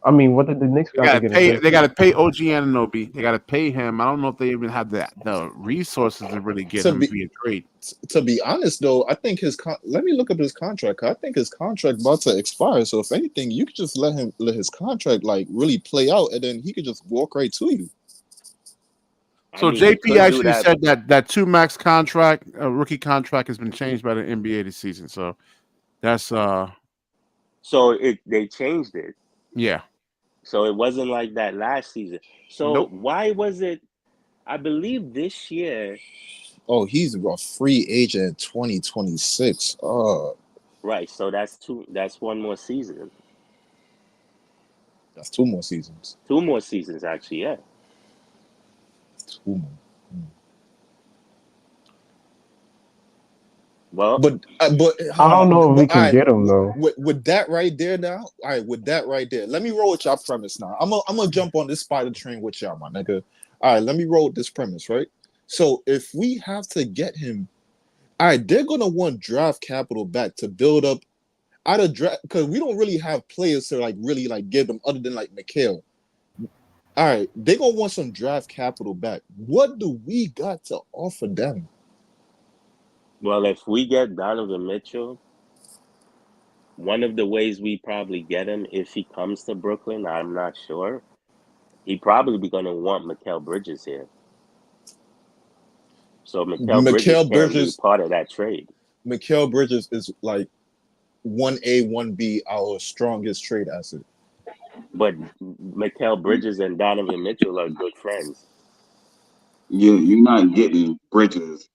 I mean, what did the Knicks
They
got to
gotta
get in
pay. They
return?
gotta pay OG Ananobi. They gotta pay him. I don't know if they even have the resources to really get
To
him
be
via trade.
to be honest though, I think let me look up his contract. I think his contract about to expire. So if anything, you could just let his contract like really play out, and then he could just walk right to you.
I
So
mean, he
JP
could do
actually
that.
said that two max contract, rookie contract, has been changed by the NBA this season. So that's
So they changed it.
yeah.
So it wasn't like that last season. So
Nope.
why was it? I believe this year.
Oh, he's a free agent in 2026.
Right. So that's two. That's one more season.
That's 2 more seasons.
2 more seasons, actually. Yeah.
2 more.
Well,
But
I
hold
don't
on.
know if we
But all
can
right,
get him though.
with that right there now. All right, with that right there. Let me roll with y'all premise now. I'm gonna jump on this spider train with y'all, my nigga. All right, let me roll with this premise, right? So if we have to get him, all right, they're gonna want draft capital back to build up out of draft because we don't really have players to like really like give them other than like Mikal. All right, they're gonna want some draft capital back. What do we got to offer them?
well, if we get Donovan Mitchell, one of the ways we probably get him if he comes to Brooklyn, I'm not sure. He probably going to want Mikal Bridges here. So Mikal Bridges
Mikal
can't be
Bridges,
part of that trade.
Mikal Bridges is like 1A, 1B, our strongest trade asset.
But Mikal Bridges and Donovan Mitchell are good friends.
You're not getting Bridges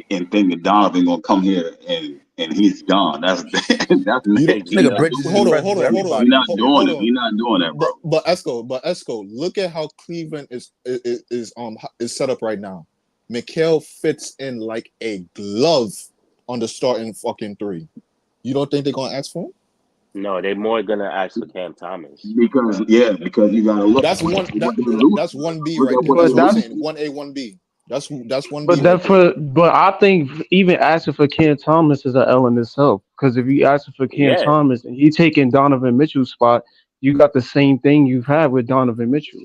and thinking Donovan gonna come here and he's gone. That's that's
You don't,
you're
nigga.
not
Bridges
doing
is
Hold
it.
on,
friends
hold
with
on, hold on,
You're
everybody.
not doing
hold
it.
on.
You're not doing that, bro.
But Esco, look at how Cleveland is set up right now. Mikal fits in like a glove on the starting fucking three. You don't think they're gonna ask for him?
No, they're more going to ask for Cam Thomas.
Because you gotta look at what they're losing.
That's 1B
Look
right
at
there.
what they're
That's
But
what I'm
that's
saying.
losing.
1A, 1B. That's 1B
but
right
that
there.
but I think even asking for Cam Thomas is an L in itself. Because if you asking for Cam
Yeah,
Thomas and he taking Donovan Mitchell's spot, you got the same thing you've had with Donovan Mitchell.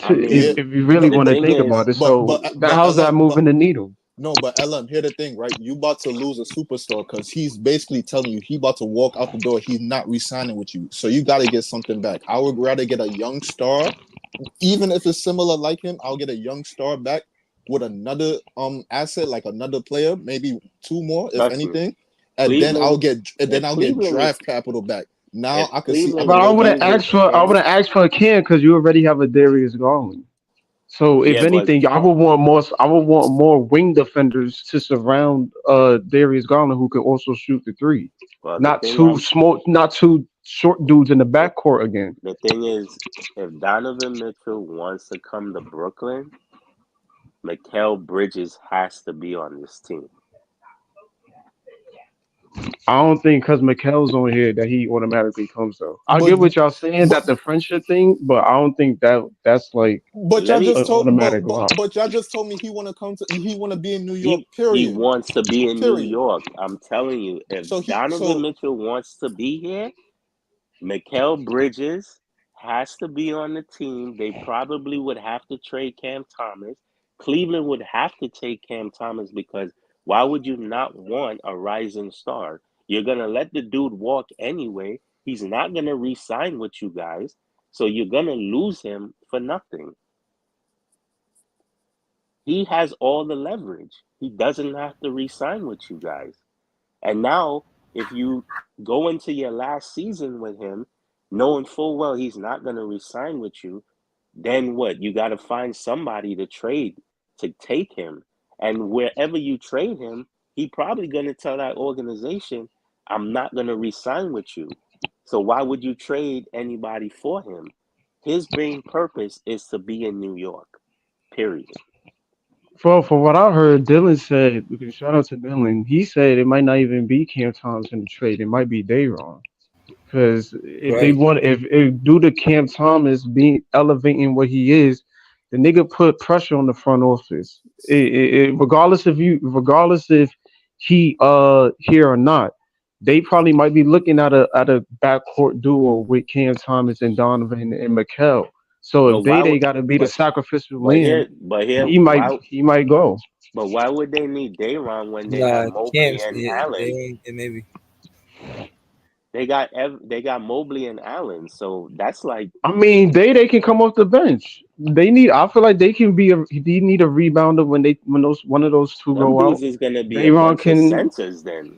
I
Yeah,
If you really
the
want to
thing
think
is,
about it, so
but
how's that
LM,
moving the needle?
no, but LM, here the thing, right? You about to lose a superstar because he's basically telling you he about to walk out the door. He's not re-signing with you, so you got to get something back. I would rather get a young star, even if it's similar like him. I'll get a young star back with another asset, like another player, maybe two more, if
trust me,
anything,
Cleveland,
and then
if
I'll get
Cleveland was,
draft capital back. Now
if
I can see
Cleveland
other
But I
was
wouldn't
rotations.
using
ask for
Cam,
Cam because you already have a Darius Garland. So if
yeah, but
anything, I would want more wing defenders to surround Darius Garland who can also shoot the three.
well,
Not two short dudes in the backcourt again.
the thing is, if Donovan Mitchell wants to come to Brooklyn, Mikal Bridges has to be on this team.
I don't think because Mikel's on here that he automatically comes though. I
But
get what y'all saying
but
that the friendship thing, but I don't think that's like
But
Let
y'all
me.
just
an
told
automatic lock.
but y'all just told me he want to be in New York.
He
Period.
wants to be in New
Period.
York. I'm telling you, if
So
Donovan Mitchell wants to be here, Mikal Bridges has to be on the team. They probably would have to trade Cam Thomas. Cleveland would have to take Cam Thomas because why would you not want a rising star? You're gonna let the dude walk anyway. He's not gonna re-sign with you guys, so you're gonna lose him for nothing. He has all the leverage. He doesn't have to re-sign with you guys. And now, if you go into your last season with him, knowing full well he's not going to resign with you, then what? You got to find somebody to trade to take him. And wherever you trade him, he probably going to tell that organization, I'm not going to resign with you. So why would you trade anybody for him? His main purpose is to be in New York, period.
For what I heard, Dylan said, because shout out to Dylan, he said it might not even be Cam Thomas in the trade. It might be Dayron. Because if they
Right.
want, if due to Cam Thomas being elevating what he is, the nigga put pressure on the front office. Regardless if he here or not, they probably might be looking at a backcourt duo with Cam Thomas and Donovan and Mikal. So
But
if
why
they
would
got to be the sacrificial
but
lamb,
here why
he might go.
but why would they need Dayron when they have
Nah,
Mobley
Cam's
and
yeah,
Allen?
maybe.
They got Mobley and Allen, so that's like
I mean, they can come off the bench. They need. I feel like they can be a. They need a rebounder when those one of those two
them
go out.
dudes is gonna be a
Dayron
bunch of
can.
centers then.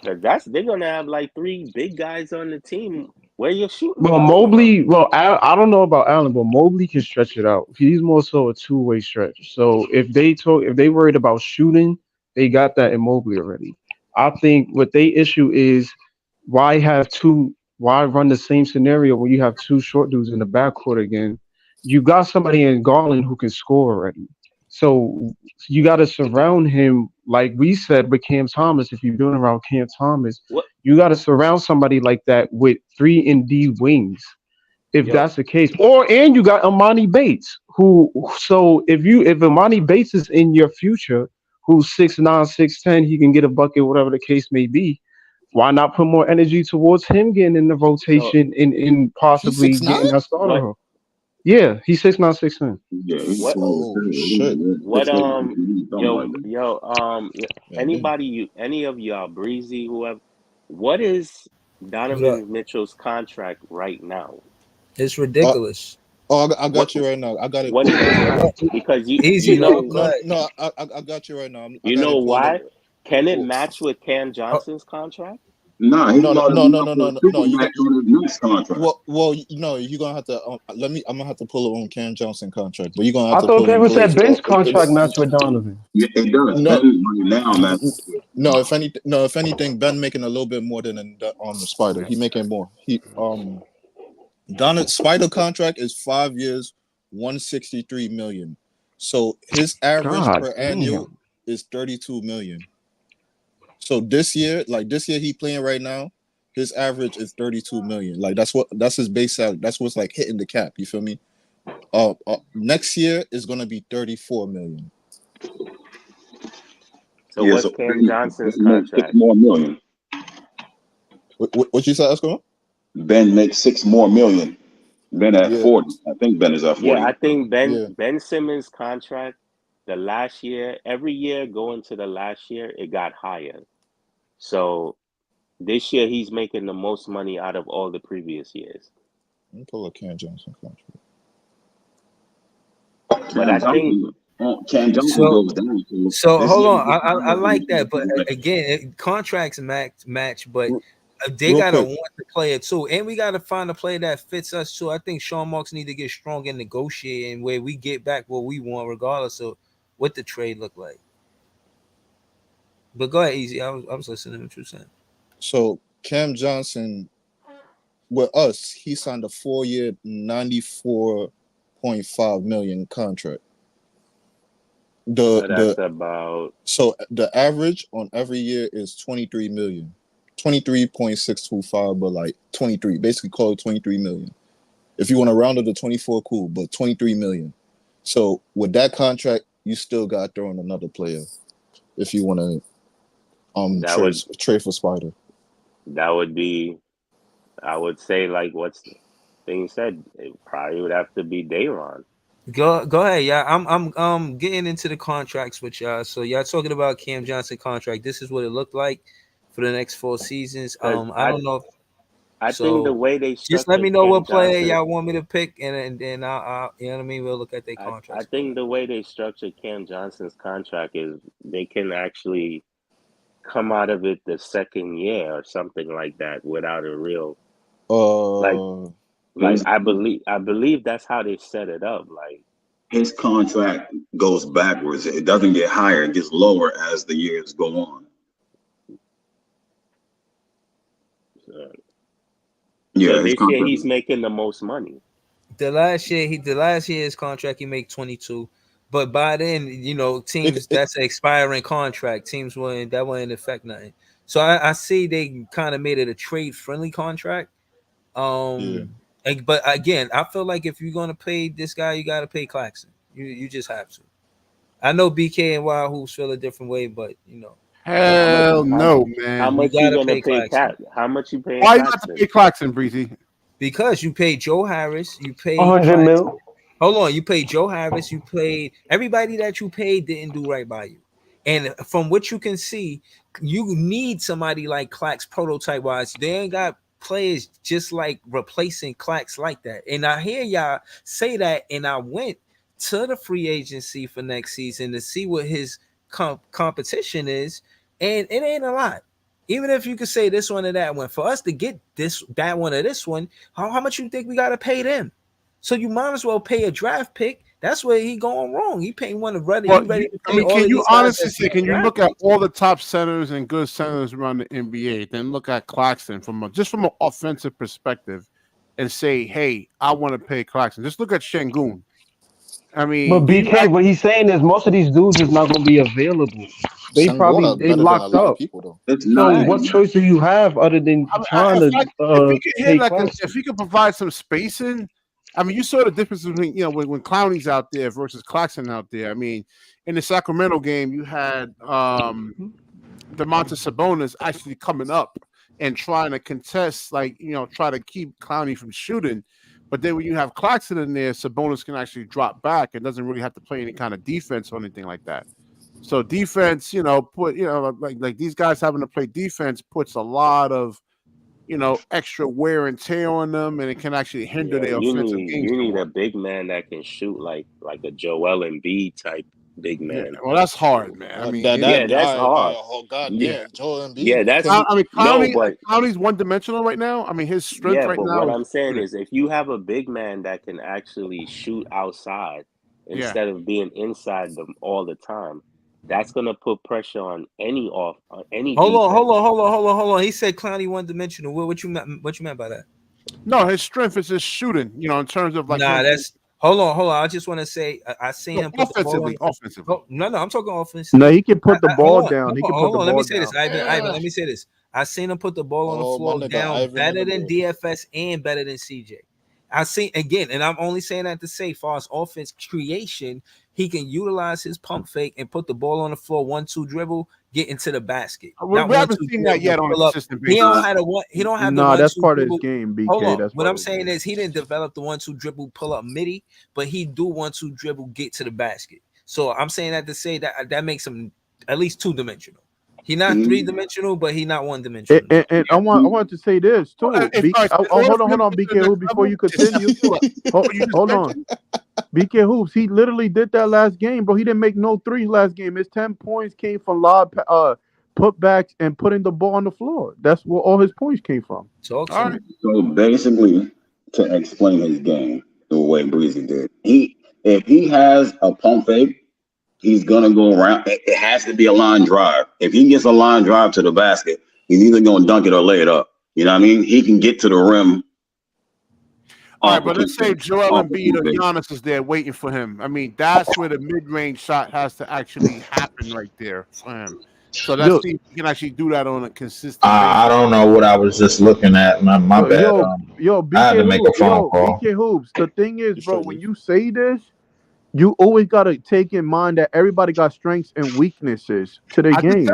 Because they're gonna have like three big guys on the team. Where you shooting
Well,
guards from?
Mobley. Well, I don't know about Allen, but Mobley can stretch it out. He's more so a two-way stretch. So if they worried about shooting, they got that in Mobley already. I think what they issue is why have two? Why run the same scenario when you have two short dudes in the backcourt again? You got somebody in Garland who can score already. So you got to surround him, like we said with Cam Thomas. If you're building around Cam Thomas,
What
you got to surround somebody like that with 3 and D wings. If
yo
that's the case, and you got Amani Bates, who so if Amani Bates is in your future, who's 6'9", 6'10", he can get a bucket, whatever the case may be. Why not put more energy towards him getting in the
so
rotation and
He's
possibly
6'9"?
getting that starter
what
role? Yeah, he's 6'9", 6'10".
Yeah, he's
what
slow as
Oh
hell.
shit.
what
Something like that.
Yeah, damn.
any of y'all Breezy whoever what is
What up?
Donovan Mitchell's contract right now?
It's
Uh,
ridiculous.
I
What
got you right now. I got it.
what is it
What?
worth? Because
Easy,
No,
no,
know
go
no,
ahead.
no. I got you right now. I
you
got
know
it pulled up.
why? Can it
Well,
match with Cam
Oh,
Johnson's contract?
Nah, he's
no, no,
about to
no,
be
no,
up
no,
for
no,
a
no.
super
No, you got.
max on his next contract.
Well, no. You're gonna have to. Let me. I'm gonna have to pull it on Cam Johnson contract, but you're gonna have
I
to
thought
pull
they
in
was that
plays.
bench contract match with Donovan.
Yeah, it does.
No,
Ben right now, man.
no. If anything, Ben making a little bit more than Spider. He making more. Donald Spider contract is 5 years, 163 million. So his average
God
per annual
damn.
is 32 million. So this year he playing right now, his average is 32 million. Like that's his base salary. That's what's like hitting the cap. You feel me? Next year is gonna be 34 million.
So
Yeah,
what's
so
Cam
Ben
Johnson's
makes six
contract?
more million.
What you said, Esco?
Ben makes 6 more million. Ben at
Yeah,
40. I think Ben is at
Yeah,
40.
I think
yeah.
Ben Simmons' contract the last year, every year going to the last year, it got higher. So this year he's making the most money out of all the previous years.
Let me pull up Cam Johnson contract.
But I think
Cam Johnson
so
goes down.
so
This
hold
year,
on. I like that, but again, contracts match, but they
Real
gotta
quick,
want the player too, and we gotta find a player that fits us too. I think Sean Marks need to get strong in negotiating where we get back what we want, regardless of what the trade look like. But go ahead, Easy. I was listening to what you saying.
so Cam Johnson with us, he signed a 4-year, 94.5 million contract.
so that's
The
about
So the average on every year is 23 million. 23.625, but like 23, basically call it 23 million. If you want to round it to 24, cool, but 23 million. So with that contract, you still got to throw in another player if you want to
that would
trade for Spider.
that would be I would say like what's the thing said, it probably would have to be Dayron.
Go ahead, yeah. I'm getting into the contracts with y'all. So y'all talking about Cam Johnson contract. This is what it looked like for the next 4 seasons.
Because
I don't know.
I think the
So
way they
just let me
structured
know
Cam
what player
Johnson,
y'all want me to pick, and then I'll you know what I mean. We'll look at their
I
contracts.
think the way they structured Cam Johnson's contract is they can actually come out of it the second year or something like that without a real like
His,
I believe that's how they set it up. Like
his contract goes backwards. It doesn't get higher. It gets lower as the years go on. Yeah,
so
his
this year
contract.
he's making the most money.
The last year his contract he made 22. But by then, you know, teams that's an expiring contract. Teams wouldn't affect nothing. So I see they kind of made it a trade friendly contract. But again, I feel like if you're gonna pay this guy, you gotta pay Claxton. You just have to. I know BK and Wild Hoops feel a different way, but you know.
Hell no, man.
How much you gonna pay Claxton? How much you paying?
Why you have to pay Claxton, Breezy?
Because you paid Joe Harris, you paid
100 mil.
Hold on, you paid Joe Harris, you paid everybody that you paid didn't do right by you. And from what you can see, you need somebody like Clax prototype wise. They ain't got players just like replacing Clax like that. And I hear y'all say that, and I went to the free agency for next season to see what his competition is, and it ain't a lot. Even if you could say this one or that one, for us to get that one or this one, how much you think we got to pay them? So you might as well pay a draft pick. That's where he going wrong. He paying one of ready.
Well,
ready to
I mean,
pay all
can you
these guys
honestly
that's
say? Can you
draft
look at all the top centers and good centers around the NBA, then look at Claxton from an offensive perspective, and say, "Hey, I want to pay Claxton." Just look at Sengun. I mean,
But BK, what he's saying is most of these dudes is not going to be available. They locked up.
It's
So
not.
what choice do you have other than trying to pay Claxton?
If he could provide some spacing, I mean, you saw the difference between when Clowney's out there versus Claxton out there. I mean, in the Sacramento game, you had Domantas Sabonis actually coming up and trying to contest, try to keep Clowney from shooting. But then when you have Claxton in there, Sabonis can actually drop back and doesn't really have to play any kind of defense or anything like that. So defense, like these guys having to play defense puts a lot of, extra wear and tear on them, and it can actually hinder their offensive game.
You need a big man that can shoot like a Joel Embiid type big man.
Yeah, well, that's hard, man. I mean,
that's hard.
Oh God, damn, Joel Embiid.
Yeah, that's.
I mean, Clowney's one dimensional right now. I mean, his strength right now.
What I'm saying is, if you have a big man that can actually shoot outside instead of being inside them all the time, that's gonna put pressure on any
Hold
defense.
on. He said Clowney one dimensional. What you meant by that?
No, his strength is his shooting. In terms of like.
Nah, that's. Hold on. I just want to say I seen him put
offensively.
No, I'm talking offensively.
No, he can put the ball down. He can put the ball down.
Let me say this, Ivan. Let me say this. I seen him put the ball on the floor down better than DFS and better than CJ. I seen again, and I'm only saying that to say, far as offense creation, he can utilize his pump fake and put the ball on the floor, 1-2 dribble, get into the basket.
We haven't seen that yet on a consistent basis.
He don't have the 1-2
that's part
dribble.
of his game, BK.
Hold on.
That's
what I'm saying is he didn't develop the 1-2 dribble pull up midi, but he do 1-2 dribble get to the basket. So I'm saying that to say that makes him at least 2-dimensional. He's not 3-dimensional, but he's not 1-dimensional.
And I want to say this too. Hold on, BK Hoops, before you continue. Hold on. BK Hoops, he literally did that last game, bro. He didn't make no threes last game. His 10 points came from lob putbacks and putting the ball on the floor. That's where all his points came from.
So basically, to explain his game the way Breezy did, if he has a pump fake, he's gonna go around. It has to be a line drive. If he gets a line drive to the basket, he's either gonna dunk it or lay it up. You know what I mean? He can get to the rim.
All right, but let's say Joel Embiid or Giannis is there waiting for him. I mean, that's where the mid-range shot has to actually happen right there for him. So let's see if he can actually do that on a consistent basis.
I don't know what I was just looking at. My bad.
BK
I had to make a phone call.
BK Hoops, the thing is, bro, when you say this, you always got to take in mind that everybody got strengths and weaknesses to their game.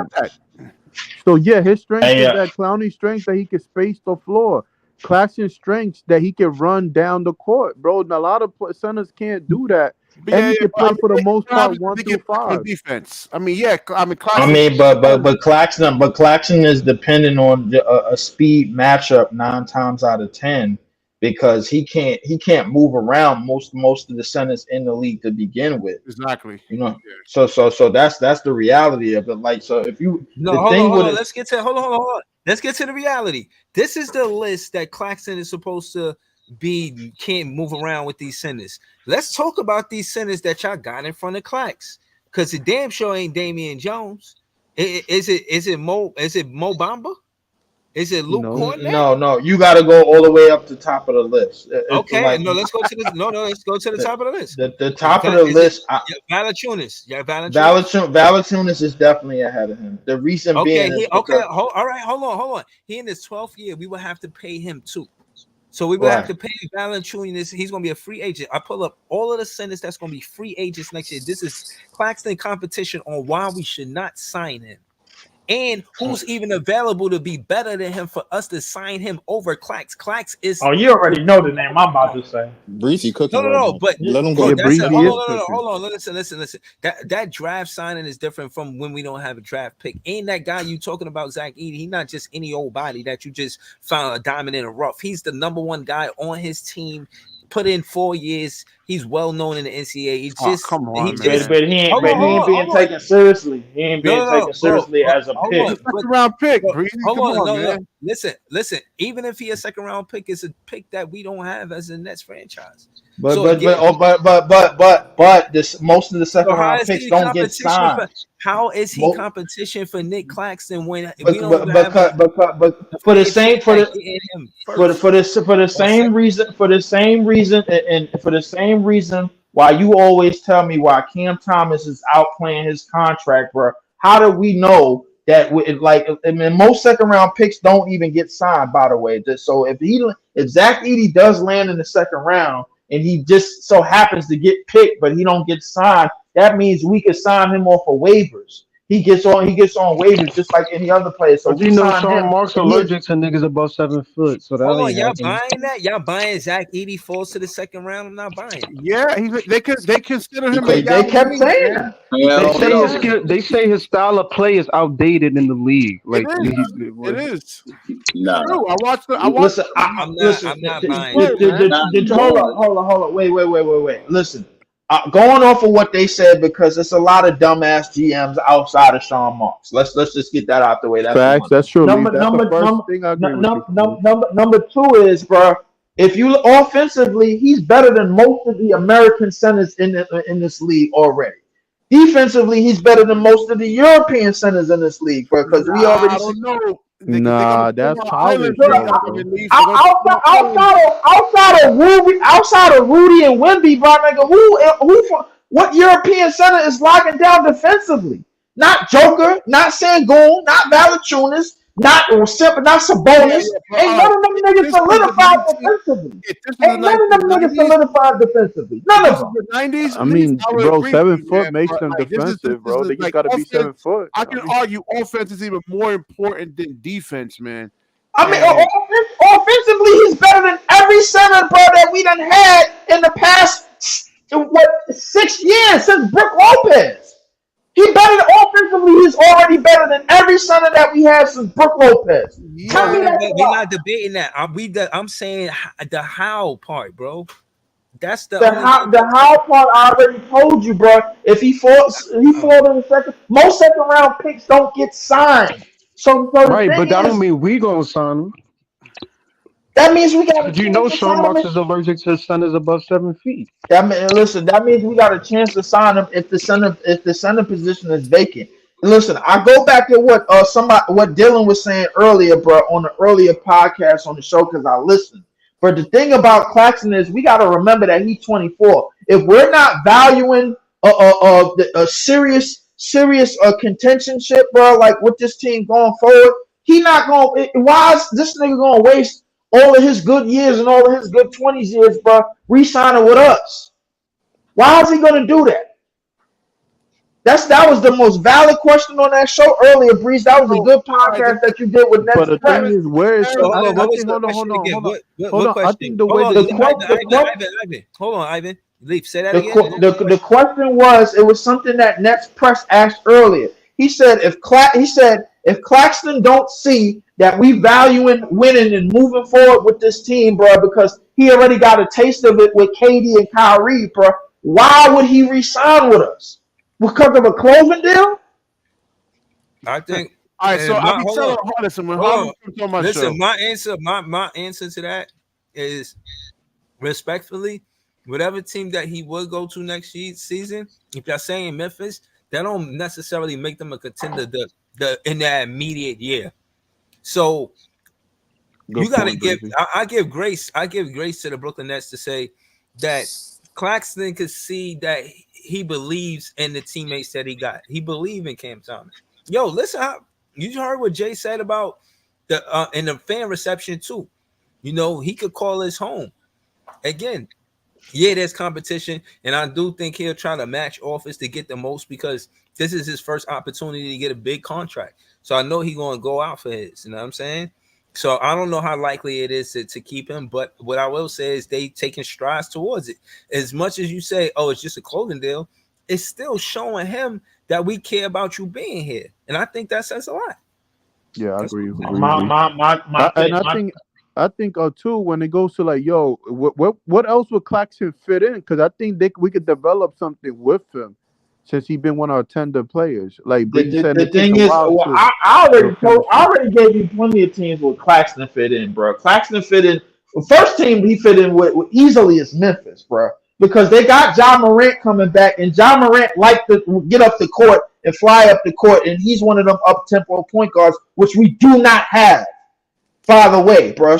So, his strength is that Clowney's strength that he can space the floor. Claxton's strengths that he can run down the court, bro. And a lot of centers can't do that. And he can play for the most part 1 through 5.
Defense. I mean, Claxton.
But Claxton is dependent on a speed matchup 9 times out of 10 because he can't move around most of the centers in the league to begin with.
Exactly.
So that's the reality of it. Like, so if you
hold on. Let's get to Let's get to the reality. This is the list that Claxton is supposed to be. Can't move around with these centers. Let's talk about these centers that y'all got in front of Clax, because the damn sure ain't Damian Jones. Is it Mo Bamba? Is it Luke Cornett?
No. You got to go all the way up to top of the list.
Okay,
Like,
let's go to let's go to the top of the list.
The top of the list.
Valanciunas. Yeah,
Valanciunas is definitely ahead of him. The reason being,
all right, hold on. He in his 12th year. We will have to pay him too. So we will have to pay Valanciunas. He's going to be a free agent. I pull up all of the centers that's going to be free agents next year. This is Claxton competition on why we should not sign him. And who's even available to be better than him for us to sign him over Clax. Clax is.
Oh, you already know the name I'm about to say.
Breezy cooking.
No, but
let him go.
Hold on. Listen. That draft signing is different from when we don't have a draft pick. Ain't that guy you talking about, Zack Edey? He's not just any old body that you just found a diamond in a rough. He's the number one guy on his team. Put in 4 years. He's well known in the NCAA. He just
come on, but he ain't being taken seriously. He ain't being taken seriously as a pick.
Second round pick.
Listen. Even if he a second round pick, it's a pick that we don't have as a Nets franchise.
But this most of the second round picks don't get signed.
How is he competition for Nic Claxton when we don't
for the same reason why you always tell me why Cam Thomas is outplaying his contract, bro? How do we know that? Most second round picks don't even get signed, by the way. So if Zack Edey does land in the second round and he just so happens to get picked, but he don't get signed, that means we could sign him off of waivers. He gets on waivers just like any other player. So
you know, Sean Mark's allergic to niggas above 7 foot. So that
y'all buying that? Y'all buying Zack Edey falls to the second round? I'm not buying it.
Yeah, they consider him.
They kept saying that.
They say his style of play is outdated in the league. Like
it is.
No,
I watched.
Listen,
I'm not buying
it. Hold on. Wait. Listen. Going off of what they said, because it's a lot of dumbass GMs outside of Sean Marks. Let's just get that out the way. That's
facts. That's true.
Number two is, bro, if you offensively, he's better than most of the American centers in this league already. Defensively, he's better than most of the European centers in this league, bro. Because we already.
I don't know.
That's childish.
Outside of Rudy and Wemby, bro, nigga, what European center is locking down defensively? Not Joker, not Sengun, not Valanciunas, not Sabonis. Ain't none of them niggas solidified defensively. None of them.
The 90s.
I mean, bro, 7 foot makes them defensive, bro. They just got to be 7 foot.
I can argue offense is even more important than defense, man.
I mean, offensively, he's better than every center, bro, that we done had in the past 6 years since Brook Lopez. He better than offensively. He's already better than every center that we had since Brook Lopez.
We're not debating that. I'm saying the how part, bro. That's the
how part. I already told you, bro. If he falls in the second. Most second round picks don't get signed. So
right, but that don't mean we gonna sign him.
That means we got.
Did you know Sean Marks is allergic to centers above 7 feet?
That means we got a chance to sign him if the center position is vacant. Listen, I go back to what Dylan was saying earlier, bro, on the earlier podcast on the show, because I listened. But the thing about Claxton is we got to remember that he's 24. If we're not valuing a serious contentionship, bro, like with this team going forward, he not going. Why is this nigga going to waste all of his good years and all of his good 20s years, bro, re-signing with us? Why is he going to do that? That was the most valid question on that show earlier, Breeze. That was a good podcast that you did with Next.
But the thing is, where is hold on. I think the way
hold on, Ivan. Leaf, say that again.
The question was, it was something that Next Press asked earlier. He said if Claxton don't see that we valuing winning and moving forward with this team, bro, because he already got a taste of it with KD and Kyrie, bro, why would he re-sign with us? Because of a clothing deal?
I think.
All right, so I'll be telling Hardison
listen, my answer to that is respectfully, whatever team that he would go to next season, if you're saying Memphis, that don't necessarily make them a contender in that immediate year. So You got to give. I give grace. I give grace to the Brooklyn Nets to say that Claxton could see that he believes in the teammates that he got. He believed in Cam Thomas. Yo, listen, you heard what Jay said about the and the fan reception too. You know, he could call his home again. Yeah, there's competition, and I do think he'll try to match offers to get the most because this is his first opportunity to get a big contract. So I know he's going to go out for his. You know what I'm saying? So I don't know how likely it is to keep him, but what I will say is they taking strides towards it. As much as you say, oh, it's just a clothing deal, it's still showing him that we care about you being here, and I think that says a lot.
Yeah, I agree. I think too when it goes to like, yo, what else would Claxton fit in? Because I think we could develop something with him since he's been one of our tender players. Like
the thing is, I already gave you plenty of teams where Claxton fit in, bro. Claxton fit in. The first team he fit in with easily is Memphis, bro, because they got Ja Morant coming back, and Ja Morant liked to get up the court and fly up the court, and he's one of them up-tempo point guards, which we do not have, by the way, bro.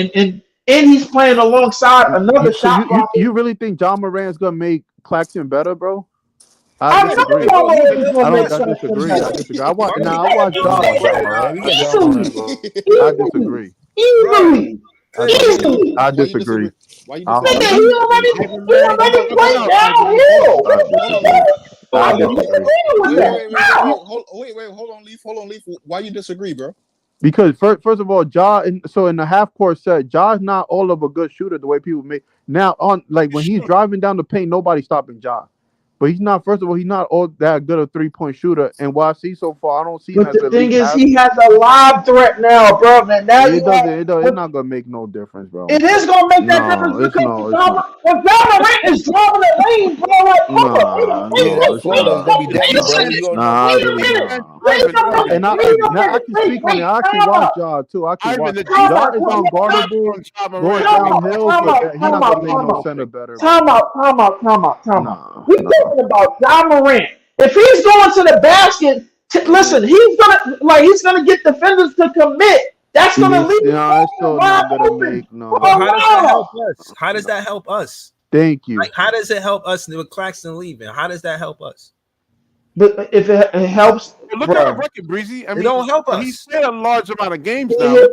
And he's playing alongside another shot blocker.
You really think Ja Morant's gonna make Claxton better, bro?
I disagree.
I disagree. I watch Ja. I disagree.
Easily.
I disagree.
Why you disagree? He already played downhill.
Wait, hold on, Leaf. Why you disagree, bro?
Because first of all, in the half court set, Ja's not all of a good shooter the way people make now. On like when he's driving down the paint, nobody's stopping Ja. But he's not. First of all, he's not all that good a 3-point shooter. And what I see so far, I don't see.
But the thing is, he has a lob threat now, bro. Now
it's not gonna make no difference, bro.
It is gonna make that difference because when Ja Morant is driving the lane, bro, like
And I can speak on it. I actually watch Ja too. I can watch. Ja is unguardable, going downhill, but he's not gonna make no center better.
Time out. We're talking about Ja Morant. If he's going to the basket, listen, he's gonna get defenders to commit. That's gonna lead.
It's still not gonna make no.
How does that help us? How does that help us?
Thank you.
Like, how does it help us with Claxton leaving? How does that help us?
But if it helps,
look at the record, Breezy. I mean,
it don't help us.
He's played a large amount of games now.
Here's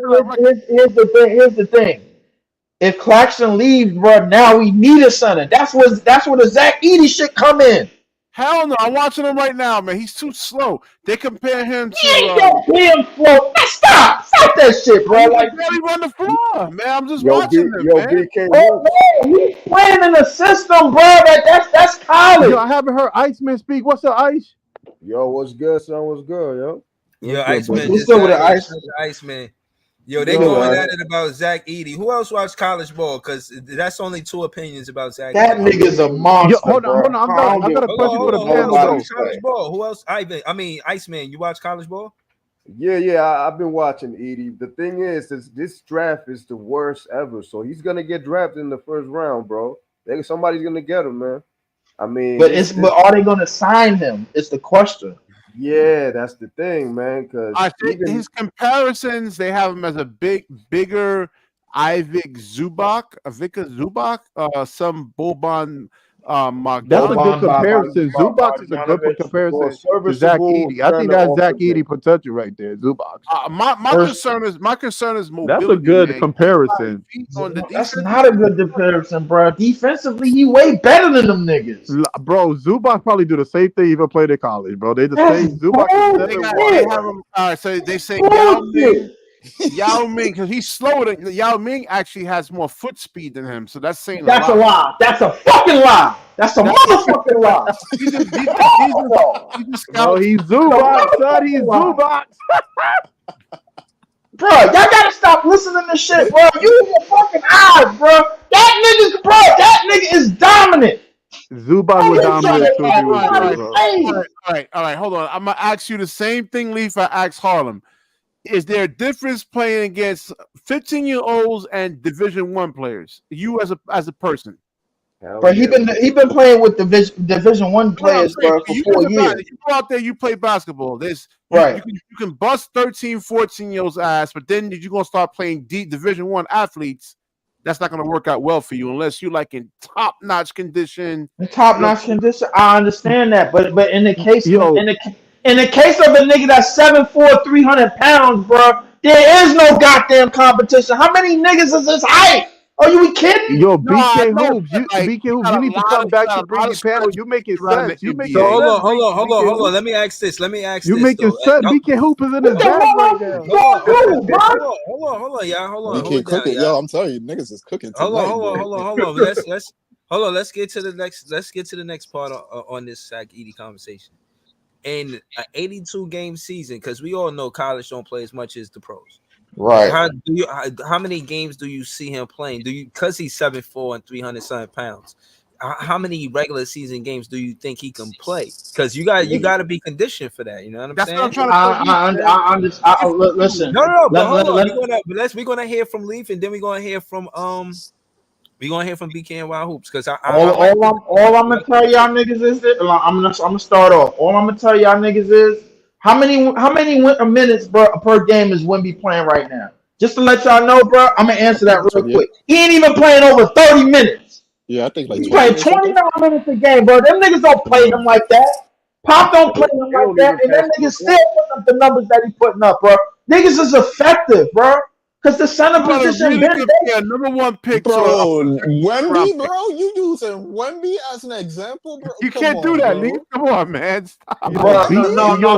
the thing. If Claxton leaves, bro, now we need a center. That's where the Zack Edey shit come in.
Hell no, I'm watching him right now, man. He's too slow. They compare him to.
He ain't no damn slow. Stop that shit, bro.
Like, barely run the floor, man. I'm just watching him, man.
He's playing in a system, bro. That's college.
Yo, I haven't heard Iceman speak. What's up, Ice?
Yo, what's good, son? What's good, yo?
Yo, Iceman.
What's up with the
Iceman? Yo, they going at it about Zack Edey. Who else watched college ball? Because that's only two opinions about Zack.
That nigga's a monster.
Hold on. I got a question for the panel.
College ball. Who else? Iceman. You watch college ball?
Yeah. I've been watching Edey. The thing is, this draft is the worst ever. So he's gonna get drafted in the first round, bro. Somebody's gonna get him, man. I mean,
but are they gonna sign him? It's the question.
Yeah, that's the thing, man. Because
I think his comparisons, they have him as a bigger Ivica Zubac, some Boban That's a good comparison. Zubac is a good comparison to Zack Edey. I think that's Zack Edey potential right there. Zubac. My concern is mobility. That's a good comparison.
That's not a good comparison, bro. Defensively, he way better than them niggas.
Bro, Zubac probably do the same thing even played in college, bro. They the same. Zubac they say Yao Ming, because he's slower than Yao Ming, actually has more foot speed than him. So that's saying
that's a lie. That's a fucking lie. That's a motherfucking lie.
He's Zubac, son. He's Zubac.
Bro, y'all gotta stop listening to shit, bro. Use your fucking eyes, bro. That nigga is dominant.
Zubac was dominant too. All right. Hold on. I'm gonna ask you the same thing, Leaf. I asked Harlem. Is there a difference playing against 15-year-olds and Division I players? You as a person.
But he been playing with Division One players for
you
4 years.
You go out there, you play basketball.
Right.
You can bust 13, 14-year-olds ass, but then you're gonna start playing Division One athletes. That's not gonna work out well for you unless you're like in top-notch condition.
Top-notch condition. I understand that, but in the case in the case of a nigga that's 7'4", 300 pounds, bro, there is no goddamn competition. How many niggas is this height? Are you kidding?
Yo, BK Hoops, you need to come back to bring your panel. You making sense. You making sense.
Hold on. Let me ask this.
You making sense. BK Hoop is in his bag right now.
Hold on, y'all. Hold on.
BK cooking, yo. I'm telling you, niggas is cooking tonight.
Hold on. Let's get to the next part on this Zack Edey conversation. In an 82 game season, because we all know college don't play as much as the pros.
Right.
How many games do you see him playing? Because he's 7'4" and 300-something pounds. How many regular season games do you think he can play? Because you got to be conditioned for that. You know what I'm saying?
What I'm trying to listen.
No. But hold on. We're gonna hear from Leaf, and then we're gonna hear from BK and Wild Hoops. Because
all I'm gonna tell y'all niggas is that I'm gonna start off. All I'm gonna tell y'all niggas is how many minutes per game is Wemby playing right now? Just to let y'all know, bro. I'm gonna answer that real quick. He ain't even playing over 30 minutes.
Yeah, I think like
he's playing 29 minutes a game, bro. Them niggas don't play him like that. Pop don't play him like that, and them niggas still putting up the numbers that he putting up, bro. Niggas is effective, bro. Because the center position,
number one pick,
bro. Wemby, bro, you using Wemby as an example, bro?
You can't do that, nigga. Come on, man. Stop.
No. Y'all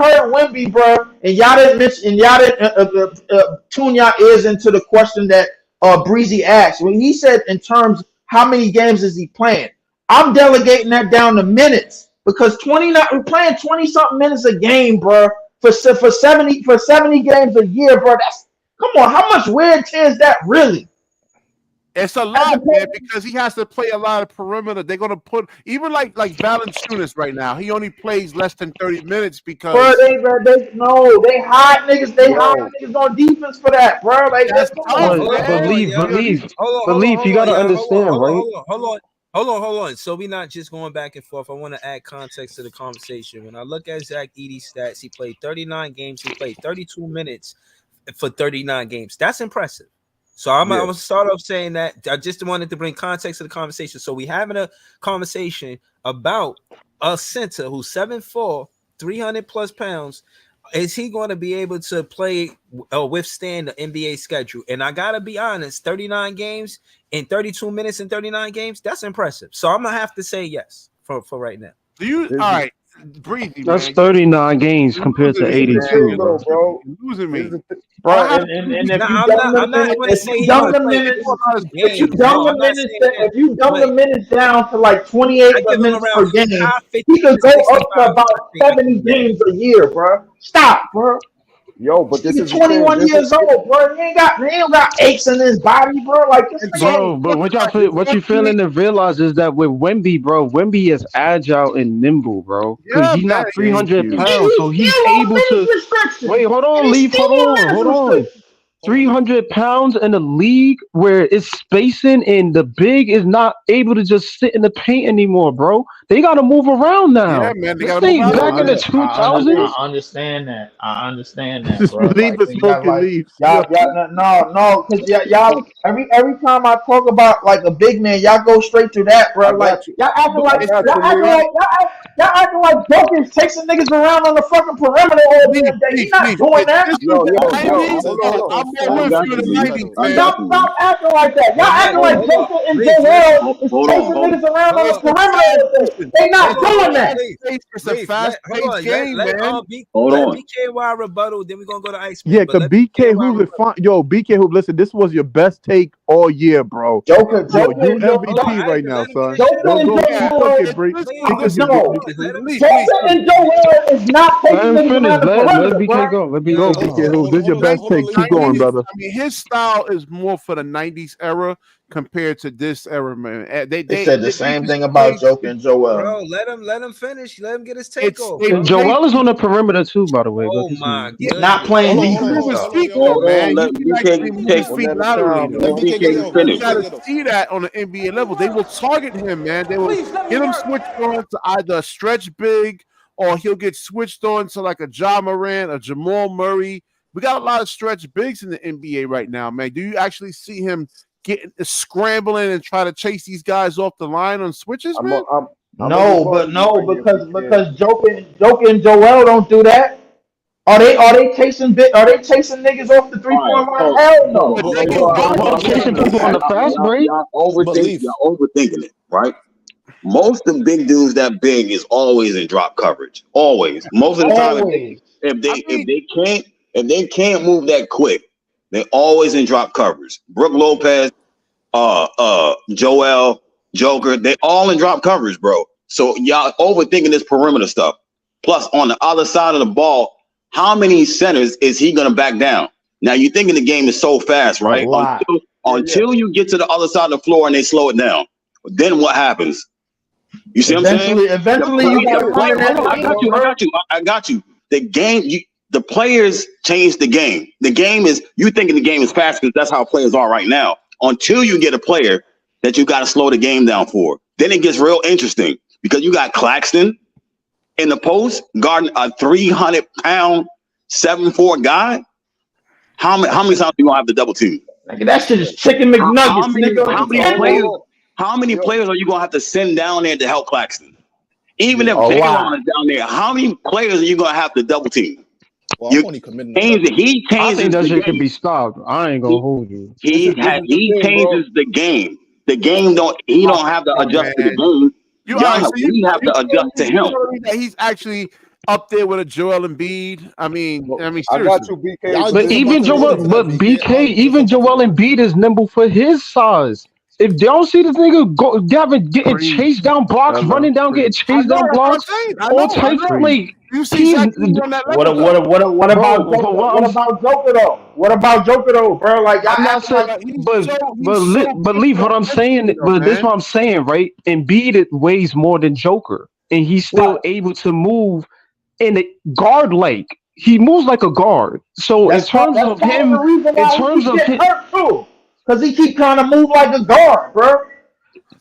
heard Wemby, bro, and y'all didn't mention, and y'all didn't tune y'all ears into the question that Breezy asked when he said in terms how many games is he playing. I'm delegating that down to minutes because we're playing 20-something minutes a game, bro. For 70 games a year, bro. Come on. How much wear and tear is that really?
It's a lot, man, because he has to play a lot of perimeter. They're gonna put even like Valanciunas right now. He only plays less than 30 minutes because
they hide niggas. They hide niggas on defense for that, bro. Like that's
believe you gotta understand, right?
Hold on. So we're not just going back and forth. I want to add context to the conversation. When I look at Zack Edey's stats, he played 39 games. He played 32 minutes for 39 games. That's impressive. So I'm going to start off saying that. I just wanted to bring context to the conversation. So we're having a conversation about a center who's 7'4", 300-plus pounds. Is he going to be able to play or withstand the NBA schedule? And I got to be honest, 39 games in 32 minutes and 39 games, that's impressive. So I'm going to have to say yes for right now.
All right. Breezy,
that's 39 games compared to 82,
bro.
You're losing me.
Bro, and if you dumb the minutes down to like 28 minutes per game, he could go up to about 70 games a year, bro. Stop, bro.
Yo, but this is
21 years old, bro. He ain't got aches in his body, bro. Like this,
bro. But what you failing to realize is that with Wemby, bro, Wemby is agile and nimble, bro. Because he's not 300 pounds, so he's able to. Wait, hold on, Leaf. Hold on. 300 pounds in a league where it's spacing and the big is not able to just sit in the paint anymore, bro. They got to move around now.
Yeah, man.
This thing back in the 2000s.
I understand that, bro. No, because y'all every time I talk about like a big man, y'all go straight to that, bro. Like y'all acting like Jokic chasing niggas around on the fucking perimeter all day. He's not doing that. Stop acting like that. Y'all acting like Jokic and Joel is chasing niggas around on the perimeter. They not doing that.
It's a fast-paced game, man.
Hold on. BKY rebuttal, then we're gonna go to Ice.
Yeah, because BK Hoop is fine. Yo, BK Hoop, listen, this was your best take all year, bro.
Joker,
you MVP right now, son. Joker
and Joel is not taking
let BK go. Let
BK Hoop, this is your best take. Keep going, brother.
I mean, his style is more for the 90s era. compared to this era, man.
They said the same thing about Joker and Joel.
Bro, let him finish. Let him get his take off.
Joel is on the perimeter too, by the way.
Oh my goodness.
Not playing
defense. You gotta see that on the NBA level. They will target him, man. They will get him switched on to either a stretch big or he'll get switched on to like a Ja Morant, a Jamal Murray. We got a lot of stretch bigs in the NBA right now, man. Do you actually see him scrambling and try to chase these guys off the line on switches, man?
Because Joker and Joel don't do that. Are they chasing niggas off the 3-point line? Hell no.
Chasing people on the fast break.
Y'all overthinking it, right? Most of the big dudes that big is always in drop coverage. Always. Most of the time, if they can't move that quick, they're always in drop coverage. Brook Lopez, Joel, Joker, they all in drop coverage, bro. So y'all overthinking this perimeter stuff. Plus, on the other side of the ball, how many centers is he gonna back down? Now you're thinking the game is so fast, right? Until you get to the other side of the floor and they slow it down. Then what happens? You see what I'm saying?
Eventually,
I got you. The players change the game. The game is, you thinking the game is fast because that's how players are right now. Until you get a player that you got to slow the game down for. Then it gets real interesting because you got Claxton in the post guarding a 300-pound 7'4" guy. How many times are you going to have the double team?
That shit is chicken McNuggets.
How many players are you going to have to send down there to help Claxton? Even if Daylon is down there, how many players are you going to have to double team?
Well,
I think
that shit can be stopped. I ain't gonna hold you.
He changes the game. The game don't have to adjust to the game. You have to adjust to him.
He's actually up there with a Joel Embiid. I mean, seriously.
I got you, BK.
But even Joel Embiid is nimble for his size. If they don't see this nigga getting chased down blocks, running down, getting chased down blocks, all types of like.
You see what about Joker though? What about Joker though, bro? Like
I'm not saying, but leave what I'm saying. But this is what I'm saying, right? Embiid weighs more than Joker, and he's still able to move in a guard like. He moves like a guard. So in terms of him,
because he keep trying to move like a guard, bro.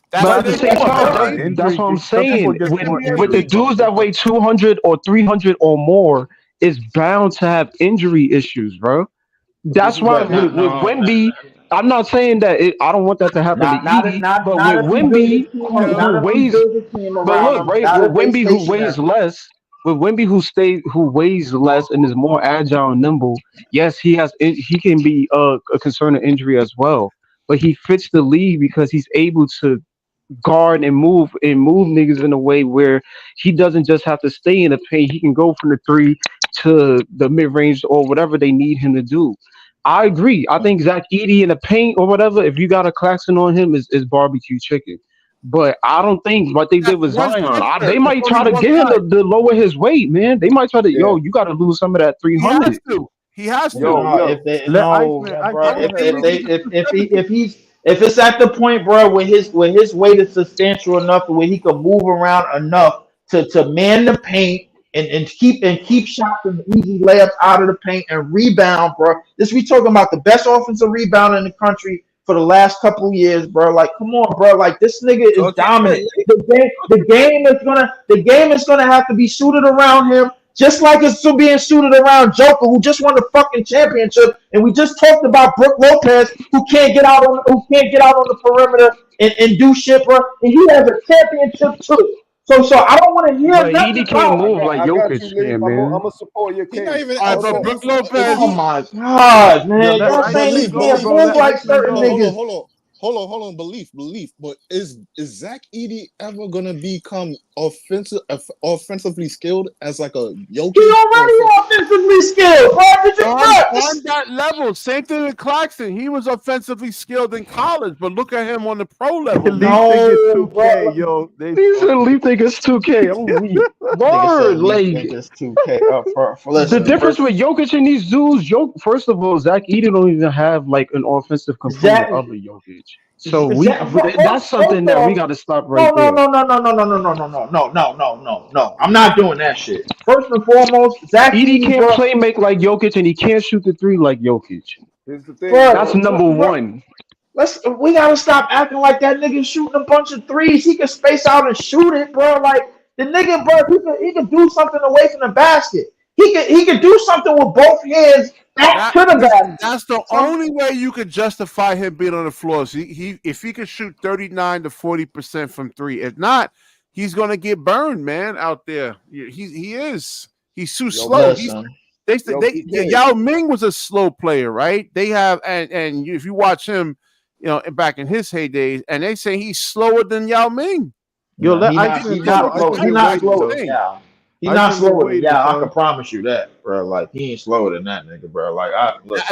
But at the same time, that's what I'm saying. With the dudes that weigh 200 or 300 or more, is bound to have injury issues, bro. That's why with Wemby, I'm not saying that I don't want that to happen to Edey, but with Wemby, who weighs, but look, right, with Wemby who weighs less, who weighs less and is more agile and nimble, yes, he can be a concern of injury as well. But he fits the league because he's able to guard and move niggas in a way where he doesn't just have to stay in the paint. He can go from the 3 to the mid-range or whatever they need him to do. I agree. I think Zack Edey in the paint or whatever, if you got a Claxton on him, is barbecue chicken. But I don't think what they did with Zion. They might try to get him to lower his weight, man. They might try to, you got to lose some of that 300.
He has to.
If it's at the point, bro, where his weight is substantial enough where he can move around enough to man the paint and keep shots and easy layups out of the paint and rebound, bro. We talking about the best offensive rebounder in the country for the last couple of years, bro. Like, come on, bro. Like, this nigga is dominant. The game is gonna have to be suited around him. Just like it's being suited around Joker, who just won the fucking championship, and we just talked about Brook Lopez, who can't get out on the perimeter and do shit, bro. And he has a championship too. So I don't want to hear nothing.
Edey can't move like Jokic can, man.
I'm gonna support your case.
Brook Lopez.
Oh my god, man! Y'all saying he can't move like certain niggas.
Hold on, belief. But is Zack Edey ever gonna become offensively skilled as like a Jokic?
He already offensively skilled, bro.
On that level, same thing with Claxton. He was offensively skilled in college, but look at him on the pro level.
No, bro. Yo, these elite niggas 2K. I'm weak. Word, like
it's 2K.
The difference with Jokic and these dudes, first of all, Zack Edey don't even have like an offensive component of a Jokic. So that's something that we got to stop right
No.
there.
I'm not doing that shit. First and foremost, Zack
Edey
Edey,
can't
bro.
play make like Jokic, and he can't shoot the three like Jokic.
Here's the thing,
Bro,
That's number one.
We gotta stop acting like that nigga shooting a bunch of threes. He can space out and shoot it, bro. Like the nigga, bro, he can do something away from the basket. He can do something with both hands back to the basket.
That's the only way you could justify him being on the floor. So if he could shoot 39 to 40% from three, if not, he's gonna get burned, man, out there. He is. He's too slow. Yao Ming was a slow player, right? They have and if you watch him, back in his heydays, and they say he's slower than Yao Ming.
He's not slower than Yao. He's not slower than Yao. I can promise you that, bro. Like he ain't slower than that nigga, bro. Like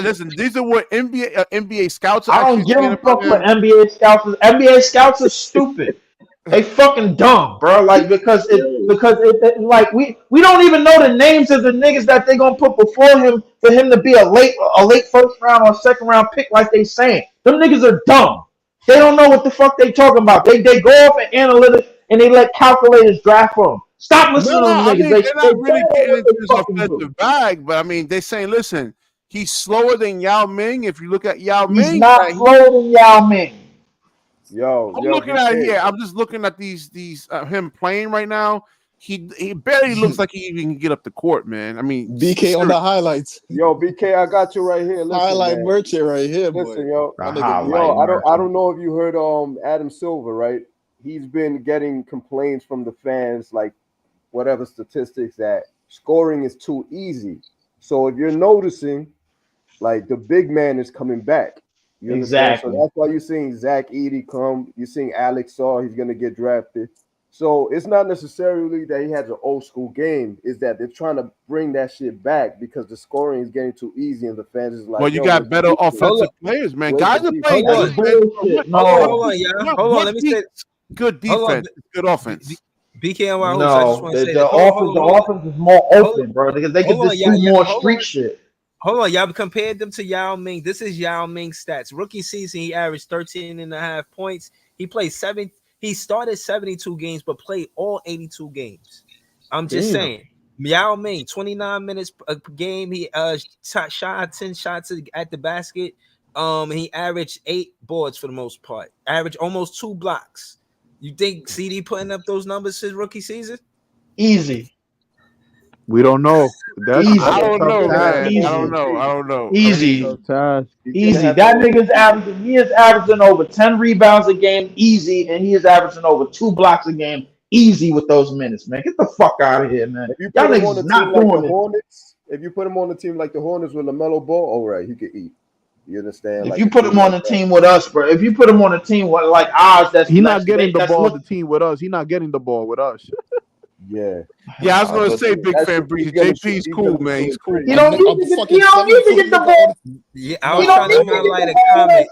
listen, these are what NBA scouts.
I don't give a fuck what NBA scouts is. NBA scouts are stupid. They fucking dumb, bro. Like because like we don't even know the names of the niggas that they gonna put before him for him to be a late first round or second round pick, like they saying. Them niggas are dumb. They don't know what the fuck they talking about. They go off an analytics and they let calculators draft them. Stop listening to them niggas.
They're not really getting into this offensive bag, but I mean, they're saying, listen, he's slower than Yao Ming. If you look at Yao Ming,
he's not slower than Yao Ming.
I'm looking at here. I'm just looking at these him playing right now. He barely looks like he even can get up the court, man. I mean,
BK on the highlights.
Yo, BK, I got you right here. Listen,
highlight merchant right here, boy.
Listen, I don't know if you heard Adam Silver, right? He's been getting complaints from the fans, like whatever statistics, that scoring is too easy. So if you're noticing, like the big man is coming back. You understand?
Exactly.
So that's why you're seeing Zack Edey come. You're seeing Alex Saw. He's gonna get drafted. So it's not necessarily that he has an old school game. It's that they're trying to bring that shit back because the scoring is getting too easy and the fans is like,
well, you got better offensive players, man. Guys are playing
Hold on, yeah. Hold on. Let me say
good defense, good offense.
BKNY. No, the offense is more open, bro. Because they can just do more street shit.
Hold on, y'all compared them to Yao Ming. This is Yao Ming's stats. Rookie season, he averaged 13.5 points. He started 72 games, but played all 82 games. I'm just saying. Yao Ming, 29 minutes a game. He shot 10 shots at the basket. He averaged 8 boards for the most part. Averaged almost 2 blocks. You think CD putting up those numbers his rookie season?
Easy.
We don't know.
Easy.
I don't know, man.
Easy.
I don't know.
Easy. Easy. That nigga's averaging. He is averaging over 10 rebounds a game, easy, and he is averaging over 2 blocks a game, easy with those minutes, man. Get the fuck out of here, man.
If you
Y'all
put him on
niggas
a
not
team like
doing
the
it.
Hornets, if you put him on the team like the Hornets with LaMelo Ball, all right, he could eat. You understand?
If you put him on the team with us, bro. If you put him on a team with like ours, that's
he's not getting the ball. The team with us. He's not getting the ball with us.
Yeah.
I was gonna say, Big Fan Breeze. JP's cool, man. He's cool.
You don't need to get the ball.
Yeah, I was trying to highlight a comment.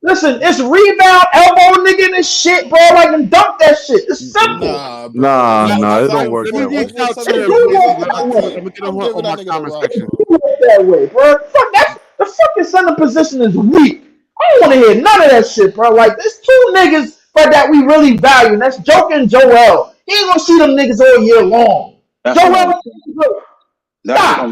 Listen, it's rebound, elbow nigga in this shit, bro. Like, and dunk that shit. It's simple.
Nah, it don't work that way. Let me get on my comment section.
That way, bro. Fuck that. The fucking center position is weak. I don't want to hear none of that shit, bro. Like, there's 2 niggas that we really value, and that's Joker and Joel. He ain't gonna see them niggas all year long.
That's what I'm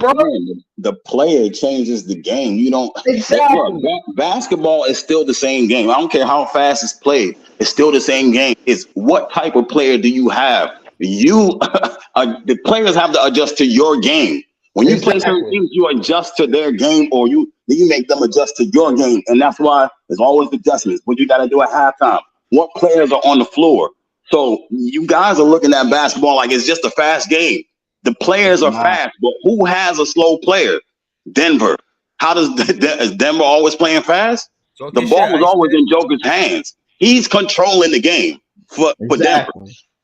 saying. The player changes the game. You don't.
Exactly.
Basketball is still the same game. I don't care how fast it's played. It's still the same game. It's what type of player do you have? The players have to adjust to your game. When you play certain teams, you adjust to their game, or you make them adjust to your game, and that's why there's always adjustments. What you got to do at halftime. What players are on the floor? So you guys are looking at basketball like it's just a fast game. The players are fast, but who has a slow player? Denver. Is Denver always playing fast? The ball was always in Joker's hands. He's controlling the game for Denver.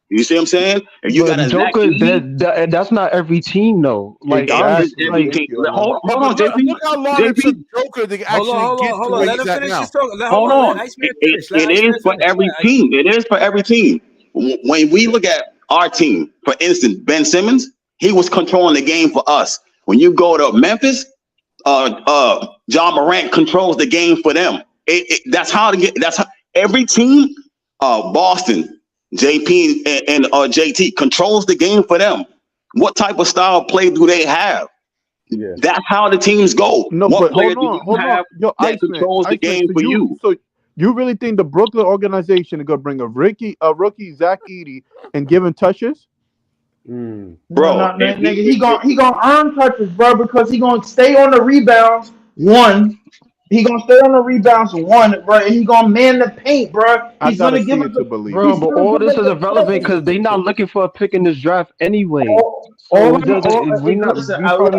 You see what I'm saying? If you got a
Joker, that's not every team though. Like,
hold on, JP.
Look how long it took Joker to actually get to where he's at now.
Hold on. It is for every team. It is for every team. When we look at our team, for instance, Ben Simmons, he was controlling the game for us. When you go to Memphis, John Morant controls the game for them. That's how to get. That's how every team. Boston, JP and JT controls the game for them. What type of style of play do they have?
Yeah.
That's how the teams go.
No,
what
but
player
hold
do you have
Yo,
that
Iceman,
controls the game for you?
So you really think the Brooklyn organization is gonna bring a rookie Zack Edey and give him touches?
Bro,
nigga, he gonna earn touches, bro, because he gonna stay on the rebounds. He gonna stay on the rebounds, bro, and he gonna man the paint, bro. He's gonna give it
to believe.
Bro, but all this is irrelevant because they not looking for a pick in this draft anyway. We probably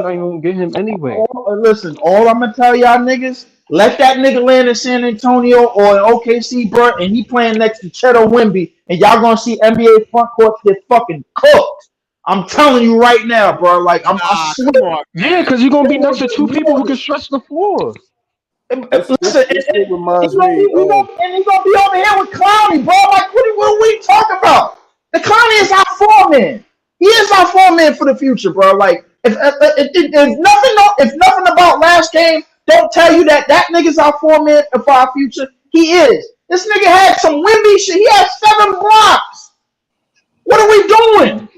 not even get him anyway.
Listen, all I'm gonna tell y'all niggas, let that nigga land in San Antonio or in OKC, bro, and he playing next to Cheddar Wemby, and y'all gonna see NBA front courts get fucking cooked. I'm telling you right now, bro. Like I swear.
Yeah, because you're gonna be next to two people who can stretch the floor.
Listen, and he's gonna be over here with Clowney, bro. Like, what are we talking about? The Clowney is our foreman. He is our foreman for the future, bro. Like, if nothing about last game don't tell you that nigga's our foreman for our future, he is. This nigga had some Wemby shit. He had 7 blocks. What are we doing?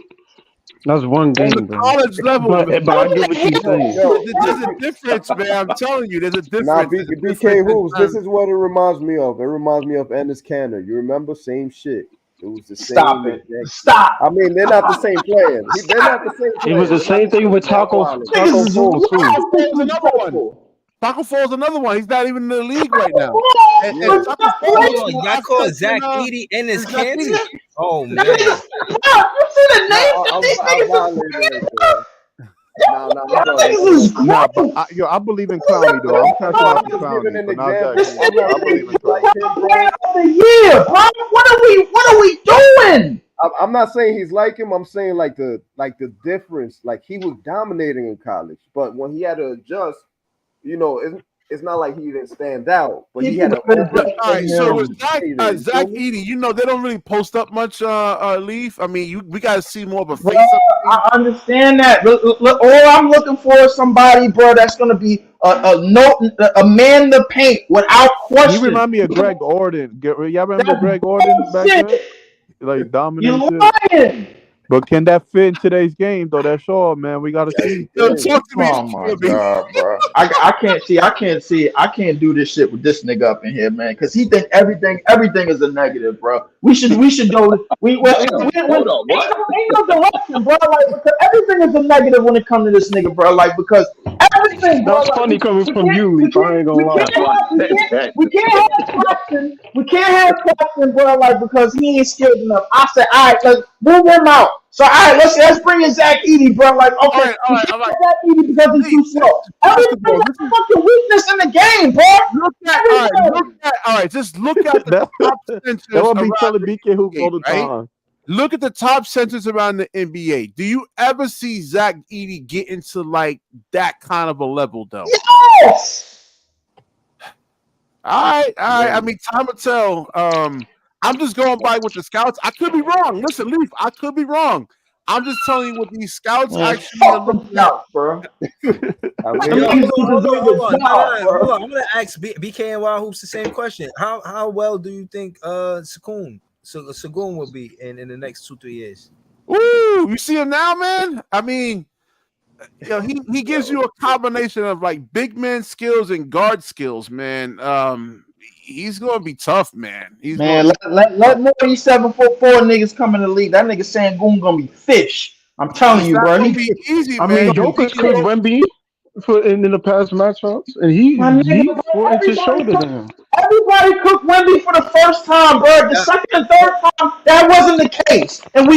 That's one game, bro.
College level,
but I get what you're saying.
There's a difference, man. I'm telling you, there's a difference.
Now, BK Hoops, this is what it reminds me of. It reminds me of Ennis Canner. You remember? Same shit. It was the same.
Stop.
I mean, they're not the same players. They're not the same players.
It was the same thing with Taco Fall, too.
Another one. Taco Fall's another one. He's not even in the league right now.
Y'all call Zack Edey in his candy? Oh man!
You see the names of these niggas?
I believe in Clowney though. I'm catching out the Clowney, but not Zack. I believe in
Clowney. What are we doing?
I'm not saying he's like him. I'm saying like the difference. Like he was dominating in college, but when he had to adjust, you know, it's not like he didn't stand out, but he had to.
All right, so with Zack Edey, you know, they don't really post up much. Leaf. I mean, we got to see more of a face.
I understand that. Look, all I'm looking for is somebody, bro, that's gonna be a man the paint without question.
You remind me of Greg Oden. Y'all remember Greg Oden back then? Like dominant.
You lying.
But can that fit in today's game though? That's all, man. We gotta see.
Oh my god, bro! I can't see. I can't do this shit with this nigga up in here, man. Because he think everything is a negative, bro. We should go. Ain't no direction, bro. Like because everything is a negative when it comes to this nigga, bro. Like because everything.
That's funny coming from you, Leaf. I ain't gonna lie.
We can't have question, bro. Like because he ain't skilled enough. I said, all right, let's move him out. So all right, let's bring in Zack Edey, bro. Like, okay, all right. Zack Edey because he's too slow. Everything is a fucking weakness in the game, bro.
Just look at the top centers. That would be telling BK Hoops all the time. Look at the top centers around the NBA. Do you ever see Zack Edey get into like that kind of a level, though?
Yes.
All right. I mean, time will tell. I'm just going by with the scouts. I could be wrong. Listen, Leaf, I could be wrong. I'm just telling you what these scouts actually are looking at,
bro.
Hold on. I'm gonna ask BK and Wild Hoops the same question. How well do you think Sengun will be in the next 2-3 years?
Ooh, you see him now, man? I mean, you know, he gives you a combination of like big man skills and guard skills, man. He's gonna be tough, man.
Let more of these 7'4" niggas come in the league. That nigga Sengun gonna be fish. I'm telling you, bro.
He's be easy, man.
I mean, Jokic could Wemby in the past matchups, and he 4 inches shorter than him.
Everybody cooked Wemby for the first time, bro. The second and third time, that wasn't the case. And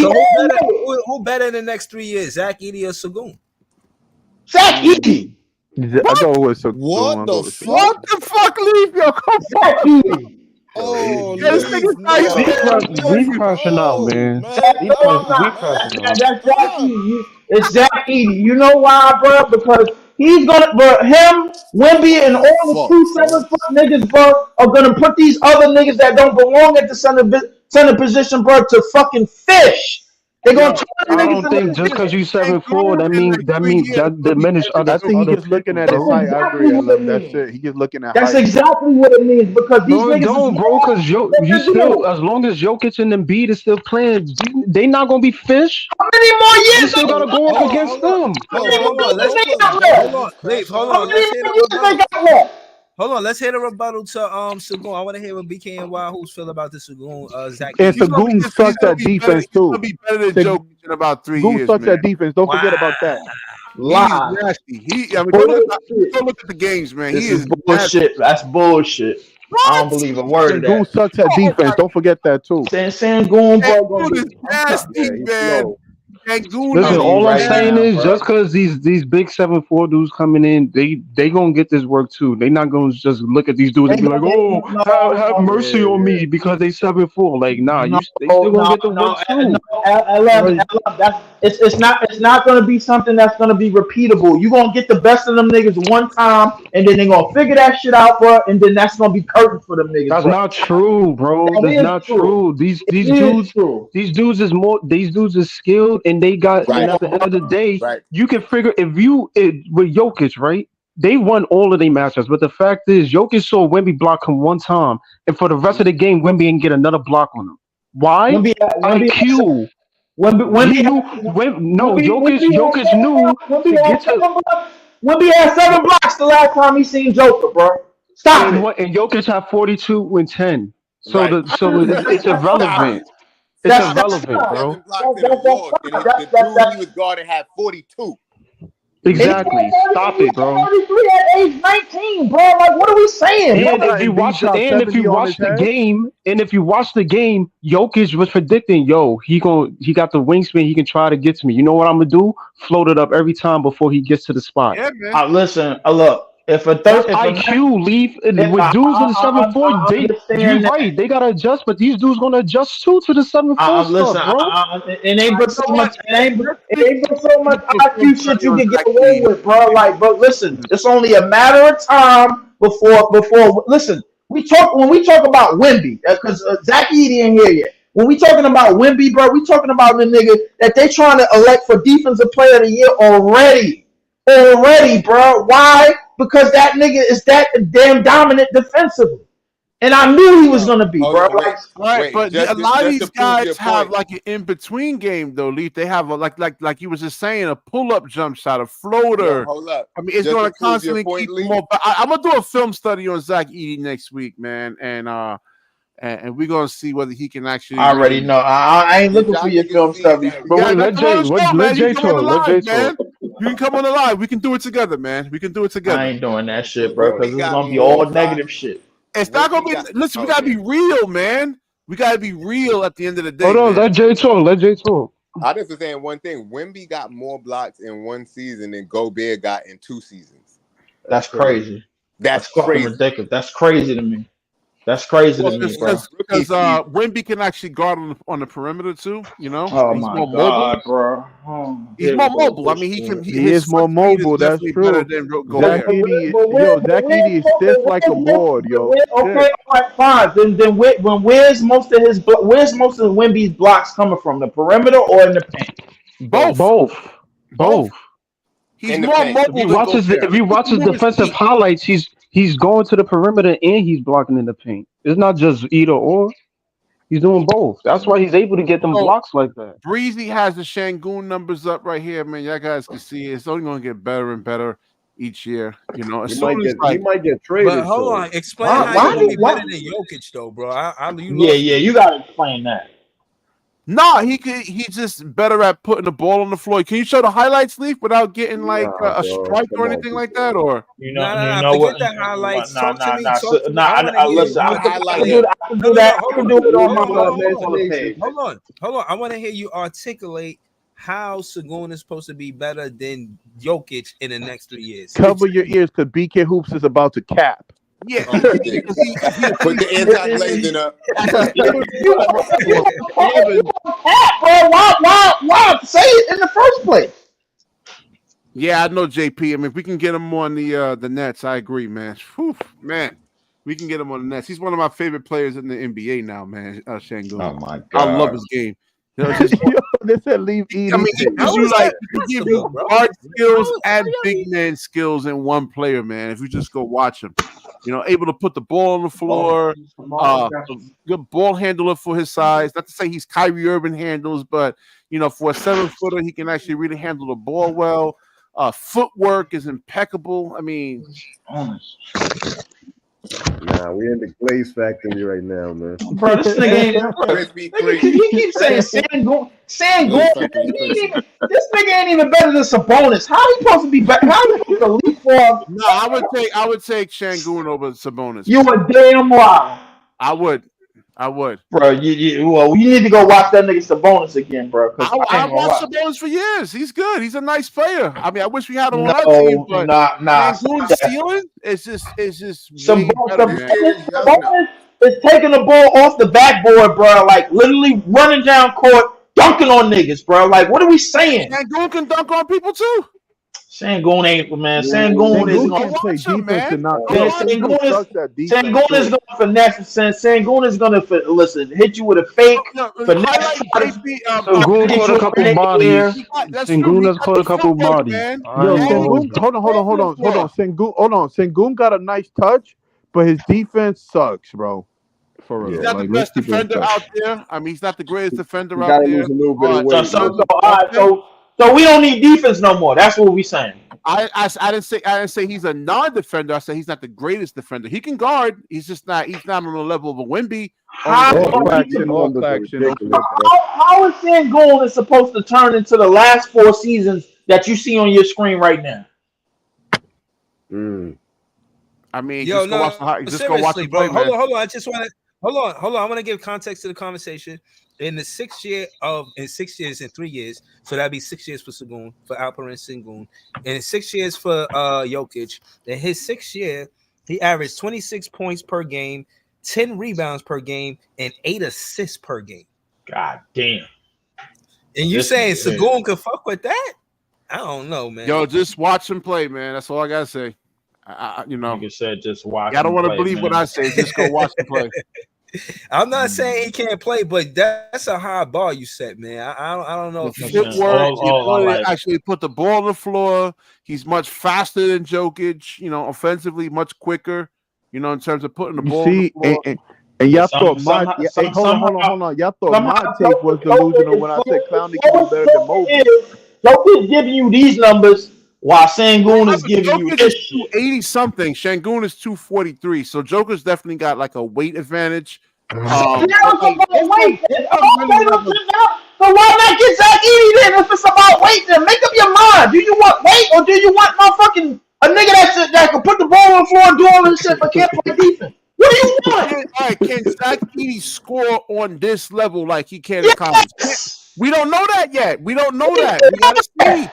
who better in the next 3 years, Zack Edey or Sengun?
Zack Edey.
I go with Sengun.
What the fuck?
What the fuck, Leaf? Yo, come on.
Oh,
we crashing out, man.
That's Zack Edey. It's Zack Edey. You know why, bro? Because he's gonna, but him, Wemby, and all the 2 7-foot niggas, bro, are gonna put these other niggas that don't belong at the center position, bro, to fucking fish. They're gonna
I don't think just because you 7'4", that diminish other.
I think he just looking at his
That's
height. I agree,
exactly what it
LM. That's
means.
it. He just looking at
That's
height.
exactly what it means because these
No, it
niggas
don't,
is
bro. Because
what
you
they
still,
do.
as long as Jokic and Embiid is still playing, they not gonna be fish.
How many more
You
years?
still gotta go up against them.
How many more years
Let's
they got
hold
left?
on. Leave. Hold
How
on.
many
Let's hear the
more years they
rebuttal.
got left?
Hold on. Let's hear the rebuttal to Sengun. I want to hear what BK and Wahoo's feel about the Sengun. Zach.
And
He's gonna be
Sengun sucks at defense
He's gonna
too.
be
better than Jokic in about 3 years,
sucks
man.
at defense. Don't forget about that.
He's nasty. I mean, don't look at the games, man.
This
He
is
is
bullshit. That's bullshit. I don't believe a word of
Sengun
that.
sucks at defense. Don't forget that too.
Sengun, bro, gonna
Dude is
be
nasty, man.
Listen, all I'm saying is just because these big 7'4" dudes coming in, they gonna get this work too. They not gonna just look at these dudes and be like, "Oh, have mercy on me because they 7'4". Like, nah, they still gonna get the work too.
It's not gonna be something that's gonna be repeatable. You gonna get the best of them niggas one time, and then they gonna figure that shit out, bro, and then that's gonna be curtain for them niggas.
That's
bro.
not true, bro. That's not true. These dudes is skilled, and they got.
Right.
And at the end of the day,
Right.
you can figure with Jokic, right? They won all of their matchups, but the fact is, Jokic saw Wemby block him one time, and for the rest of the game, Wemby didn't get another block on him. Why? IQ. Jokic knew to get to.
Wemby had 7 blocks the last time he seen Joker, bro. Stop it.
And Jokic had 42 and 10. So
Right.
it's irrelevant. It's irrelevant, bro.
7 blocks in a walk, and the dude he was guarding had 42.
Exactly. Stop it, bro.
33 at age 19, bro. Like, what are we saying?
And if you watch the game, Jokic was predicting, he got the wingspan, he can try to get to me. You know what I'm gonna do? Float it up every time before he gets to the spot.
Yeah, man.
Listen, look. If a
IQ leave with dudes in the 7'4", you're right. They gotta adjust, but these dudes gonna adjust too to the 7'4" stuff, bro.
It ain't but so much. It ain't but so much IQ shit you can get away with, bro. Like, but listen, it's only a matter of time before. Listen, when we talk about Wemby, because Zack Edey ain't here yet. When we talking about Wemby, bro, we talking about the nigga that they trying to elect for Defensive Player of the Year already, bro. Why? Because that nigga is that damn dominant defensively. And I knew he was gonna be, bro.
But a lot of these guys have like an in-between game, though, Leaf. They have like you was just saying, a pull-up jump shot, a floater.
Yo, hold up.
I mean, it's going to constantly keep them more. But I'm gonna do a film study on Zack Edey next week, man, and we're gonna see whether he can actually.
I already know. I ain't looking for your film study.
But let Jay talk.
You can come on the live. We can do it together, man. We can do it together.
I ain't doing that shit, bro, because it's gonna be all negative shit.
It's not gonna be. Listen, we gotta be real, man. We gotta be real at the end of the day.
Hold on, let Jay talk.
I just was saying one thing. Wemby got more blocks in one season than Gobert got in 2 seasons.
That's crazy.
That's
fucking
crazy.
ridiculous. That's crazy to me. That's crazy to me, bro.
Because Wemby can actually guard on the perimeter too. You know,
Oh
he's
my
more
god,
mobile.
bro.
He's more mobile. I mean, he can.
He is more mobile. That's true. Zach Edey is stiff like a board, yo.
Okay, all right, fine. Then where's most of Wemby's blocks coming from? The perimeter or in the paint?
Both.
He's more mobile.
If you watch his defensive highlights, he's going to the perimeter and he's blocking in the paint. It's not just either or. He's doing both. That's why he's able to get them blocks like that.
Breezy has the Sengun numbers up right here, man. Y'all guys can see it. It's only going to get better and better each year. You know,
he might get traded.
But hold on, explain how you be better than Jokic, though, bro.
You gotta explain that.
No, he's just better at putting the ball on the floor. Can you show the highlights, Leaf, without getting like a strike or anything like that? Or
Forget the highlights. Talk to me. Listen, I can do that. I can do it on my page.
Hold on. I want to hear you articulate how Sengun is supposed to be better than Jokic in the next 3 years.
Cover your ears, because BK Hoops is about to cap.
Yeah,
put the anti-glazing up.
Why say it in the first place?
Yeah, I know, JP. I mean, if we can get him on the Nets, I agree, man. Whew, man, we can get him on the Nets. He's one of my favorite players in the NBA now, man. Sengun.
Oh my god,
I love his game. You know, just,
they said leave Edey.
I mean, it gives you like it gives you guard skills and big man skills in one player, man. If you just go watch him, you know, able to put the ball on the floor, good ball handler for his size. Not to say he's Kyrie Irving handles, but you know, for a 7-footer, he can actually really handle the ball well. Footwork is impeccable. I mean,
nah, we in the Glaze factory right now, man.
Bro, this nigga he keeps saying Sengun. This nigga ain't even better than Sabonis. How he supposed to be better? How he supposed to leapfrog?
No, I would take Sengun over Sabonis.
You a damn lie.
I would.
Bro, you need to go watch that nigga Sabonis again, bro.
I watched Sabonis for years. He's good. He's a nice player. I mean, I wish we had him on our team, but Sengun's ceiling is just
Sabonis is taking the ball off the backboard, bro. Like literally running down court, dunking on niggas, bro. Like, what are we saying?
Sengun can dunk on people too.
Sengun ain't, man. Sengun is going to play defense and not. Sengun is going to finesse. Sengun is going to listen. Hit you with a fake. Finesse.
Sengun caught a couple bodies. Sengun has caught a couple bodies.
Yo,
Sengun,
hold on.
Sengun got a nice touch, but his defense sucks, bro. For real.
He's not the best defender out there. I mean, he's not the greatest defender out there.
So we don't need defense no more. That's what we saying.
I didn't say he's a non-defender. I said he's not the greatest defender. He can guard. He's just not. He's not on the level of a Wemby.
How is Sengun is supposed to turn into the last 4 seasons that you see on your screen right now?
I mean,
yo,
go watch the play,
hold on. I just want to hold on. I want to give context to the conversation. In the 6 years in 3 years, so that'd be 6 years for Sengun, for Alperen Sengun, and 6 years for Jokic. In his 6th year, he averaged 26 points per game, 10 rebounds per game, and 8 assists per game.
God damn!
And you saying Sengun could fuck with that? I don't know, man.
Yo, just watch him play, man. That's all I gotta say. You know,
like I said, just watch.
I don't want to believe what I say. Just go watch him play.
I'm not saying he can't play, but that's a high bar you set, man. I don't know if
he actually put the ball on the floor. He's much faster than Jokic. You know, offensively much quicker. You know, in terms of putting the ball on the floor.
And y'all thought hold on. Y'all thought my take was delusional when I said Clowney can be better than Mobley.
Jokic giving you these numbers while Sengun is giving you this.
280 something. Sengun is 243. So Joker's definitely got like a weight advantage.
So why not get Zack Edey then? If it's about weight, then make up your mind. Do you want weight or do you want motherfucking a nigga that can put the ball on the floor and do all this shit but can't play defense? What do you want?
All right, can Zack Edey score on this level like he can in college? We don't know that yet. We don't know that. We gotta see.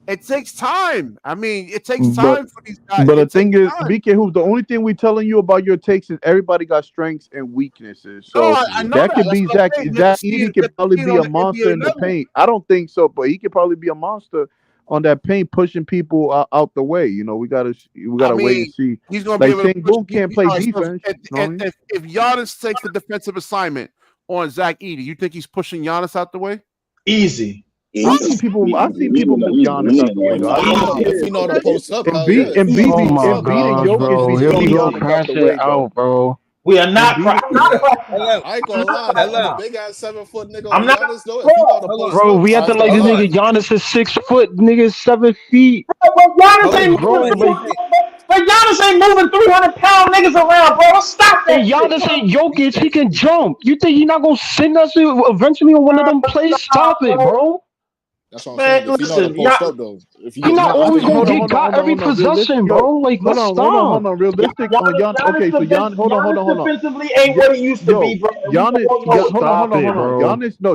It takes time. I mean, it takes time for these guys.
But the thing is, BK, who the only thing we're telling you about your takes is everybody got strengths and weaknesses. So that could be Zack Edey could probably be a monster in the paint. I don't think so, but he could probably be a monster on that paint, pushing people out the way. You know, we gotta wait and see.
He's gonna
like
be able
Sengun can't play defense.
If Giannis takes the defensive assignment on Zack Edey, you think he's pushing Giannis out the way?
Easy.
I've seen people move Giannis out the way.
If you know to post up,
and beating Jokic,
he'll be all crashing out, bro.
We are not.
I ain't gonna lie. Big ass 7-foot nigga.
I'm not.
Bro, we have to like this nigga. Giannis is 6 foot. Nigga 7 feet.
But Giannis ain't moving 300-pound niggas around, bro. Stop that.
And Giannis ain't Jokic. He can jump. You think he not gonna send us eventually on one of them plays? Stop it, bro.
That's what I'm saying. If you know to post up, though.
He not always gonna get got every possession, bro. Like, let's stop.
Hold on. Realistic on Giannis. Okay, so Giannis, hold on.
Defensively ain't what he used to be, bro.
Giannis, hold on.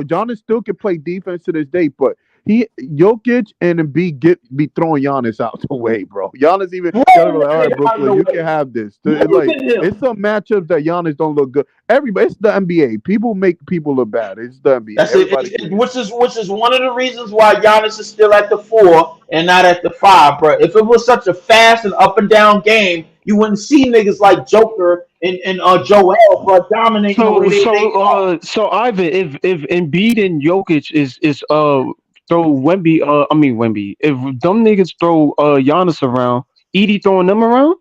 Giannis still can play defense to this day, but Jokic and Embiid be throwing Giannis out the way, bro. Giannis even all right, Brooklyn, you can have this. It's some matchups that Giannis don't look good. Everybody, it's the NBA. People make people look bad. It's the NBA.
Which is one of the reasons why Giannis is still at the 4 and not at the 5, bro. If it was such a fast and up and down game, you wouldn't see niggas like Joker and Joel, bro, dominating the way they are.
So Ivan, if Embiid and Jokic is throw Wemby, I mean Wemby, if them niggas throw Giannis around, Edey throwing them around?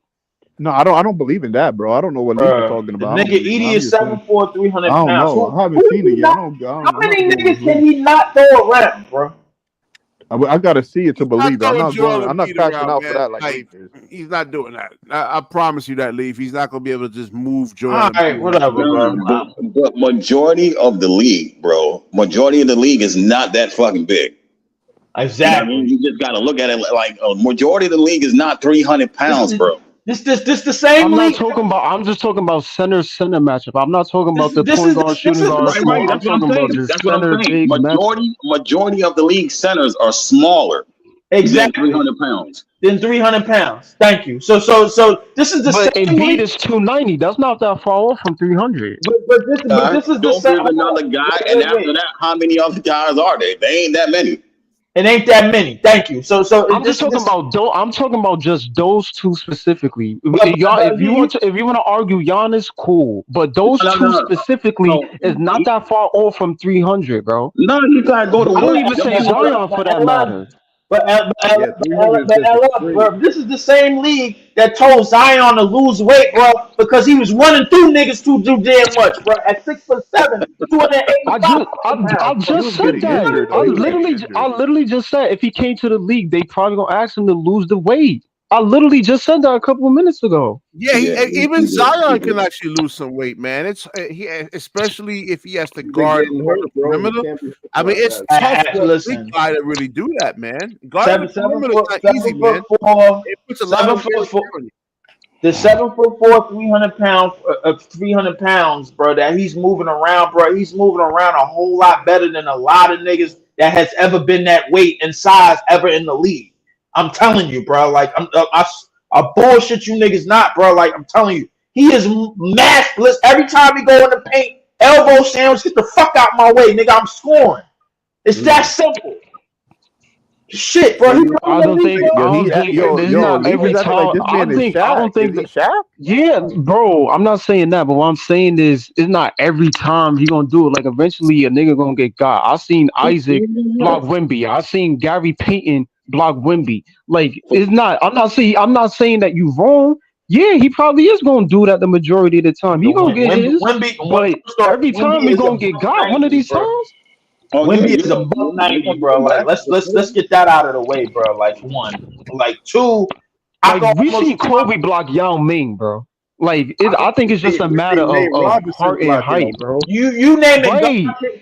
No, I don't believe in that, bro. I don't know what league you're talking
The
about.
nigga Edey is 7'4", 300
I don't
pounds.
know. I haven't seen it yet.
How many niggas can he not throw around, bro?
I gotta see it to believe it. I'm not
Joel
cashing
around,
out
man.
for that like
Like,
Lakers.
he's not doing that. I promise you that, Leaf. He's not gonna be able to just move Joel.
All right, whatever, bro.
But majority of the league, bro, majority of the league is not that fucking big.
Exactly.
You just gotta look at it like a majority of the league is not 300 pounds, bro.
This the same
I'm
league.
not talking about. I'm just talking about center matchup. I'm not talking about the point guard, shooting guard.
Right,
I'm talking about just center big matchup.
Majority of the league centers are smaller.
Exactly.
Than 300 pounds.
Than 300 pounds. Thank you. So this is the
But
same
Embiid
league.
is 290. That's not that far off from 300.
But this is the same.
There's another guy, and after that, how many other guys are there? They ain't that many.
It ain't that many. Thank you. So
I'm just talking about. I'm talking about just those two specifically.
But
if you want to argue Giannis, cool. But those two specifically is not that far off from 300, bro.
No, you gotta go to.
I don't even say Zion for that matter.
But this is the same league that told Zion to lose weight, bro, because he was running through niggas too damn much, bro. At 6'7", 285
I just said that. I literally just said if he came to the league, they probably gonna ask him to lose the weight. I literally just said that a couple of minutes ago.
Yeah, even Zion can actually lose some weight, man. It's especially if he has to guard perimeter. I mean, it's tough for a big guy to really do that, man. Guarding the perimeter is not easy, man. It puts a lot of
the 7'4", 300 pounds, bro, that he's moving around, bro. He's moving around a whole lot better than a lot of niggas that has ever been that weight and size ever in the league. I'm telling you, bro. Like I bullshit you niggas not, bro. Like I'm telling you, he is maskless every time he go in the paint. Elbow sandwich, get the fuck out my way, nigga. I'm scoring. It's that simple. Shit, bro.
I don't think every time. I don't think that. Yeah, bro. I'm not saying that, but what I'm saying is, it's not every time he gonna do it. Like eventually, a nigga gonna get got. I seen Isaac block Wemby. I seen Gary Payton block Wemby. Like it's not. I'm not saying that you wrong. Yeah, he probably is gonna do that the majority of the time. He gonna get his. But every time he gonna get got one of these times.
Wemby is a $190, bro. Like let's get that out of the way, bro. Like one, like two.
Like we see Kobe block Yao Ming, bro. Like I think it's just a matter of heart and height, bro.
You name it.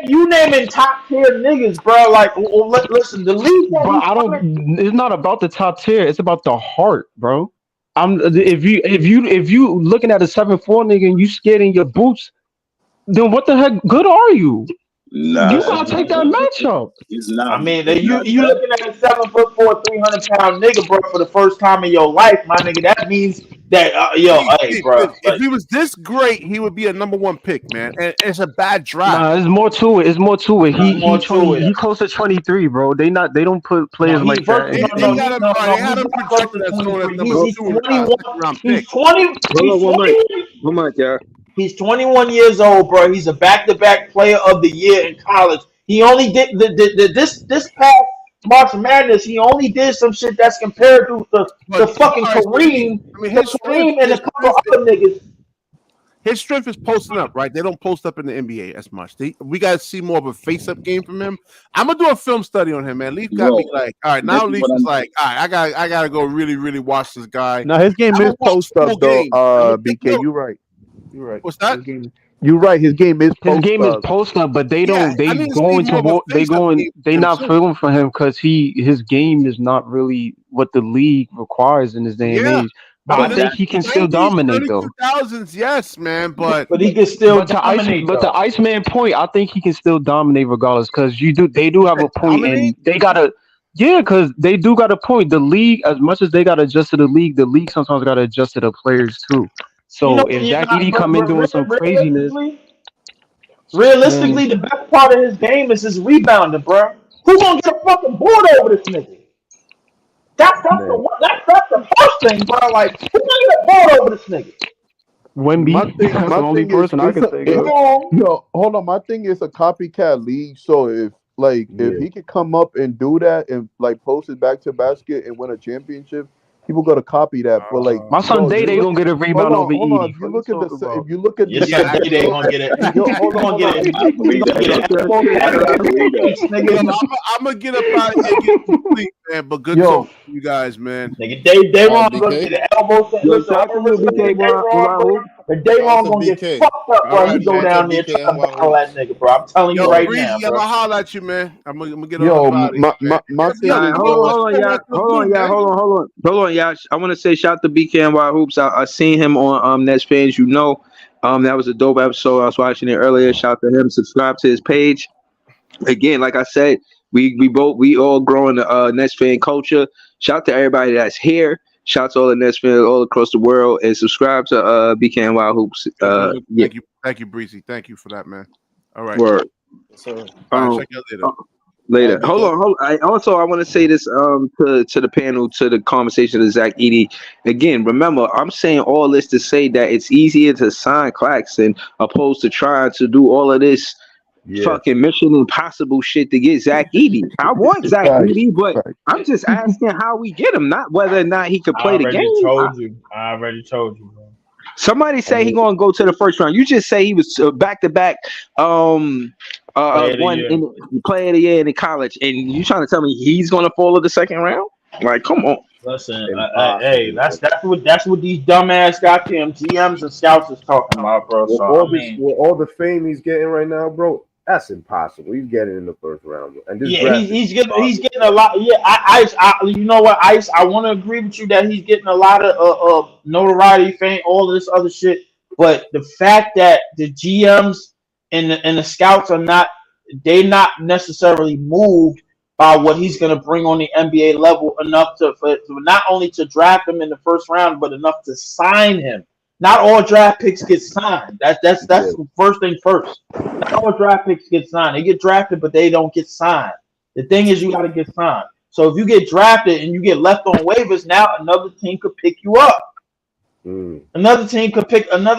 You naming top tier niggas, bro. Like listen, the league.
But it's not about the top tier. It's about the heart, bro. If you looking at a 7'4" nigga and you scared in your boots, then what the heck good are you?
Nah,
you gotta take that matchup.
He's not.
I mean, you looking at a 7'4", 300-pound nigga, bro, for the first time in your life, my nigga. That means that hey, bro.
If he was this great, he would be a #1 pick, man. And it's a bad draft.
Nah, there's more to it. He close to 23, bro. They don't put players like that.
They had him projected as someone as #2
He's 20.
One mic, yeah.
He's 21 years old, bro. He's a back-to-back player of the year in college. He only did this past March Madness. He only did some shit that's compared to the fucking Kareem, Kareem and a couple other niggas.
His strength is posting up, right? They don't post up in the NBA as much. We got to see more of a face-up game from him. I'm gonna do a film study on him, man. Leaf got me like, all right, now Leaf is like, all right, I gotta go really, really watch this guy.
No, his game is post up though. BK, you're right. You're right.
What's that?
You're right. His game is
post up, but they don't. They not filming for him because his game is not really what the league requires in this day and age. But I think he can still dominate though.
2000s, yes, man, but
he can still dominate.
But the Iceman point, I think he can still dominate regardless because they do have a point, and they gotta. Yeah, because they do got a point. The league, as much as they got to adjust to the league sometimes got to adjust to the players too. So if Zack Edey come in doing some craziness,
realistically, the best part of his game is his rebounding, bro. Who gonna get a fucking board over this nigga? That's the first thing, bro. Like, who gonna get bored over this nigga?
Wemby. That's the only person I can think of.
Yo, hold on. My thing is a copycat league. So if he could come up and do that and like post it back to basket and win a championship, people gotta copy that. But like
my son Day gonna get a rebound over
hold on.
Edey.
If you look at
Your son Day gonna get it.
hold on. I'm gonna get up out of here and get some sleep, man. But good talk to you guys, man.
Nigga, Day-Ron gonna get an elbow. Listen, Day-Ron gonna get fucked up while he go down there trying to battle that nigga, bro. I'm telling you right now, bro.
I'm gonna holler at you, man. I'm gonna get on out of here.
Hold on, y'all. I want to say shout out to BKNY Hoops. I seen him on Nets Fans, that was a dope episode. I was watching it earlier. Shout out to him. Subscribe to his page. Again, like I said, we all growing the Nets fan culture. Shout out to everybody that's here. Shout out to all the Nets fans all across the world, and subscribe to BKNY Hoops.
Thank you, Breezy. Thank you for that, man. All right.
Word.
So check you out
later. Hold on. I want to say this to the panel, to the conversation of Zack Edey. Again, remember, I'm saying all this to say that it's easier to sign Claxton opposed to trying to do all of this fucking Mission Impossible shit to get Zack Edey. I want Zack Edey, but I'm just asking how we get him, not whether or not he could play the game.
I already told you, bro.
Somebody say he gonna go to the first round. You just say he was back-to-back player of the year in college, and you trying to tell me he's gonna fall in the second round? Like, come on.
Listen, hey, that's what these dumbass goddamn GMs and scouts is talking about, bro.
With all the fame he's getting right now, bro, that's impossible. He's getting in the first round, and this
he's getting a lot. Yeah, I you know what, Ice? I want to agree with you that he's getting a lot of notoriety, fame, all this other shit. But the fact that the GMs and the scouts are not necessarily moved by what he's going to bring on the NBA level enough to not only to draft him in the first round, but enough to sign him. Not all draft picks get signed. That's the first thing first. Not all draft picks get signed. They get drafted, but they don't get signed. The thing is, you got to get signed. So if you get drafted and you get left on waivers, now another team could pick you up. Another team could pick up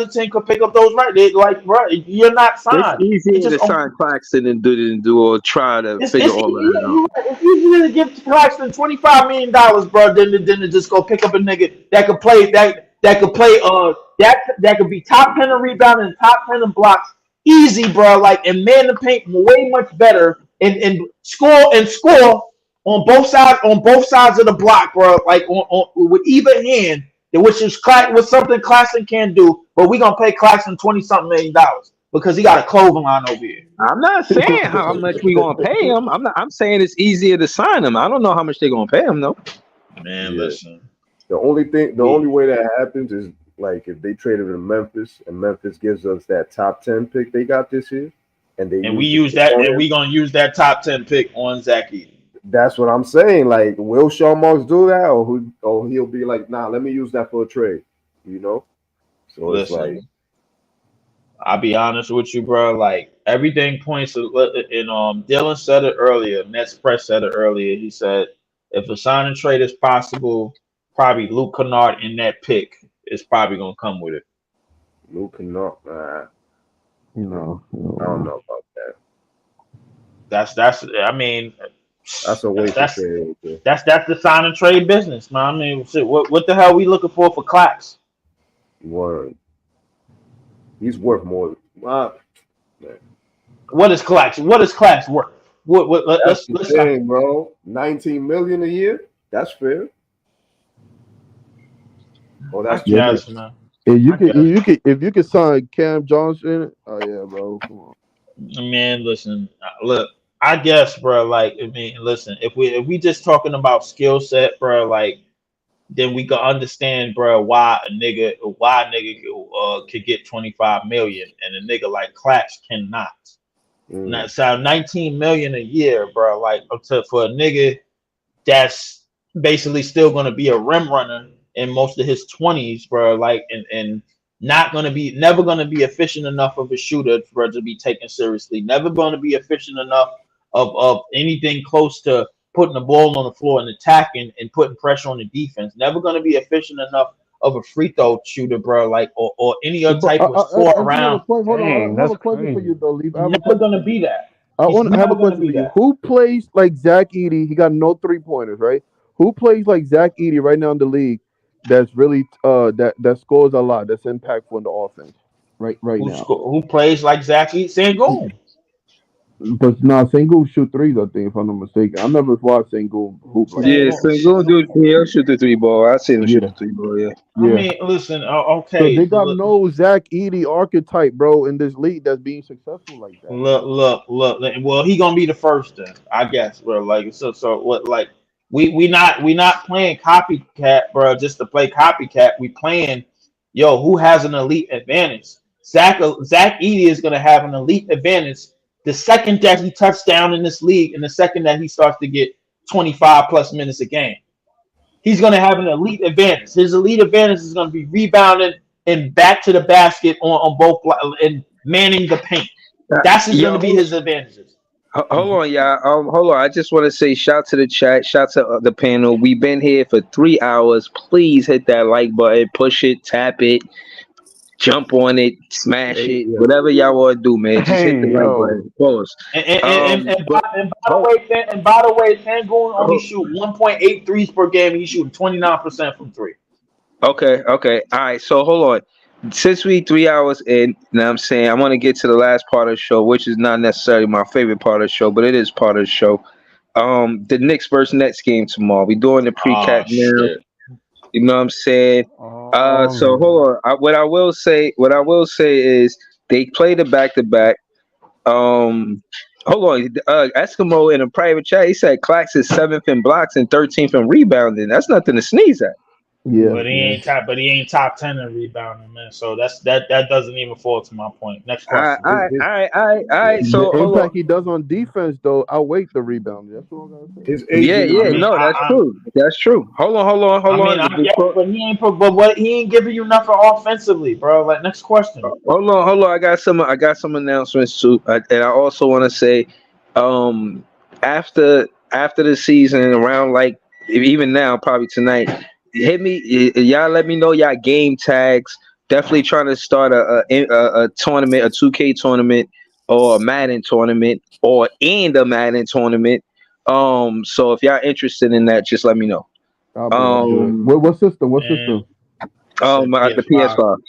those bro, you're not signed.
It's easier to sign Claxton and do or try to figure all that out.
It's easier to give Claxton $25 million, bro, than to just go pick up a nigga that could play that could be top 10 in rebounding and top 10 in blocks. Easy, bro. Like, and man the paint way much better and score on both sides of the block, bro. Like on with even hand. Which is something Claxton can do, but we're gonna pay Claxton $20-something million because he got a clothing line over here.
I'm not saying how much we gonna pay him. I'm saying it's easier to sign him. I don't know how much they're gonna pay him though.
Man, listen.
The only way that happens is like if they traded to Memphis and Memphis gives us that top 10 pick they got this year, and we use that,
and we gonna use that top 10 pick on Zack Edey.
That's what I'm saying. Like, will Sean Marks do that, or he'll be like, nah, let me use that for a trade, you know? So
listen,
it's like,
I'll be honest with you, bro. Like, everything points to, and Dylan said it earlier. Nets Press said it earlier. He said, if a sign and trade is possible, probably Luke Kennard in that pick is probably gonna come with it.
Luke Kennard,
no,
I don't know about that.
That's. I mean.
That's a waste of trade.
That's the sign and trade business, man. I mean, shit, what the hell are we looking for Clax?
Word. He's worth more.
What is Clax? What is Clax worth? Let's
saying, bro. $19 million a year. That's fair. Oh, that's
yes, man. If you could sign Cam Johnson, oh yeah, bro. Come on.
Man, listen, look. I guess, bro. Like, I mean, listen. If we just talking about skill set, bro, like, then we can understand, bro, why a nigga could get $25 million and a nigga like Clax cannot. Now, so $19 million a year, bro. Like, for a nigga that's basically still gonna be a rim runner in most of his 20s, bro. Like, and never gonna be efficient enough of a shooter for it to be taken seriously. Never gonna be efficient enough of anything close to putting the ball on the floor and attacking and putting pressure on the defense. Never going to be efficient enough of a free throw shooter, bro. Like or any other type of score around.
Hold on,
Dang,
I have
that's
a question for
crazy.
you, though, Leaf.
Never going to be that.
I
He's
want to have
never
a
going to
question
be
for you.
that.
Who plays like Zack Edey? He got no 3-pointers, right? Who plays like Zack Edey right now in the league? That's really that scores a lot. That's impactful in the offense right now.
Who plays like Zack Edey? Sengun.
But no, Sengun shoot threes. I think, if I'm not mistaken. I never watched Sengun hoop like
Yeah,
that.
Sengun do. He'll shoot the 3 ball. I seen him shoot
Yeah,
the 3 ball. Yeah.
I
yeah.
mean, listen.
So
Okay,
they got no Zack Edey archetype, bro, in this league that's being successful like that.
look. Well, he gonna be the first then, I guess, bro. Like so what? Like we not playing copycat, bro, just to play copycat. We playing, who has an elite advantage? Zack Edey is gonna have an elite advantage the second that he touched down in this league, and the second that he starts to get 25 plus minutes a game. He's going to have an elite advantage. His elite advantage is going to be rebounding and back to the basket on both and manning the paint. That's just going to be his advantages.
Hold on, y'all. Hold on. I just want to say shout to the chat, shout to the panel. We've been here for 3 hours. Please hit that like button, push it, tap it, jump on it, smash it, whatever y'all want to do, man. Just hit the like button. Pause.
And by the way, Sengun only shoot 1.8 threes per game. He's shooting 29% from three.
Okay. All right. So hold on. Since we 3 hours in, you know what I'm saying, I want to get to the last part of the show, which is not necessarily my favorite part of the show, but it is part of the show. The Knicks versus Nets game tomorrow. We doing the pre-cap now. You know what I'm saying? So hold on. What I will say is they played a back-to-back. Hold on. Eskimo in a private chat, he said Clax is 7th in blocks and 13th in rebounding. That's nothing to sneeze at.
Yeah,
but he ain't top 10 in rebounding, man. So that doesn't even fall to my point. Next question.
All right. So
the impact he does on defense, though, outweighs the rebound. That's what I'm gonna say.
That's true. Hold on.
But he ain't he ain't giving you nothing offensively, bro. Like, next question.
Hold on. I got some announcements too, and I also want to say, after the season, around like even now, probably tonight. Hit me, y'all. Let me know y'all game tags. Definitely trying to start a tournament, a 2K tournament, or a Madden tournament, or a Madden tournament. So if y'all interested in that, just let me know.
What system? The
PS5.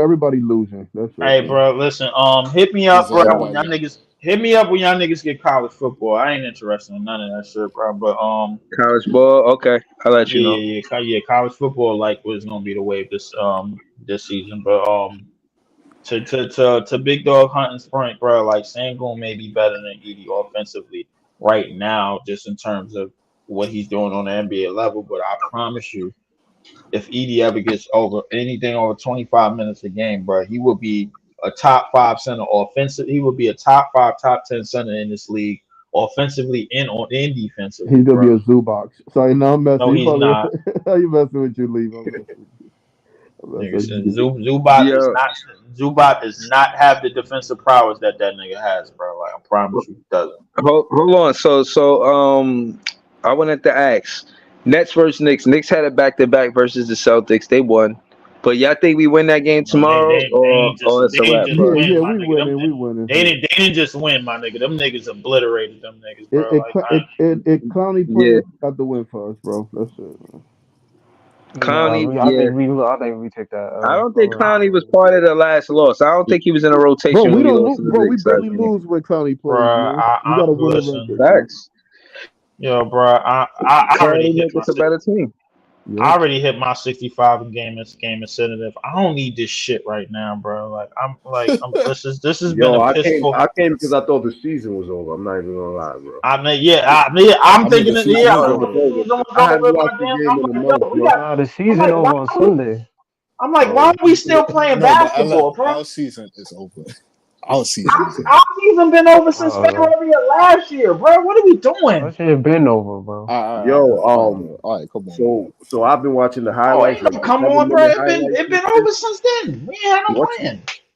Everybody losing. That's
hey, bro, listen. Hit me up, bro. When y'all niggas hit me up when y'all niggas get college football. I ain't interested in none of that shit, bro. But
college ball, okay. I'll let you know.
Yeah. College football like was gonna be the wave this season. But to Big Dog Hunting's point, bro, like Sengun may be better than Edey offensively right now, just in terms of what he's doing on the NBA level. But I promise you, if Edey ever gets anything over 25 minutes a game, bro, he will be a top 5 center offensive. He will be a top 5, top 10 center in this league, offensively and defensively.
He's gonna be a Zubac. Sorry, no, I'm messing.
No, he's not.
How you messing with you, Lee?
Zubac does not have the defensive prowess that nigga has, bro. Like, I promise you, he doesn't.
Hold on. So I wanted to ask. Nets versus Knicks. Knicks had a back-to-back versus the Celtics. They won. But y'all think we win that game tomorrow, or it's a wrap, bro?
We winning.
They didn't just win, my nigga. Them niggas obliterated them niggas, bro.
Clowney players got the win for us, bro. That's it.
Clowney,
I think we take that.
I don't think Clowney was part of the last loss. I don't think he was in a rotation.
Bro, we barely lose when Clowney plays.
Bro,
you gotta win the record.
Facts.
Yo, bro, I already hit
a better team.
I already hit my 65 game incentive. I don't need this shit right now, bro. This has been a piss poor.
I came because I thought the season was over. I'm not even gonna lie, bro.
I'm thinking that.
The season over on Sunday.
I'm like, why are we still playing basketball, bro?
Our season is over. Our season
been over since February of last year, bro. What are we doing?
That shit been over, bro.
All right, come on. So I've been watching the highlights.
Come on, bro. It been over since then. We ain't had no plan.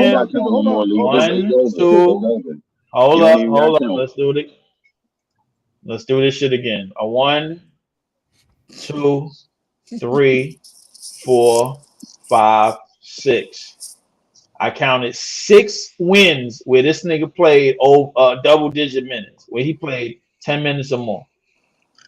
again.
got count no more.
One,
It's
two. Hold
You ain't
up,
even
hold
got
up.
count.
Let's do it. Let's do this shit again. A 1, 2, 3, 4, 5, 6. I counted 6 wins where this nigga played double-digit minutes, where he played 10 minutes or more.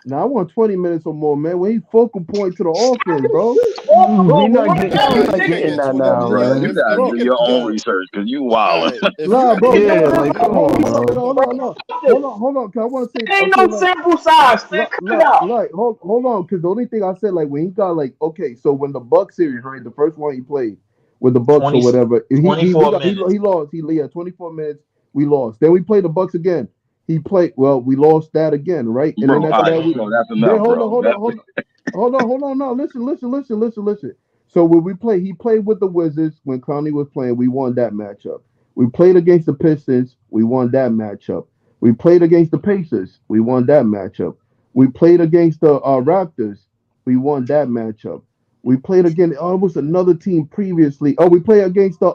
Now I want 20 minutes or more, man. When he focal point to the offense, bro.
We're not getting that now, man.
You gotta do your own research because you wildin'.
Nah, bro.
Yeah, like come on, bro.
Hold on. Cause I want to say
Ain't no sample size, man. Cut it out.
Like, hold on, because the only thing I said, like, when he got like, okay, so when the Bucks series, right, the first one he played with the Bucks or whatever, he lost. He had 24 minutes. We lost. Then we played the Bucks again. He played well. We lost that again, right? And then after that, hold on. No, listen. So when we played, he played with the Wizards when Clowney was playing. We won that matchup. We played against the Pistons. We won that matchup. We played against the Pacers. We won that matchup. We played against the Raptors. We won that matchup. We played against it was another team previously. We played against the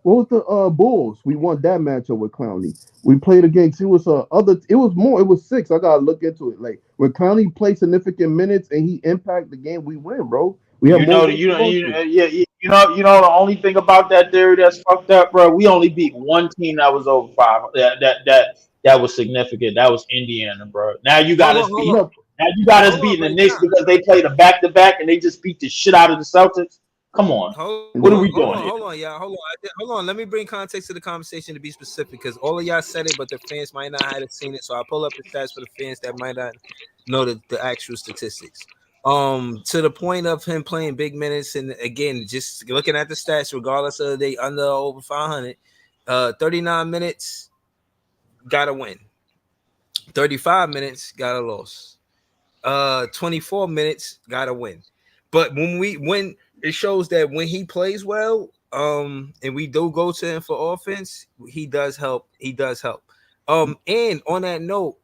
Bulls. We won that matchup with Clowney. We played against it was 6. I gotta look into it. Like when Clowney played significant minutes and he impact the game, we win, bro. We have
the only thing about that theory that's fucked up, bro. We only beat one team that was over 5. That was significant. That was Indiana, bro. Now you got us beat. Now you got us beating the Knicks because they played a back-to-back and they just beat the shit out of the Celtics. Come on. What are we doing?
Hold on, y'all. Hold on. Let me bring context to the conversation to be specific, because all of y'all said it, but the fans might not have seen it. So I pull up the stats for the fans that might not know the actual statistics. To the point of him playing big minutes, and again, just looking at the stats, regardless of they under or over 500, 39 minutes, got a win. 35 minutes, got a loss. 24 minutes, got a win. But when it shows that when he plays well, and we do go to him for offense, he does help. And on that note,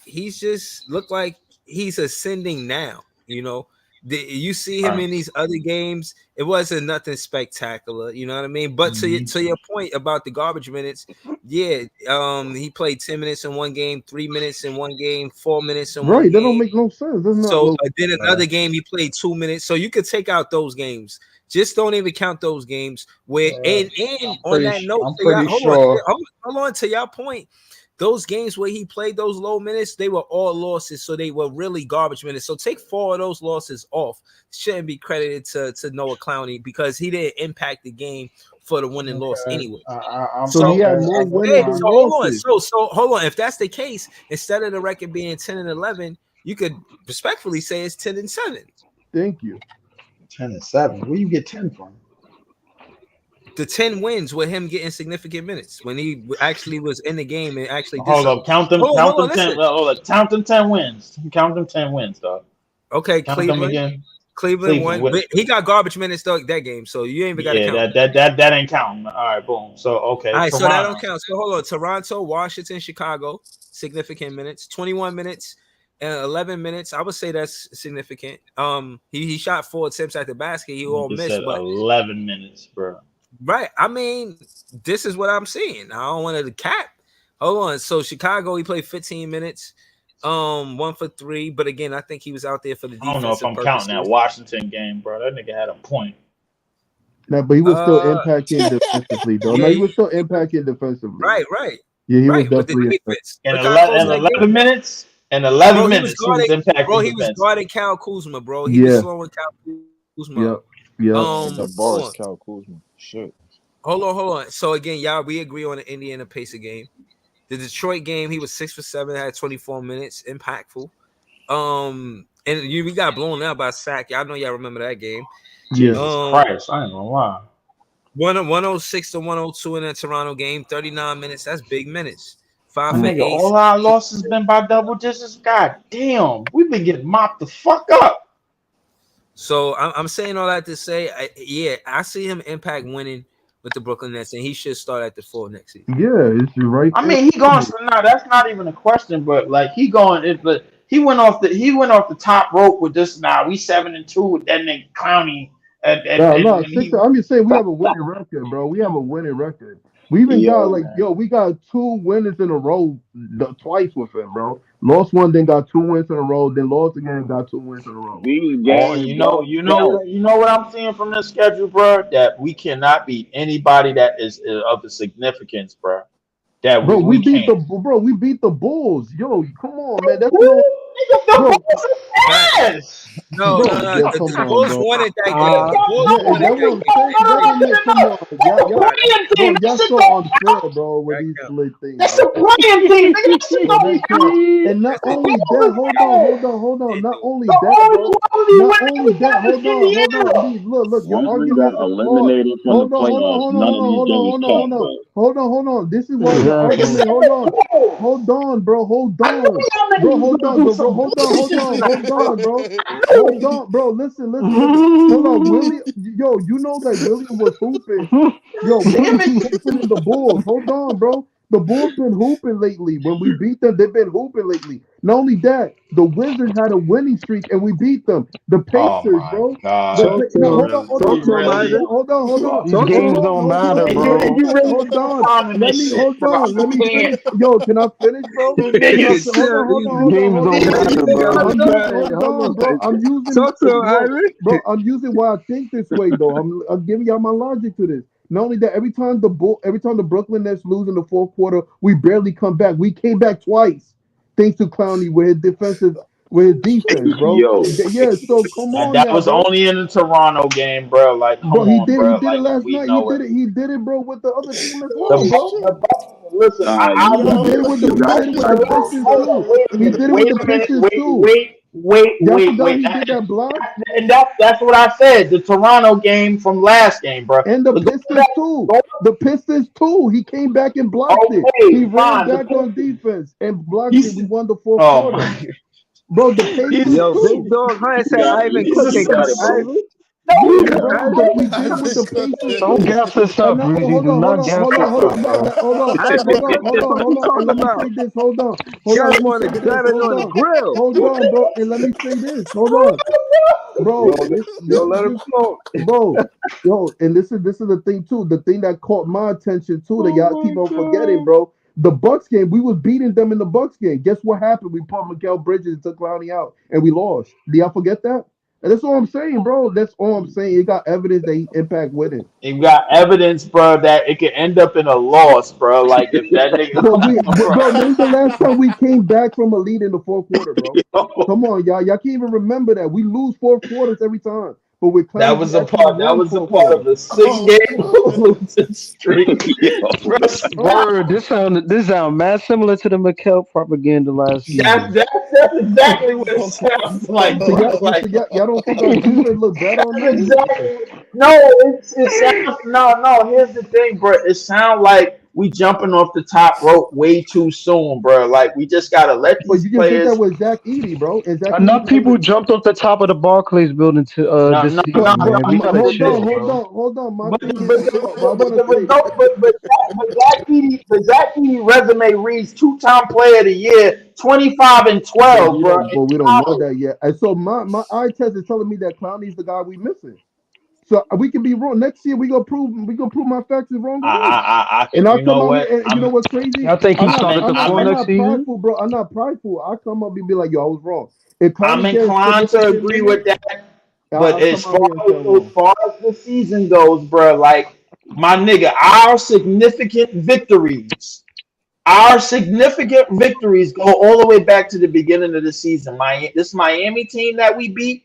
he's just looked like he's ascending now. You know, you see him in these other games. It wasn't nothing spectacular. You know what I mean? But to your point about the garbage minutes, yeah, he played 10 minutes in one game, 3 minutes in one game, 4 minutes in one game.
That don't make no sense.
Then another game he played 2 minutes. So you could take out those games. Just don't even count those games. Where and on that note, hold on to your point. Those games where he played those low minutes, they were all losses, so they were really garbage minutes. So take 4 of those losses off. Shouldn't be credited to Noah Clowney because he didn't impact the game for the win and loss anyway.
He had more wins than losses.
So hold on. If that's the case, instead of the record being 10-11, you could respectfully say it's 10-7.
Thank you.
10-7. Where you get 10 from?
The 10 wins with him getting significant minutes when he actually was in the game and actually did
hold up, count them 10 wins. Count them 10 wins, dog.
Okay, Cleveland won. He got garbage minutes that game, so you ain't even got to count.
That ain't counting. All right, boom. So okay,
all right, Toronto. So that don't count. So hold on, Toronto, Washington, Chicago, significant minutes, 21 minutes. 11 minutes, I would say that's significant. He shot 4 attempts at the basket. He all missed, but
11 minutes, bro.
Right. I mean, this is what I'm seeing. I don't want to cap. Hold on. So Chicago, he played 15 minutes, 1 for 3. But again, I think he was out there for the defensive
I don't know if I'm counting that Washington game, bro. That nigga had a point.
No, but he was still impacting defensively, though. He was still impacting defensively.
Right.
Yeah, he was definitely
in 11 minutes. And 11 minutes,
he was guarding Kyle Kuzma, bro. He was slowing Kyle Kuzma.
The bars, Kyle Kuzma. Shit.
Hold on. So again, y'all, we agree on the Indiana Pacer game. The Detroit game, he was 6 for 7, had 24 minutes, impactful. And we got blown out by Sack. Y'all know y'all remember that game.
Jesus Christ, I ain't gonna lie.
106 to 102 in that Toronto game, 39 minutes. That's big minutes. 5 for 8.
All our losses been by double digits. God damn, we've been getting mopped the fuck up.
So I'm saying all that to say, I see him impact winning with the Brooklyn Nets, and he should start at the 4 next season.
Yeah, it's right.
I mean, he going. No, that's not even a question. But like he going. But he went off the top rope with this. Now we 7-2 with that nigga Clowney.
I'm just saying we have a winning record, bro. We have a winning record. We even got we got 2 winners in a row twice with him, bro. Lost one, then got 2 wins in a row. Then lost again, got 2 wins in a row.
These
Oh,
games don't count.
you know what I'm seeing from this schedule, bro? That we cannot beat anybody that is of the significance, bro. That
Bro,
we
beat
can't.
we beat the Bulls. Yo, come on, man. That's
Woo!
no,
Nigga, the
bro,
Bulls is ass.
No,
bro.
no, no.
Yeah,
The
come on,
Bulls
bro.
wanted that game. The Bulls
Yeah, and
wanted
that's
that
what I'm
game.
saying. That don't make come on.
That's a playing
Bro,
team. That
y'all
shit
so
don't
unfair,
count.
bro, with these split things,
That's
bro.
a playing team. Nigga, that shit
Bro,
don't
that can't.
count.
And not
Yes, it
only
do.
that, hold on. Not only
The
that,
only
bro.
one we
Not
win
only
was
that,
against
hold on.
Indiana.
Look, your
Once we
arguments
got
are flawed.
eliminated from the playoffs, none of these games count, bro.
Hold on. This is why your
Exactly.
argument. Hold on, bro. Hold
I knew
on,
y'all
bro.
niggas was
Hold
gonna
on,
do
bro.
some
Hold on,
bullshit tonight, bro.
bro.
I
Hold
knew
on, bro. Listen. Hold on, William. Yo, you know that William was hooping. Yo, William was hooping in the Bulls. Hold on, bro. The Bulls been hooping lately. When we beat them, they've been hooping lately. Not only that, the Wizards had a winning streak and we beat them. The
Oh
Pacers,
my
bro.
god.
No,
You
hold
Talk to him,
really
Ivan.
on.
These
Talk to
games
him.
don't matter, bro.
you really
Hold
spent
on.
time in
Let
this
me
shit, bro.
Let me
I can't.
finish. Yo, can I finish, bro? Can I
Niggas
hold
Chill,
on,
easy.
Games don't matter, bro.
I'm
Hold
using hold on, bro. I'm using
Talk to him, Ivan.
I'm using why I think this way though. I'm giving y'all my logic to this. Not only that, every time the Brooklyn Nets lose in the fourth quarter, we barely come back. We came back twice, thanks to Clowney with his defense, bro.
Yo,
Yeah, so come
And
on
that
now,
was
bro.
only in the Toronto game, bro. Like, come
Bro, he
on,
did
bro.
it
Like,
last
we
night.
know it.
He did it, bro, with the other team as
The
well,
Bucks,
bro.
the Bucks. Listen,
He did it with the Pistons
hold
too.
on, wait a
He
minute,
did it with
wait
the
a minute,
Pistons too. Y'all forgot
wait.
he did that block?
And that's what I said. The Toronto game from last game, bro.
And the
But go
Pistons
back,
too.
go
The Pistons too. He came back and blocked it. He
okay,
ran
fine. The
back on
Pistons.
defense and blocked it.
He's
We won the fourth
oh
quarter.
my.
Bro, the
He's
Pacers
Yo, Big
too.
Dog Hunt said
got
Ivan
it. You
cooking.
got it, bro.
Ivan?
no,
Yeah, bro. We did it with the Pacers
Don't
too.
gas this
And
up,
now,
Breezy. Do not gas this up, bro.
Ivan cooking. What you
And
talking
let me
about?
say this. Hold on.
Guys
Let me
want to
say this.
grab it on the grill.
Hold on, bro. And let me say this. Hold on. Bro,
Let him smoke.
bro, and this is the thing too. The thing that caught my attention too that y'all keep on forgetting, bro. The Bucks game, we was beating them in the Bucks game. Guess what happened? We put Mikal Bridges and took Clowney out, and we lost. Do y'all forget that? And that's all I'm saying, bro. That's all I'm saying. It got evidence that he impact winning.
You got evidence, bro, that it could end up in a loss, bro. Like if that nigga,
Bro,
come on, bro.
when's the last time we came back from a lead in the fourth quarter, bro? Come on, y'all. Y'all can't even remember that. We lose fourth quarters every time. But with
That
Clowney,
was
we
a
actually
part. That
won
was a
fourth
part
quarter.
of a 6-game losing streak.
Word, this sound mad similar to the McKell propaganda last season.
That's exactly what it sounds like,
So
bro. Like
y'all don't think our defense look better on
that's
that?
exactly. No, it sounds. No. Here's the thing, bro. It sounds like we jumping off the top rope way too soon, bro. Like we just gotta let
But
these
you just did that
players.
with Zack Edey, bro. And Zack
Enough
Edey
people jumped off the top of the Barclays building to
No,
this
no, no,
season,
no.
man. We gotta chill, bro.
hold on. My
But
thing
but
is, I want to say,
Zack Edey resume reads 2-time Player of the Year, 25 and 12, bro. In
but we don't know
college.
that yet. And so my eye test is telling me that Clowney's the guy we missing. So we can be wrong. Next year we gonna prove my facts is wrong again. And I'll
You know
come out
what?
here and you know what's crazy?
Y'all think he start at the
I'm
4 next
not
season?
prideful, bro. I'm not prideful. I'll come up and be like, yo, I was wrong. If
I'm
Clowney gets
inclined to
significant
agree
minutes,
with that. But
I'll come out here and say I'm
as
wrong.
far as the season goes, bro, like my nigga, our significant victories go all the way back to the beginning of the season. This Miami team that we beat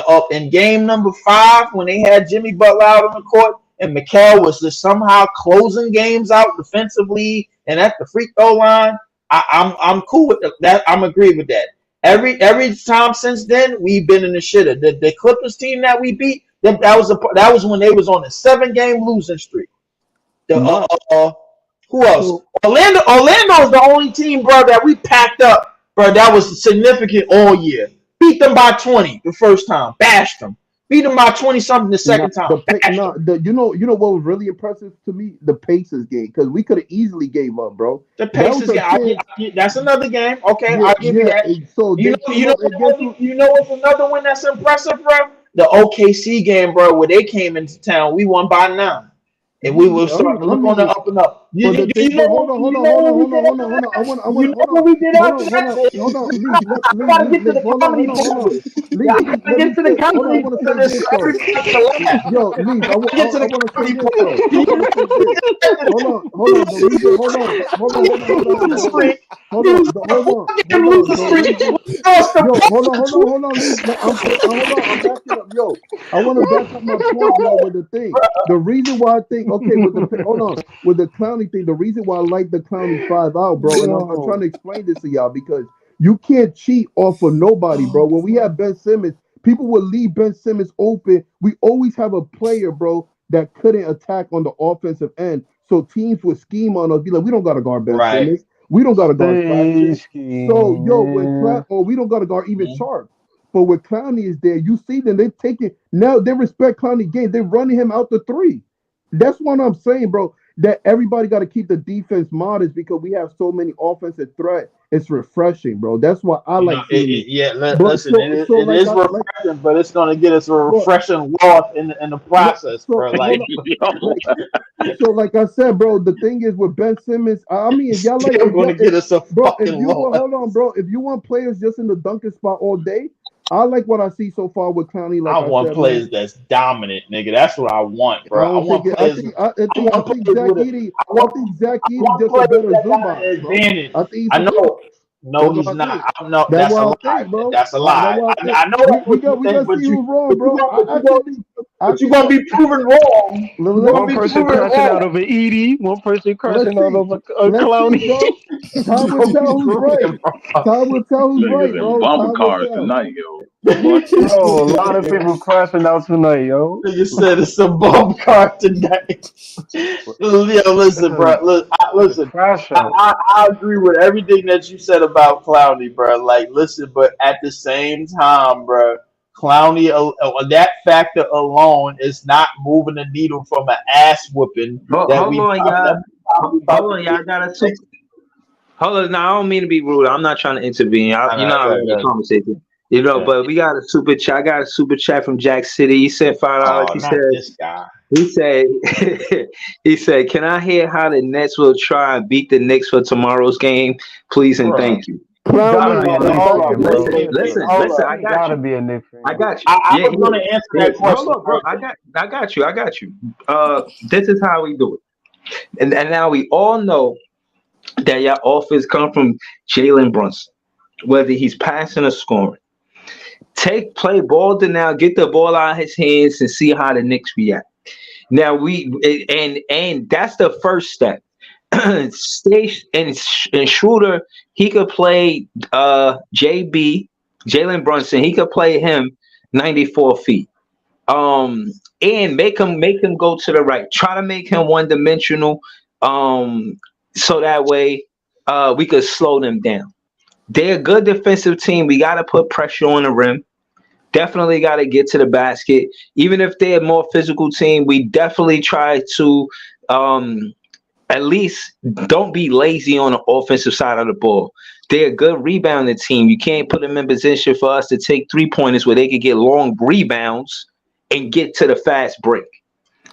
up in game number 5 when they had Jimmy Butler out on the court and Mikal was just somehow closing games out defensively and at the free throw line. I'm cool with that. I'm agree with that. Every time since then we've been in the shitter. The Clippers team that we beat, that was when they was on a 7-game losing streak. Who else?
So
Orlando is the only team, bro, that we packed up, bro. That was significant all year. Beat them by 20 the first time, bashed them. Beat them by 20 something the second time, bashed them.
you know what was really impressive to me? The Pacers game, because we could have easily gave up, bro.
The
That was
Pacers
a
game, that's another game. Okay,
yeah,
I'll give you that.
So
You
they
know,
came up and guess who?
you know what's another one that's impressive, bro? The OKC game, bro, where they came into town. We won by 9. And we were starting to look on the up No. You know what we did after that?
Hold on, Lee,
I gotta get to the comedy part of it.
Lee,
I gotta get to the comedy part of this so everybody can laugh.
Yo, Lee, I want to say this though. I want to say this. Hold on. The reason, hold on. Lee. I'm backing up. Yo, I want to back up my point, yo, with the thing. The reason why I think, okay, with the Clowney thing, the reason why I like the Clowney 5 out, bro, and I'm trying to explain this to y'all because you can't cheat off of nobody, bro. When we have Ben Simmons, people will leave Ben Simmons open. We always have a player, bro, that couldn't attack on the offensive end. So teams would scheme on us, be like, we don't got to guard Ben Simmons. We don't got to guard Claxton. So, yo, we don't got to guard even Sharp. But when Clowney is there, you see them, they take it. Now they respect Clowney game. They're running him out the 3. That's what I'm saying, bro. That everybody got to keep the defense modest because we have so many offensive threat. It's refreshing, bro. That's why I like seeing it.
Listen, it is refreshing, but it's going to get us a refreshing loss in the process, bro.
So, like I said, bro, the thing is with Ben Simmons, I mean, if y'all like,
they're going to get us a fucking loss.
Hold on, bro. If you want players just in the dunking spot all day, I like what I see so far with Clowney. Like
I want players that's dominant, nigga. That's what I want, bro. I think Zack
Edey. I think Zack Edey just a better Zumba.
Advantage. I know. No, he's not. No, that's a lie. That's a lie. I know that's what you think, but you're wrong, bro. But you're gonna be proven wrong.
One person crashing out over Edey. One person crashing out over Clowney.
Time will tell who's right. Time will tell who's right, bro.
Bomber cars tonight, yo.
Yo, a lot of people crashing out tonight, yo.
You said it's a bomb car tonight. Yo, listen, bro. Listen. I agree with everything that you said about Clowney, bro. Like, listen, but at the same time, bro, Clowney, that factor alone is not moving the needle from an ass whooping.
Hold on, y'all. Y'all gotta see. Hold on, now I don't mean to be rude. I'm not trying to intervene. You know how we have a conversation. You know, but we got a super chat. I got a super chat from Jack City. He said $5. He said, "Can I hear how the Nets will try and beat the Knicks for tomorrow's game, please and thank you." Listen. I got you. I got you.
I was going to answer that question.
Hold on, bro. I got you. This is how we do it, and now we all know that your offense come from Jalen Brunson, whether he's passing or scoring. Play ball to now, get the ball out of his hands and see how the Knicks react. Now and that's the first step. Stay and Schroeder, he could play Jalen Brunson, he could play him 94 feet. And make him go to the right. Try to make him one-dimensional. So that way we could slow them down. They're a good defensive team. We got to put pressure on the rim. Definitely got to get to the basket. Even if they're a more physical team, we definitely try to at least don't be lazy on the offensive side of the ball. They're a good rebounding team. You can't put them in position for us to take 3-pointers where they could get long rebounds and get to the fast break.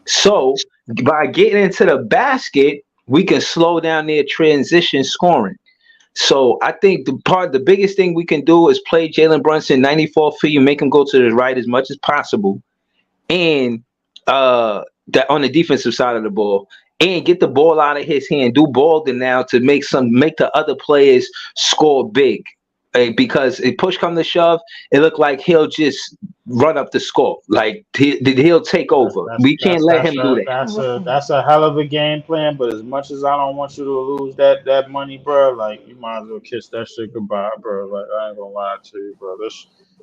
So by getting into the basket, we can slow down their transition scoring. So I think the biggest thing we can do is play Jalen Brunson 94 feet and make him go to the right as much as possible, and that on the defensive side of the ball, and get the ball out of his hand. Do Baldwin now to make the other players score big, because if push come to shove, it looked like he'll just run up the score. Like he'll take over. We can't let him do that.
That's a hell of a game plan. But as much as I don't want you to lose that money, bro, like you might as well kiss that shit goodbye, bro. Like I ain't gonna lie to you, bro.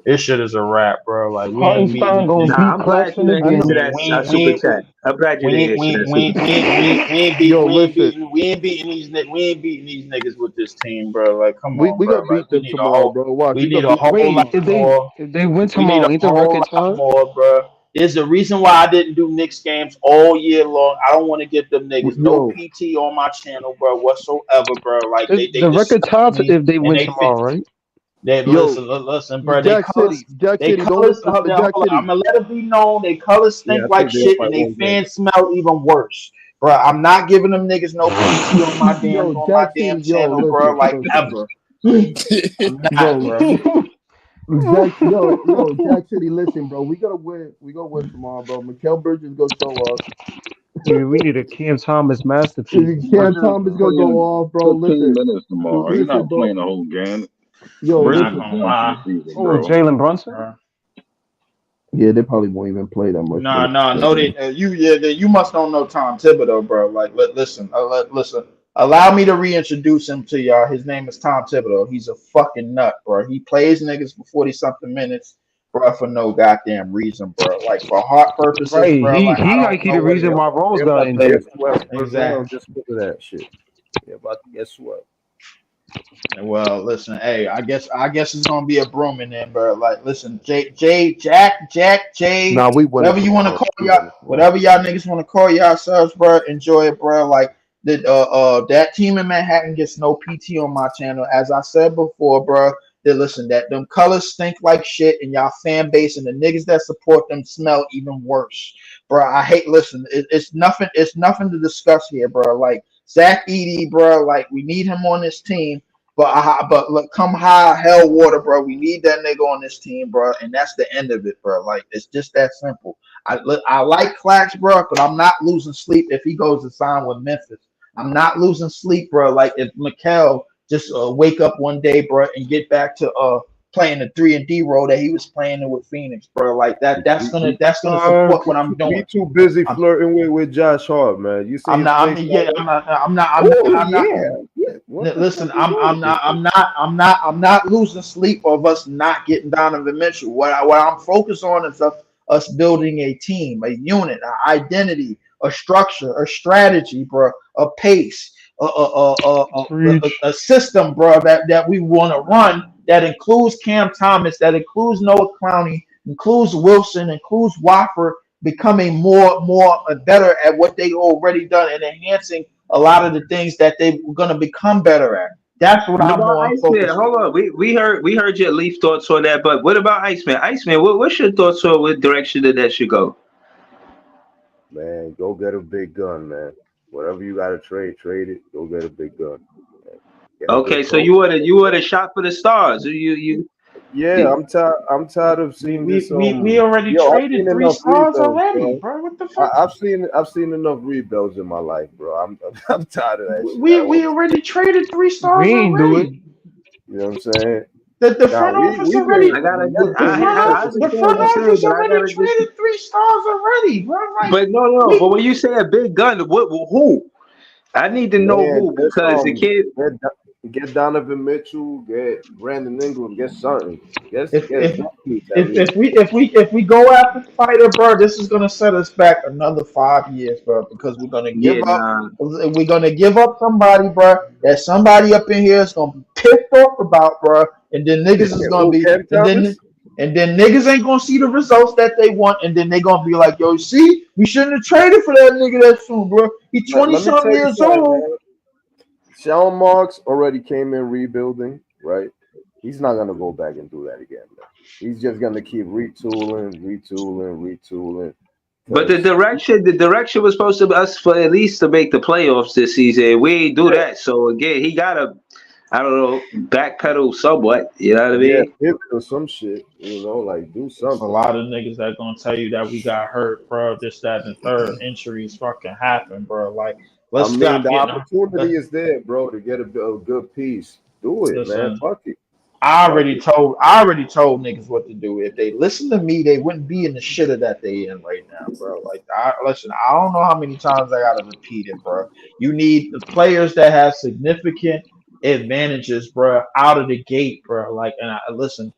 This shit is a wrap, bro. Like we ain't beating.
I'm glad you didn't answer that super chat. I'm glad you didn't answer that.
We ain't beating these niggas with this team, bro. Like come on,
we got beat them tomorrow, bro. Watch.
We need a whole lot more.
If they win tomorrow, ain't the record time?
More, bro. There's a reason why I didn't do Knicks games all year long. I don't want to get them niggas no PT on my channel, bro, whatsoever, bro. Like they
the record time if they win tomorrow, right?
Listen, bro.
Jack City.
I'm gonna let it be known. They colors stink like shit, and they fans smell even worse.
bro. I'm not giving them niggas no PT on my
Yo,
damn
Jackson,
channel, bro. Like ever. I'm not, bro.
Jack City, listen, bro. We gotta win. We gonna win tomorrow, bro. Mikal Bridges gonna show up.
Yeah, we need a Cam Thomas masterpiece.
Cam Thomas gonna go off, bro.
15
Listen,
minutes tomorrow. He's not
bro.
playing the whole game.
Yo,
We're not
listen.
gonna lie.
Oh, Jalen Brunson.
Yeah, they probably won't even play that much.
No, you must don't know Tom Thibodeau, bro. Like, listen. Allow me to reintroduce him to y'all. His name is Tom Thibodeau. He's a fucking nut, bro. He plays niggas for 40-something minutes, bro, for no goddamn reason, bro. Like for heart purposes,
Right,
bro. Like,
he like the reason why Rose got injured.
Exactly. Just look at that shit. Yeah, about to get swept.
Well, listen, hey, I guess it's gonna be a broom in there, bro. Like, listen, Jack, Jay,
Nah, we win
whatever you want to call y'all, whatever y'all niggas want to call yourselves, bro. Enjoy it, bro. Like that team in Manhattan gets no PT on my channel, as I said before, bro. That listen, that them colors stink like shit, and y'all fan base and the niggas that support them smell even worse, bro. I hate. Listen, it's nothing. It's nothing to discuss here, bro. Like Zack Edey, bro. Like we need him on this team. But look, come high hell water, bro. We need that nigga on this team, bro, and that's the end of it, bro. Like it's just that simple. I like Clax, bro, but I'm not losing sleep if he goes to sign with Memphis. I'm not losing sleep, bro. Like if Mikal just wake up one day, bro, and get back to playing the 3-and-D role that he was playing with Phoenix, bro. Like that's gonna support what I'm doing.
Be too busy flirting with Josh Hart, man. You see,
I'm not. Listen, I'm not losing sleep of us not getting Donovan Mitchell. What I'm focused on is us building a team, a unit, an identity, a structure, a strategy, bro, a pace, a system, bro, that we want to run. That includes Cam Thomas, that includes Noah Clowney, includes Wilson, includes Wofford becoming more better at what they already done and enhancing a lot of the things that they were going to become better at. That's what I'm more focused on.
Hold on, we heard your Leaf thoughts on that, but what about Iceman? Iceman, what's your thoughts on what direction that should go?
Man, go get a big gun, man. Whatever you got to trade it. Go get a big gun.
Okay, so you were a shot for the stars.
Yeah, I'm tired of seeing this.
We already traded 3 stars already, bro. What the fuck?
I've seen enough rebuilds in my life, bro. I'm tired of that.
We already traded 3 stars
we ain't
already.
do it.
You know what I'm saying?
The front office already. The front office already traded 3 stars already, bro. Like,
but no. But when you say a big gun, who? I need to know who, because the kid.
Get Donovan Mitchell, get Brandon Ingram, get something.
If we go after Fighter, bro, this is gonna set us back another 5 years, bro, because we're gonna give up. We're gonna give up somebody, bro. That somebody up in here is gonna be pissed off about, bro, and then niggas is gonna be, and then niggas ain't gonna see the results that they want, and then they gonna be like, yo, see, we shouldn't have traded for that nigga that soon, bro. He 20-something years old.
Man. Sean Marks already came in rebuilding, right? He's not gonna go back and do that again, man. He's just gonna keep retooling.
But the direction was supposed to be us for at least to make the playoffs this season. We ain't do that. So again, he gotta, I don't know, backpedal somewhat. You know what I mean?
Yeah, pivot or some shit. You know, like do something.
A lot of niggas that gonna tell you that we got hurt, bro. This, that, and the third. Injuries fucking happen, bro. Like.
The opportunity is there, bro, to get a good piece. Do it, man. Fuck it.
I already told niggas what to do. If they listen to me, they wouldn't be in the shitter that they in right now, bro. Like, I don't know how many times I gotta repeat it, bro. You need the players that have significant advantages, bro, out of the gate, bro. Like, and listen,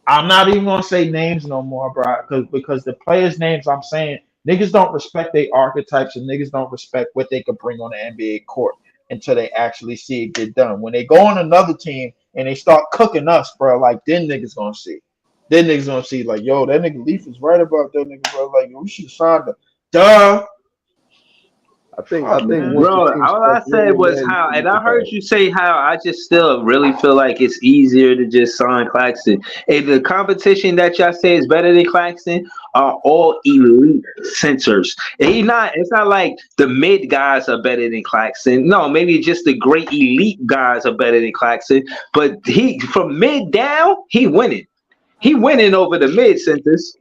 I'm not even gonna say names no more, bro, because the players' names I'm saying. Niggas don't respect their archetypes, and niggas don't respect what they could bring on the NBA court until they actually see it get done. When they go on another team and they start cooking us, bro, like then niggas gonna see. Then niggas gonna see, like, yo, that nigga Leaf is right about that nigga, bro. Like, we should have signed him. Duh.
I think once the
Bro,
team
all I
starts
said
winning,
was
man,
how,
you
and
can
I
look at
heard
it.
you say how. I just still really feel like it's easier to just sign Claxton. And the competition that y'all say is better than Claxton are all elite centers. And it's not like the mid guys are better than Claxton. No, maybe just the great elite guys are better than Claxton. But he, from mid down, he winning. He winning over the mid centers.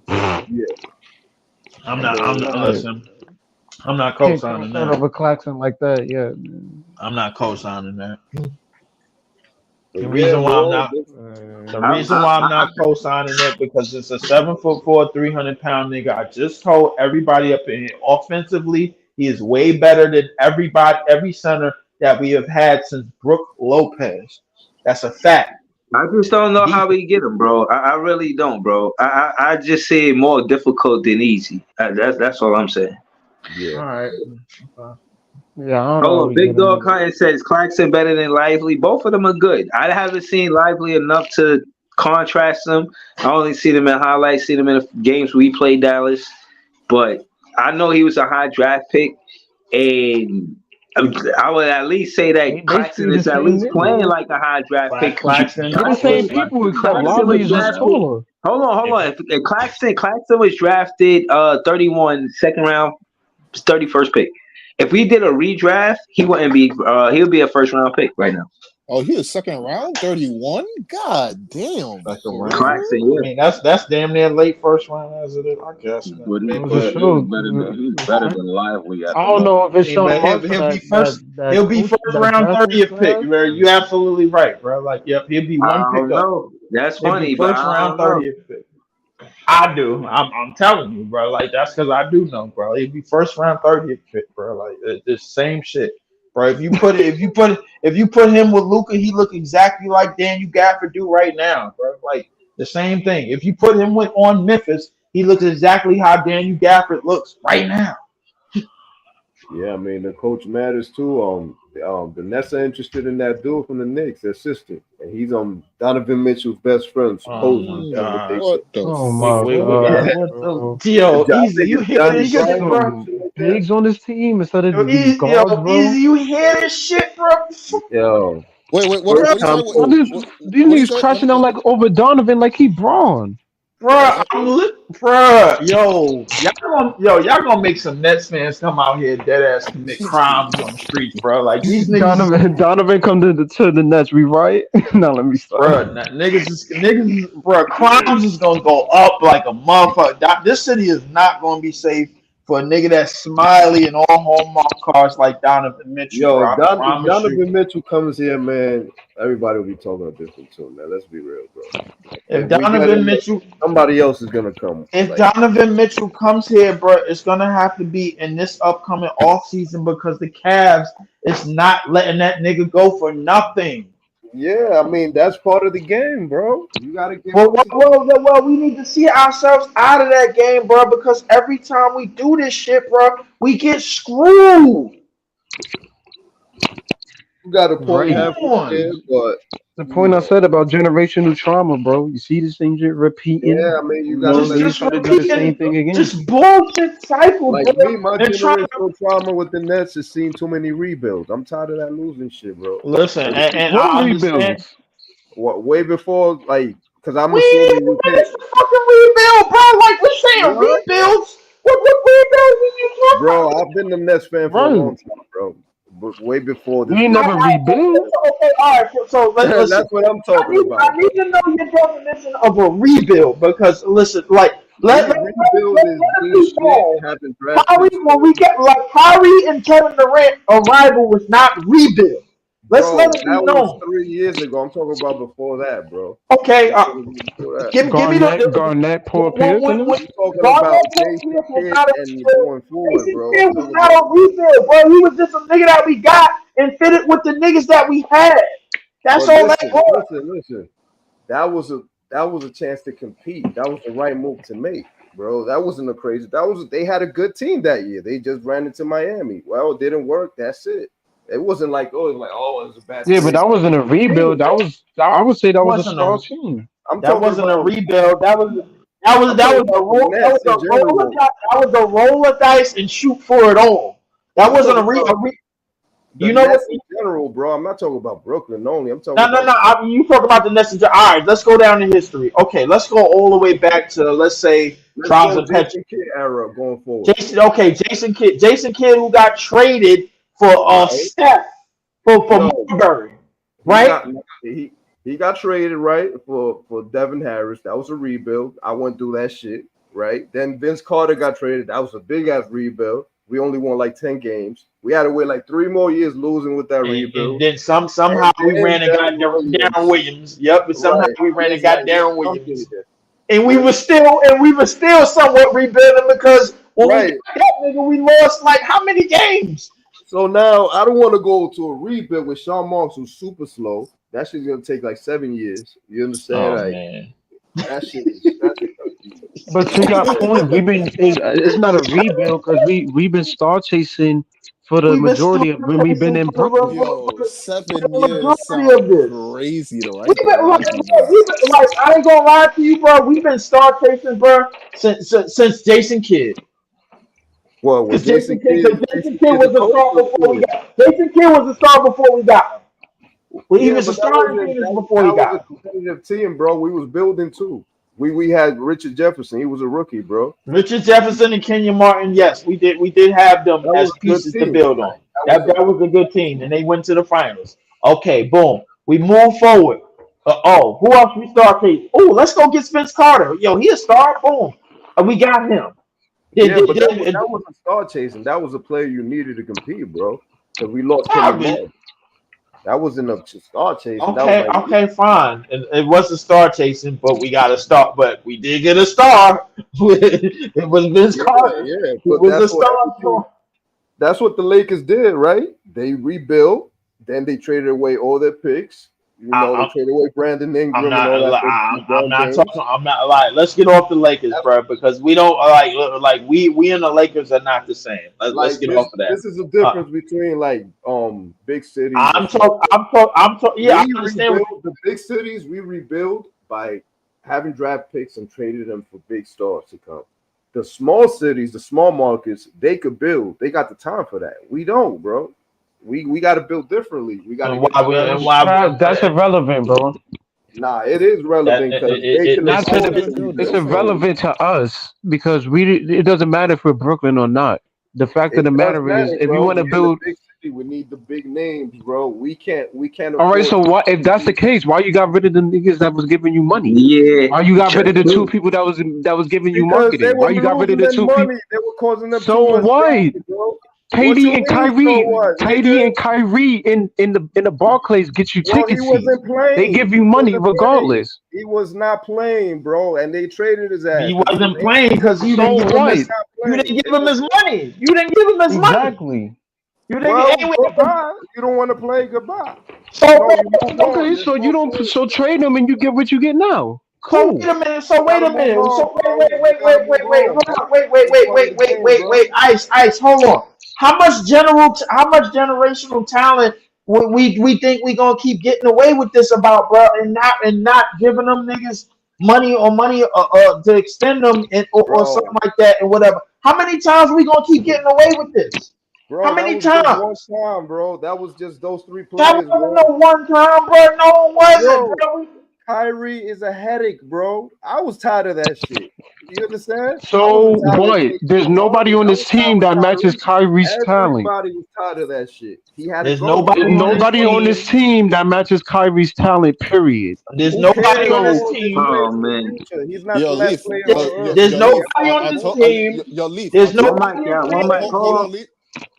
Yeah.
I'm
I
not. I'm
mean,
not.
Right.
Listen, I'm not
Can't
co-signing
co-sign
that.
over Claxton like that. Yeah.
I'm not co-signing that.
but
The
yeah,
reason why I'm
bro.
not. The
I,
reason
I,
why I'm
I,
not co-signing it because it's a 7'4", 300-pound nigga. I just told everybody up in here, offensively, he is way better than every center that we have had since Brooke Lopez. That's a fact.
I just don't know how
Defense.
we get him, bro. I really don't, bro. I just say more difficult than easy. That's all I'm saying.
Yeah.
All right.
Yeah, I don't know how
Oh,
we
Big
get him
Dog
either.
Cotton says Claxton better than Lively. Both of them are good. I haven't seen Lively enough to contrast them. I only see them in highlights, see them in the games we played Dallas. But I know he was a high draft pick, and I would at least say
They
that Claxton
basically the
is at
same
least
nigga.
playing like a high draft pick.
Claxton
They're the same
was
people except
Claxton was
Lively is just
drafted.
taller.
Hold on. If Claxton was drafted 31 second round, 31st pick. If we did a redraft, he wouldn't be. He'll be a first round pick right now.
Oh, he was second round, 31. God damn.
Second round.
Claxton,
I mean, that's damn near late first round as it is, I guess.
But he,
For
but
sure.
he's better than Lively at
I
the
don't
moment.
know if it's Sean
But
Marshall
he'll be
that
first.
that
He'll be
coach
first
that
round
drafted his
30th pick.
ass.
You're absolutely right, bro. Like, yep, he'll be
I
one pick
don't
up.
know. That's
He'll be
funny, but
first
I
round
don't know.
30th pick. I do. I'm telling you, bro. Like that's because I do know, bro. He'd be first round 30th pick, bro. Like it's the same shit, bro. If you put him with Luka, he look exactly like Daniel Gafford do right now, bro. Like the same thing. If you put him on Memphis, he looks exactly how Daniel Gafford looks right now.
Yeah, I mean the coach matters too. The Nets are interested in that dude from the Knicks, their sister, and he's Donovan Mitchell's best friend, supposedly. That's what they
What
say.
the
Oh my
Yeah.
god, bro.
Yo,
I
easy.
think
You
it's
hear
Johnny
He
this
got
shit,
Bryant or
bro?
some
some
shit like that.
bigs on his team instead
Yo,
of these guards, bro.
easy. You hear this shit, bro?
Yo,
Wait, what
first
do you say?
time
Why
coach.
these
What do you
niggas
say?
crashing out like over Donovan like he Braun?
Bruh, y'all gonna make some Nets fans come out here dead ass commit crimes on the streets, bro. Like these niggas,
Donovan come to the Nets, we right? Now let me stop.
bro, crimes is gonna go up like a motherfucker. This city is not gonna be safe for a nigga that's smiley and all Hallmark cards like Donovan Mitchell,
Yo,
bro. I
if
promise you.
Donovan Mitchell comes here, man, everybody will be talking a different tune, man. Let's be real, bro.
If
We get
Donovan
him,
Mitchell,
somebody else is gonna come.
If
Like,
Donovan Mitchell comes here, bro, it's gonna have to be in this upcoming offseason because the Cavs is not letting that nigga go for nothing.
yeah, I mean that's part of the game, bro. You gotta give
Well,
up.
we need to see ourselves out of that game, bro, because every time we do this shit, bro, we get screwed.
You got a point
Right.
halfway there, but
The point I said about generational trauma, bro. You see the same shit repeating.
yeah, I mean you
You
gotta
know,
let
they try to do the same thing again.
Just bullshit cycle,
like
bro.
me, my
And try
generational trauma with the Nets has seen too many rebuilds. I'm tired of that losing shit, bro.
listen,
Like,
and
What
I understand.
rebuilds?
what way before, like, because I'm
We
assuming you can't.
it's a fucking rebuild, bro. Like we're saying
What?
rebuilds. What rebuilds are you talking
Bro,
about?
I've been a Nets fan for a long time, bro. But way before
We
this.
ain't never rebuild.
Okay, all right. So listen.
That's what I'm talking about.
I need to know your definition of a rebuild because listen, like let
Rebuild is good shit, having draft
Kyrie
picks.
when we get like Kyrie and Kevin Durant arrival was not rebuild. Let's
Bro,
let it be
that was
known.
3 years ago. I'm talking about before that, bro.
Okay,
Before that.
give me
Garnett, Paul Pierce, and them.
I'm talking
Garnett
about
Paul
Jason
Pierce was
Kidd
not a
and
rebuild.
going forward, bro.
Jason
I'm
Kidd was
talking
not
about
a rebuild, bro. He was just a nigga that we got and fitted with the niggas that we had. That's
but
all that was.
listen. That was a chance to compete. That was the right move to make, bro. That wasn't a crazy. They had a good team that year. They just ran into Miami. Well, it didn't work. That's it. It wasn't like it was a bad.
Yeah, but that wasn't a rebuild. I would say that was a
Wasn't
star
a-
team.
I'm
That
talking
wasn't a
about
rebuild. That was
That was a roll of dice and shoot for it all. That wasn't
you know what? In general, bro. I'm not talking about Brooklyn only. I'm talking
No. You talk about the Nets. All right, let's go down in history. Okay, let's go all the way back to let's say
Jason Kidd era going forward.
Jason Kidd, who got traded for Steph for Marbury, right?
He got traded right for Devin Harris. That was a rebuild. I went through that shit, right? Then Vince Carter got traded. That was a big ass rebuild. We only won like 10 games. We had to wait like 3 more years losing with that rebuild.
And then somehow we ran and got Darren Williams. Yep, and somehow we ran and got Darren Williams. And we were still somewhat rebuilding because when we got that nigga, we lost like how many games?
So now I don't want to go to a rebuild with Sean Marks, who's super slow. That shit's gonna take like 7 years. You understand?
Man.
That shit is.
But to your point, it's not a rebuild because we've been star chasing for the majority of when we've been in Brooklyn.
Yo, 7 years sounds crazy though.
I ain't gonna lie to you, bro. We've been star chasing, bro, since Jason Kidd.
Well, with
Jason Kidd was a star before we got. Jason Kidd was a star before we got him. Well, he was a star before he got him.
A competitive team, bro. We was building too. We had Richard Jefferson. He was a rookie, bro.
Richard Jefferson and Kenyon Martin. Yes, we did have them as pieces to build on. That was a good team, and they went to the finals. Okay, boom. We move forward. Who else we start chasing? Oh, let's go get Vince Carter. Yo, he a star. Boom. We got him.
That wasn't star chasing. That was a player you needed to compete, bro. Because we lost Kenyon Martin. That wasn't a star chasing.
Okay, fine. It wasn't star chasing, but we got a star. But we did get a star. It was Vince Carter.
Yeah,
it was a star.
That's what the Lakers did, right? They rebuilt. Then they traded away all their picks. They traded away Brandon Ingram.
I'm not like. Let's get off the Lakers, bro, because we don't like we and the Lakers are not the same. Let's get off of that.
This is the difference between big cities.
I'm talking. Yeah, I understand.
The big cities we rebuild by having draft picks and traded them for big stars to come. The small cities, the small markets, they could build. They got the time for that. We don't, bro. We got to build differently. We got to.
That's irrelevant, bro.
Nah, it is relevant because
it's irrelevant to us because it doesn't matter if we're Brooklyn or not. The fact of the matter is, if you want to build,
big city, we need the big names, bro. We can't.
All right, so why, if that's the case, why you got rid of the niggas that was giving you money? Yeah. Why you got rid of the 2 people that was giving you marketing? Why you got rid of the 2 people?
They were causing them.
So what? KD and Kyrie in the Barclays get you tickets. They give you money regardless.
He was not playing, bro, and they traded his ass.
He wasn't playing because you didn't give him his money. You didn't give him his money.
Exactly.
You don't want to play. Goodbye.
So you don't. So trade them and you get what you get now. Cool.
Wait a minute. Wait. Ice. Hold on. How much generational talent we think we gonna keep getting away with this about, bro, and not giving them niggas money to extend them or something like that and whatever. How many times we gonna keep getting away with this?
Bro,
how many times?
One time, bro. That was just those 3 players.
That wasn't no one time, bro. No, it wasn't, bro.
Kyrie is a headache, bro. I was tired of that shit. You understand?
So what? There's nobody on this team that matches Kyrie's talent.
Everybody was tired of that shit.
There's nobody on this team that matches Kyrie's talent. Period.
There's nobody on this team.
Oh man.
He's not the last player.
There's nobody on this team.
There's
nobody.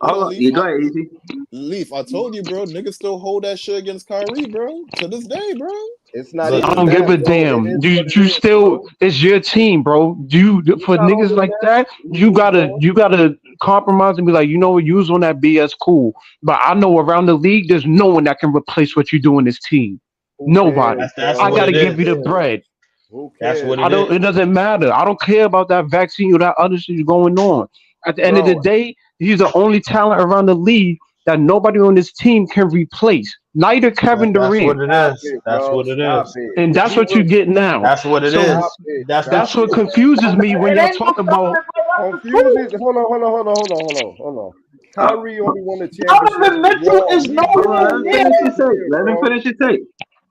Hold on, you go ahead, Easy. Leaf, I told you, bro. Niggas still hold that shit against Kyrie, bro. To this day, bro.
It's not.
I don't give a damn. You still? It's your team, bro. For niggas like that, you gotta compromise and be like, you know what? You was on that BS, cool. But I know around the league, there's no one that can replace what you do in this team. Nobody. I gotta give you the bread.
That's what it is.
It doesn't matter. I don't care about that vaccine or that other shit going on. At the end of the day, he's the only talent around the league that nobody on this team can replace. Neither Kevin
That's
Durant.
what it is. That's what it is.
And that's what you get now.
That's what it
So
is.
that's what confuses me when y'all talk about.
Confusing. Hold on. Kyrie only won the
Donovan
championship.
Mitchell is nowhere near.
Let him finish his tape.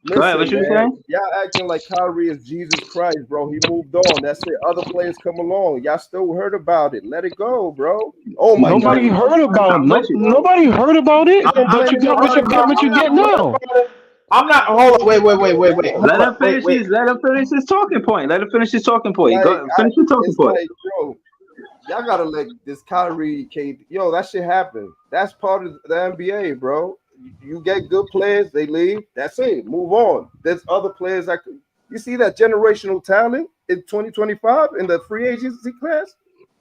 Go ahead. What you saying?
Y'all acting like Kyrie is Jesus Christ, bro. He moved on. That's it. Other players come along. Y'all still heard about it. Let it go, bro. Oh my
Nobody
God.
heard about it. Nobody heard about it. But you got what you get now.
I'm not. Hold on. Wait.
Let him finish his talking point. Let him finish his talking point.
Like,
Go finish your talking point.
Like, bro, y'all gotta let this Kyrie, yo, that shit happen. That's part of the NBA, bro. You get good players, they leave. That's it. Move on. There's other players that could. You see that generational talent in 2025 in the free agency class?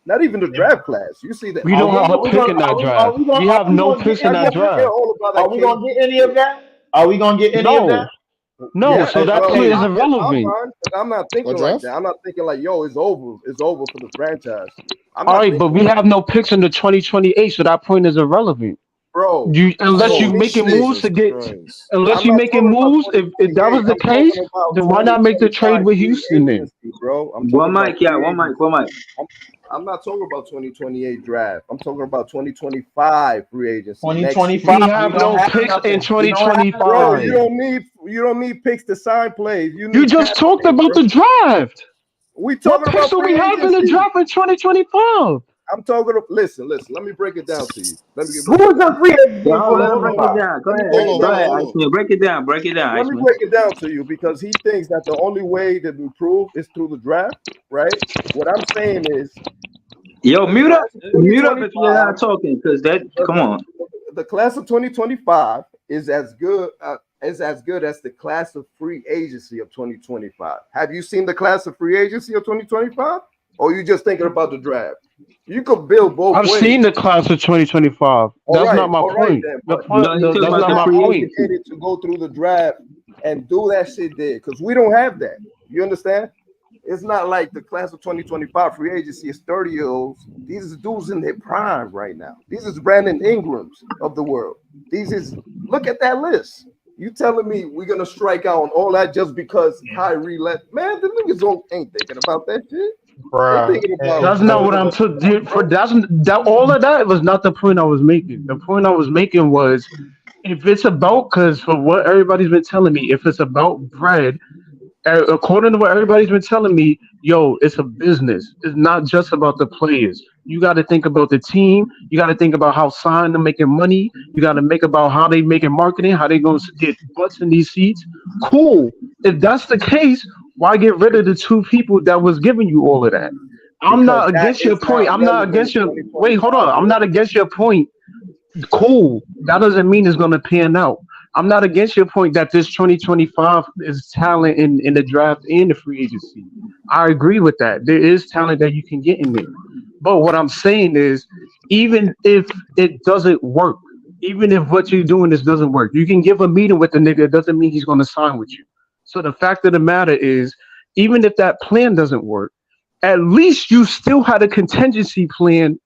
Not even the draft class. You see that.
We don't have a pick in that draft. We have no pick in that draft.
Are we gonna get any of that? Are we gonna get any of that?
No, so that play is irrelevant.
I'm not thinking like that. I'm not thinking like, yo, it's over. It's over for the franchise.
All right, but we have no picks in the 2028, so that point is irrelevant.
Bro,
unless you making moves to get, unless you making moves, if that was the case, then why not make the trade with Houston then?
Bro,
One mic.
I'm not talking about 2028 draft. I'm talking about 2025 free agency.
2025. We have no picks in 2025.
Bro, you don't need picks to sign plays.
You just talked about the draft.
We talking
what picks
about
do we have in the draft in 2025?
I'm talking to listen. Let me break it down to you.
Who's the free agent?
Let him break it down. Go ahead. Break it down.
Let me break it down to you because he thinks that the only way to improve is through the draft, right? What I'm saying is,
yo, mute up if you're not talking, because that. Come on.
The class of 2025 is as good as the class of free agency of 2025. Have you seen the class of free agency of 2025, or you just thinking about the draft? You could build both.
I've seen the class of 2025. That's not my point. That's not my point.
To go through the draft and do that shit there, because we don't have that. You understand? It's not like the class of 2025 free agency is 30-year-olds. These is dudes in their prime right now. These is Brandon Ingrams of the world. Look at that list. You telling me we're gonna strike out on all that just because Kyrie left? Man, the niggas ain't thinking about that shit.
That's not what I'm all of that was not the point I was making. The point I was making was if it's about, because for what everybody's been telling me, if it's about bread, according to what everybody's been telling me, yo, it's a business. It's not just about the players. You got to think about the team. You got to think about how sign them making money. You got to make about how they making marketing, how they going to get butts in these seats. Cool. If that's the case, why get rid of the two people that was giving you all of that? I'm not against your point. I'm not against your. Wait, hold on. I'm not against your point. Cool. That doesn't mean it's going to pan out. I'm not against your point that this 2025 is talent in the draft and the free agency. I agree with that. There is talent that you can get in there. But what I'm saying is, even if it doesn't work, even if what you're doing doesn't work, you can give a meeting with the nigga. It doesn't mean he's going to sign with you. So the fact of the matter is, even if that plan doesn't work, at least you still had a contingency plan.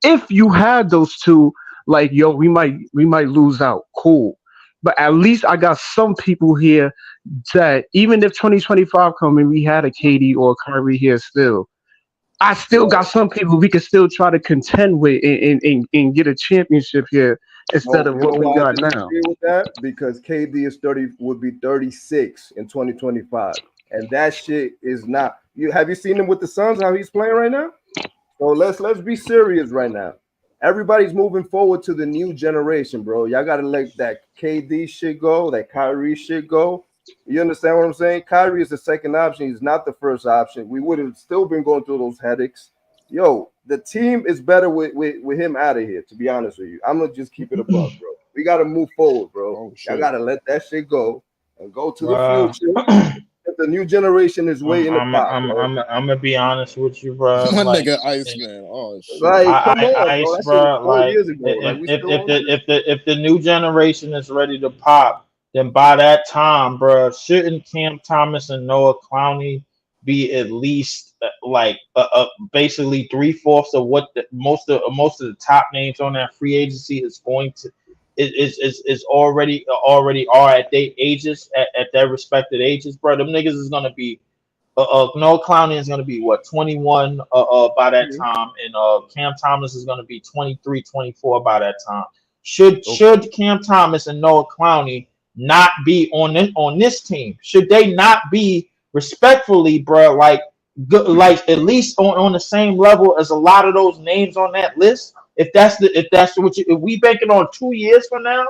If you had those two, like, yo, we might lose out. Cool. But at least I got some people here that even if 2025 come and we had a KD or a Kyrie here still, I still got some people we can still try to contend with and get a championship here instead of what we got now.
With that, because KD would be 36 in 2025, and that shit is not. Have you seen him with the Suns? How he's playing right now? So let's be serious right now. Everybody's moving forward to the new generation, bro. Y'all gotta let that KD shit go, that Kyrie shit go. You understand what I'm saying? Kyrie is the second option. He's not the first option. We would have still been going through those headaches. Yo, the team is better with him out of here, to be honest with you. I'm gonna just keep it above, bro. We gotta move forward, bro. Y'all gotta let that shit go and go to the future. The new generation is way in the pot.
I'm gonna be honest with you, bro.
My
like,
nigga Iceman. Oh shit.
Like, come on,
Ice, bro. Like, if the new generation is ready to pop, then by that time, bro, shouldn't Cam Thomas and Noah Clowney be at least basically 3/4 of what most of the top names on that free agency is going is already are at their ages, at their respected ages, bro. Them niggas is gonna be Noah Clowney is gonna be what 21 by that time, and Cam Thomas is gonna be 23, 24 by that time. Should Cam Thomas and Noah Clowney not be on this team? Should they not be respectfully, bro? Like at least on the same level as a lot of those names on that list. If if we banking on 2 years from now,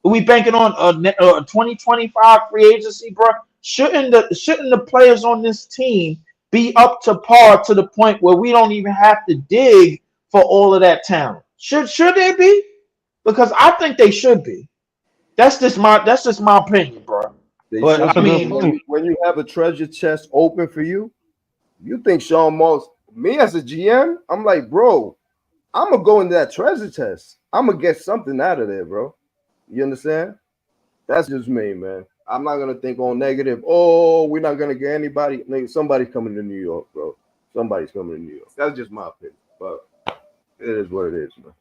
if we banking on a 2025 free agency, bro. Shouldn't the players on this team be up to par to the point where we don't even have to dig for all of that talent? Should they be? Because I think they should be. That's just my opinion, bro. But I mean,
when you have a treasure chest open for you, you think Sean Moss? Me as a GM, I'm like, bro, I'm gonna go into that treasure chest. I'm gonna get something out of there, bro. You understand? That's just me, man. I'm not gonna think on negative. Oh, we're not gonna get anybody. Somebody's coming to New York, bro. Somebody's coming to New York. That's just my opinion, but it is what it is, man.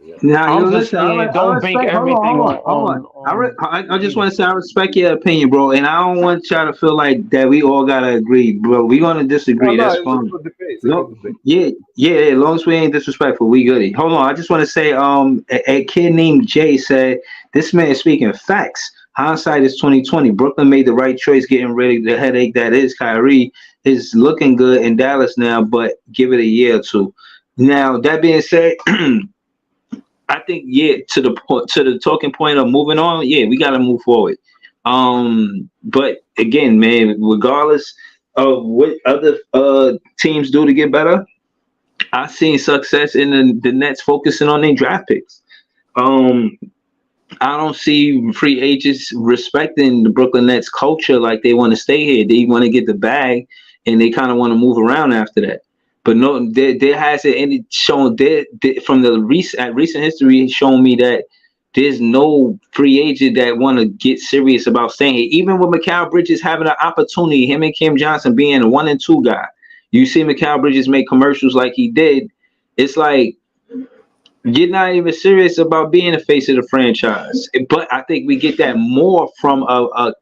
Yeah. Now, listen, don't bank everything on. I just want to say I respect your opinion, bro, and I don't want y'all to feel like that we all gotta agree, bro. We're gonna disagree. That's fine. Yeah. As long as we ain't disrespectful, we good. Hold on, I just want to say, a kid named Jay said this man is speaking facts. Hindsight is 2020. Brooklyn made the right choice getting rid of the headache that is Kyrie. Is looking good in Dallas now, but give it a year or two. Now that being said. I think to the talking point of moving on, we gotta move forward. But again, man, regardless of what other teams do to get better, I've seen success in the Nets focusing on their draft picks. I don't see free agents respecting the Brooklyn Nets culture like they want to stay here. They want to get the bag and they kind of want to move around after that. But no, there hasn't any shown from the recent history shown me that there's no free agent that want to get serious about staying here. Even with Mikal Bridges having an opportunity, him and Kim Johnson being a 1 and 2 guy, you see Mikal Bridges make commercials like he did. It's like you're not even serious about being the face of the franchise. But I think we get that more from a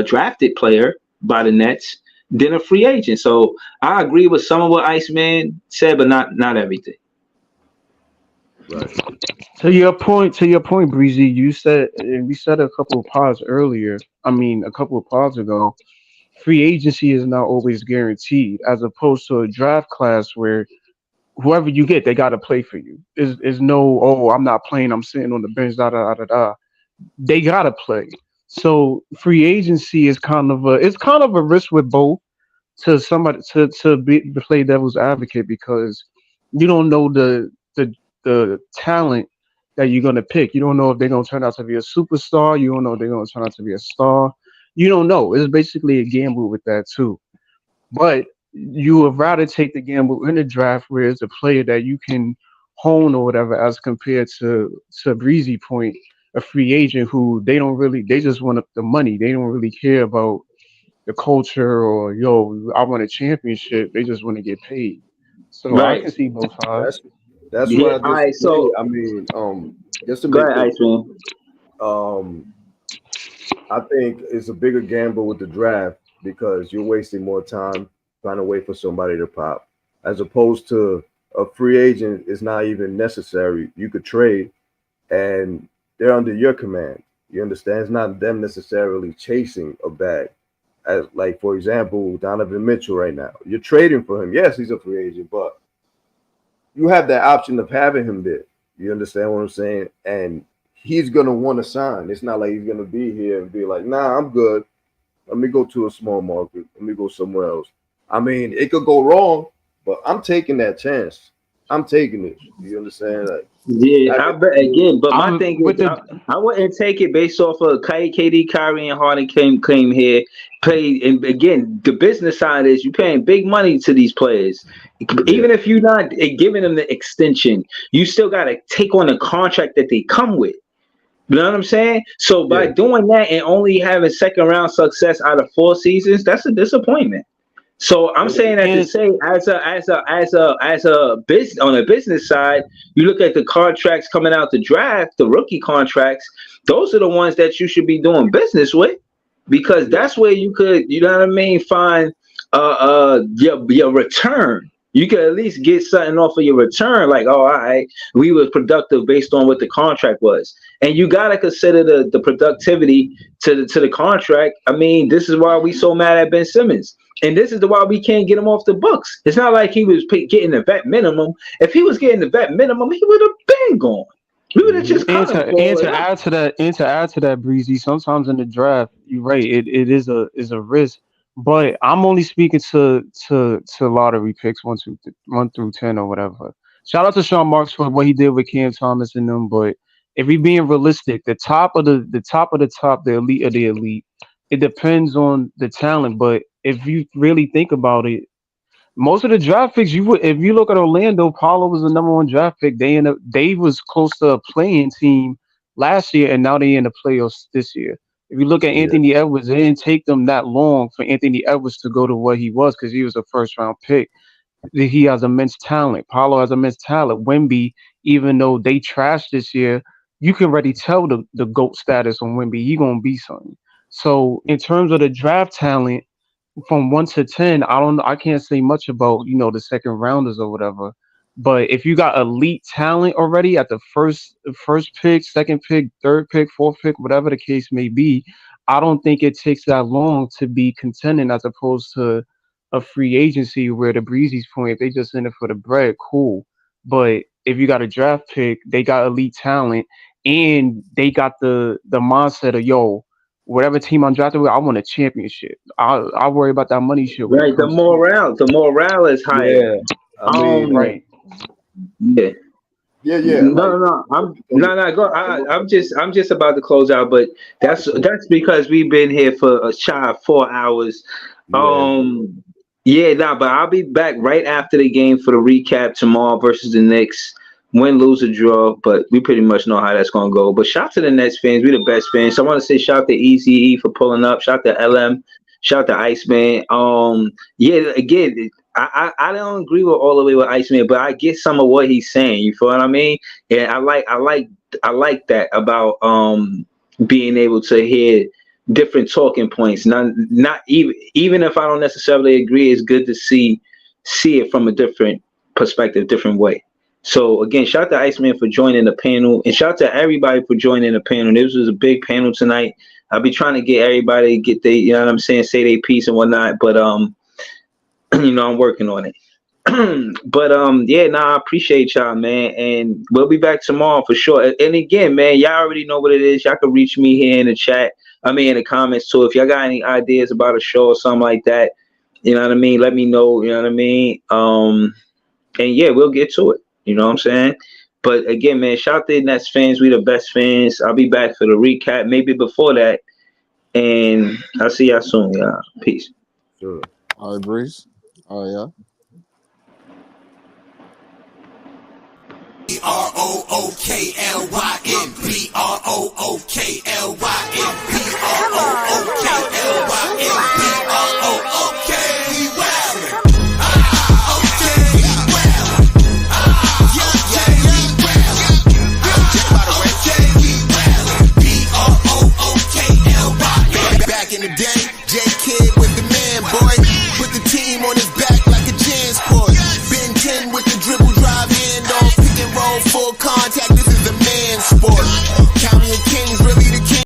drafted player by the Nets than a free agent. So I agree with some of what Iceman said, but not everything.
Right.
To your point, Breezy, you said, and we said a couple of pods ago, free agency is not always guaranteed, as opposed to a draft class where whoever you get, they got to play for you. Is no, oh, I'm not playing, I'm sitting on the bench, They got to play. So free agency is kind of a risk with both to somebody to play devil's advocate, because you don't know the talent that you're gonna pick. You don't know if they're gonna turn out to be a superstar. You don't know if they're gonna turn out to be a star. You don't know. It's basically a gamble with that too. But you would rather take the gamble in the draft where it's a player that you can hone or whatever, as compared to Breezy point, a free agent who they just want the money. They don't really care about the culture or I want a championship. They just want to get paid. So right. I can see both sides.
That's why. All right, so I mean, just to make I think it's a bigger gamble with the draft because you're wasting more time trying to wait for somebody to pop, as opposed to a free agent is not even necessary. You could trade, and they're under your command. You understand? It's not them necessarily chasing a bag. As like, for example, Donovan Mitchell right now. You're trading for him. Yes, he's a free agent, but you have that option of having him there. You understand what I'm saying? And he's going to want to sign. It's not like he's going to be here and be like, nah, I'm good. Let me go to a small market. Let me go somewhere else. I mean, it could go wrong, but I'm taking that chance. I'm taking it. You understand? Like,
yeah, I bet again. But my thing is, I wouldn't take it based off of KD, Kyrie, and Harden came here, paid. And again, the business side is you paying big money to these players. Even if you're not giving them the extension, you still got to take on the contract that they come with. You know what I'm saying? So by doing that and only having second round success out of 4 seasons, that's a disappointment. So I'm saying that to say, as a business on a business side, you look at the contracts coming out the draft, the rookie contracts. Those are the ones that you should be doing business with, because that's where you could, you know what I mean, find your return. You could at least get something off of your return, like, oh, all right, we were productive based on what the contract was. And you gotta consider the productivity to the contract. I mean, this is why we so mad at Ben Simmons. And this is why we can't get him off the books. It's not like he was getting the vet minimum. If he was getting the vet minimum, he would have been gone. We would have just cut him.
And to add to that, Breezy, sometimes in the draft, you're right, it is a risk. But I'm only speaking to lottery picks 1 through 10 or whatever. Shout out to Sean Marks for what he did with Cam Thomas and them. But if we're being realistic, the top of the top, the elite of the elite, it depends on the talent. But if you really think about it, most of the draft picks, if you look at Orlando, Paolo was the #1 draft pick. They was close to a playing team last year, and now they in the playoffs this year. If you look at Anthony Edwards, it didn't take them that long for Anthony Edwards to go to what he was, because he was a first-round pick. He has immense talent. Paolo has immense talent. Wemby, even though they trashed this year, you can already tell the GOAT status on Wemby. He gonna be something. So in terms of the draft talent, from 1 to 10, I can't say much about, the second rounders or whatever. But if you got elite talent already at the first pick, second pick, third pick, fourth pick, whatever the case may be, I don't think it takes that long to be contending, as opposed to a free agency where the Breezy's point, if they just in it for the bread, cool. But if you got a draft pick, they got elite talent, and they got the mindset of, whatever team I'm drafted with, I want a championship. I worry about that money shit.
Right, the morale is higher.
Yeah, right.
Yeah.
Yeah.
No. I'm just about to close out, but that's because we've been here for a shy of 4 hours. But I'll be back right after the game for the recap tomorrow versus the Knicks. Win, lose, or draw, but we pretty much know how that's gonna go. But shout out to the Nets fans, we the best fans. So I want to say shout out to Eazy-E for pulling up. Shout out to LM. Shout out to Iceman. Again, I don't agree with all the way with Iceman, but I get some of what he's saying. You feel what I mean? And I like that about being able to hear different talking points. Not even if I don't necessarily agree, it's good to see it from a different perspective, different way. So again, shout out to Iceman for joining the panel, and shout out to everybody for joining the panel. This was a big panel tonight. I'll be trying to get everybody to get say their piece and whatnot, but I'm working on it. But I appreciate y'all, man, and we'll be back tomorrow for sure. And again, man, y'all already know what it is. Y'all can reach me here in the chat. In the comments too. If y'all got any ideas about a show or something like that, you know what I mean, let me know. You know what I mean. And we'll get to it. You know what I'm saying? But again, man, shout out to the Nets fans. We the best fans. I'll be back for the recap, maybe before that. And I'll see y'all soon, y'all. Peace.
Sure. All right, Breeze. All right, y'all.
BROOKLYN Back in the day, J Kid was the man, boy. Put the team on his back.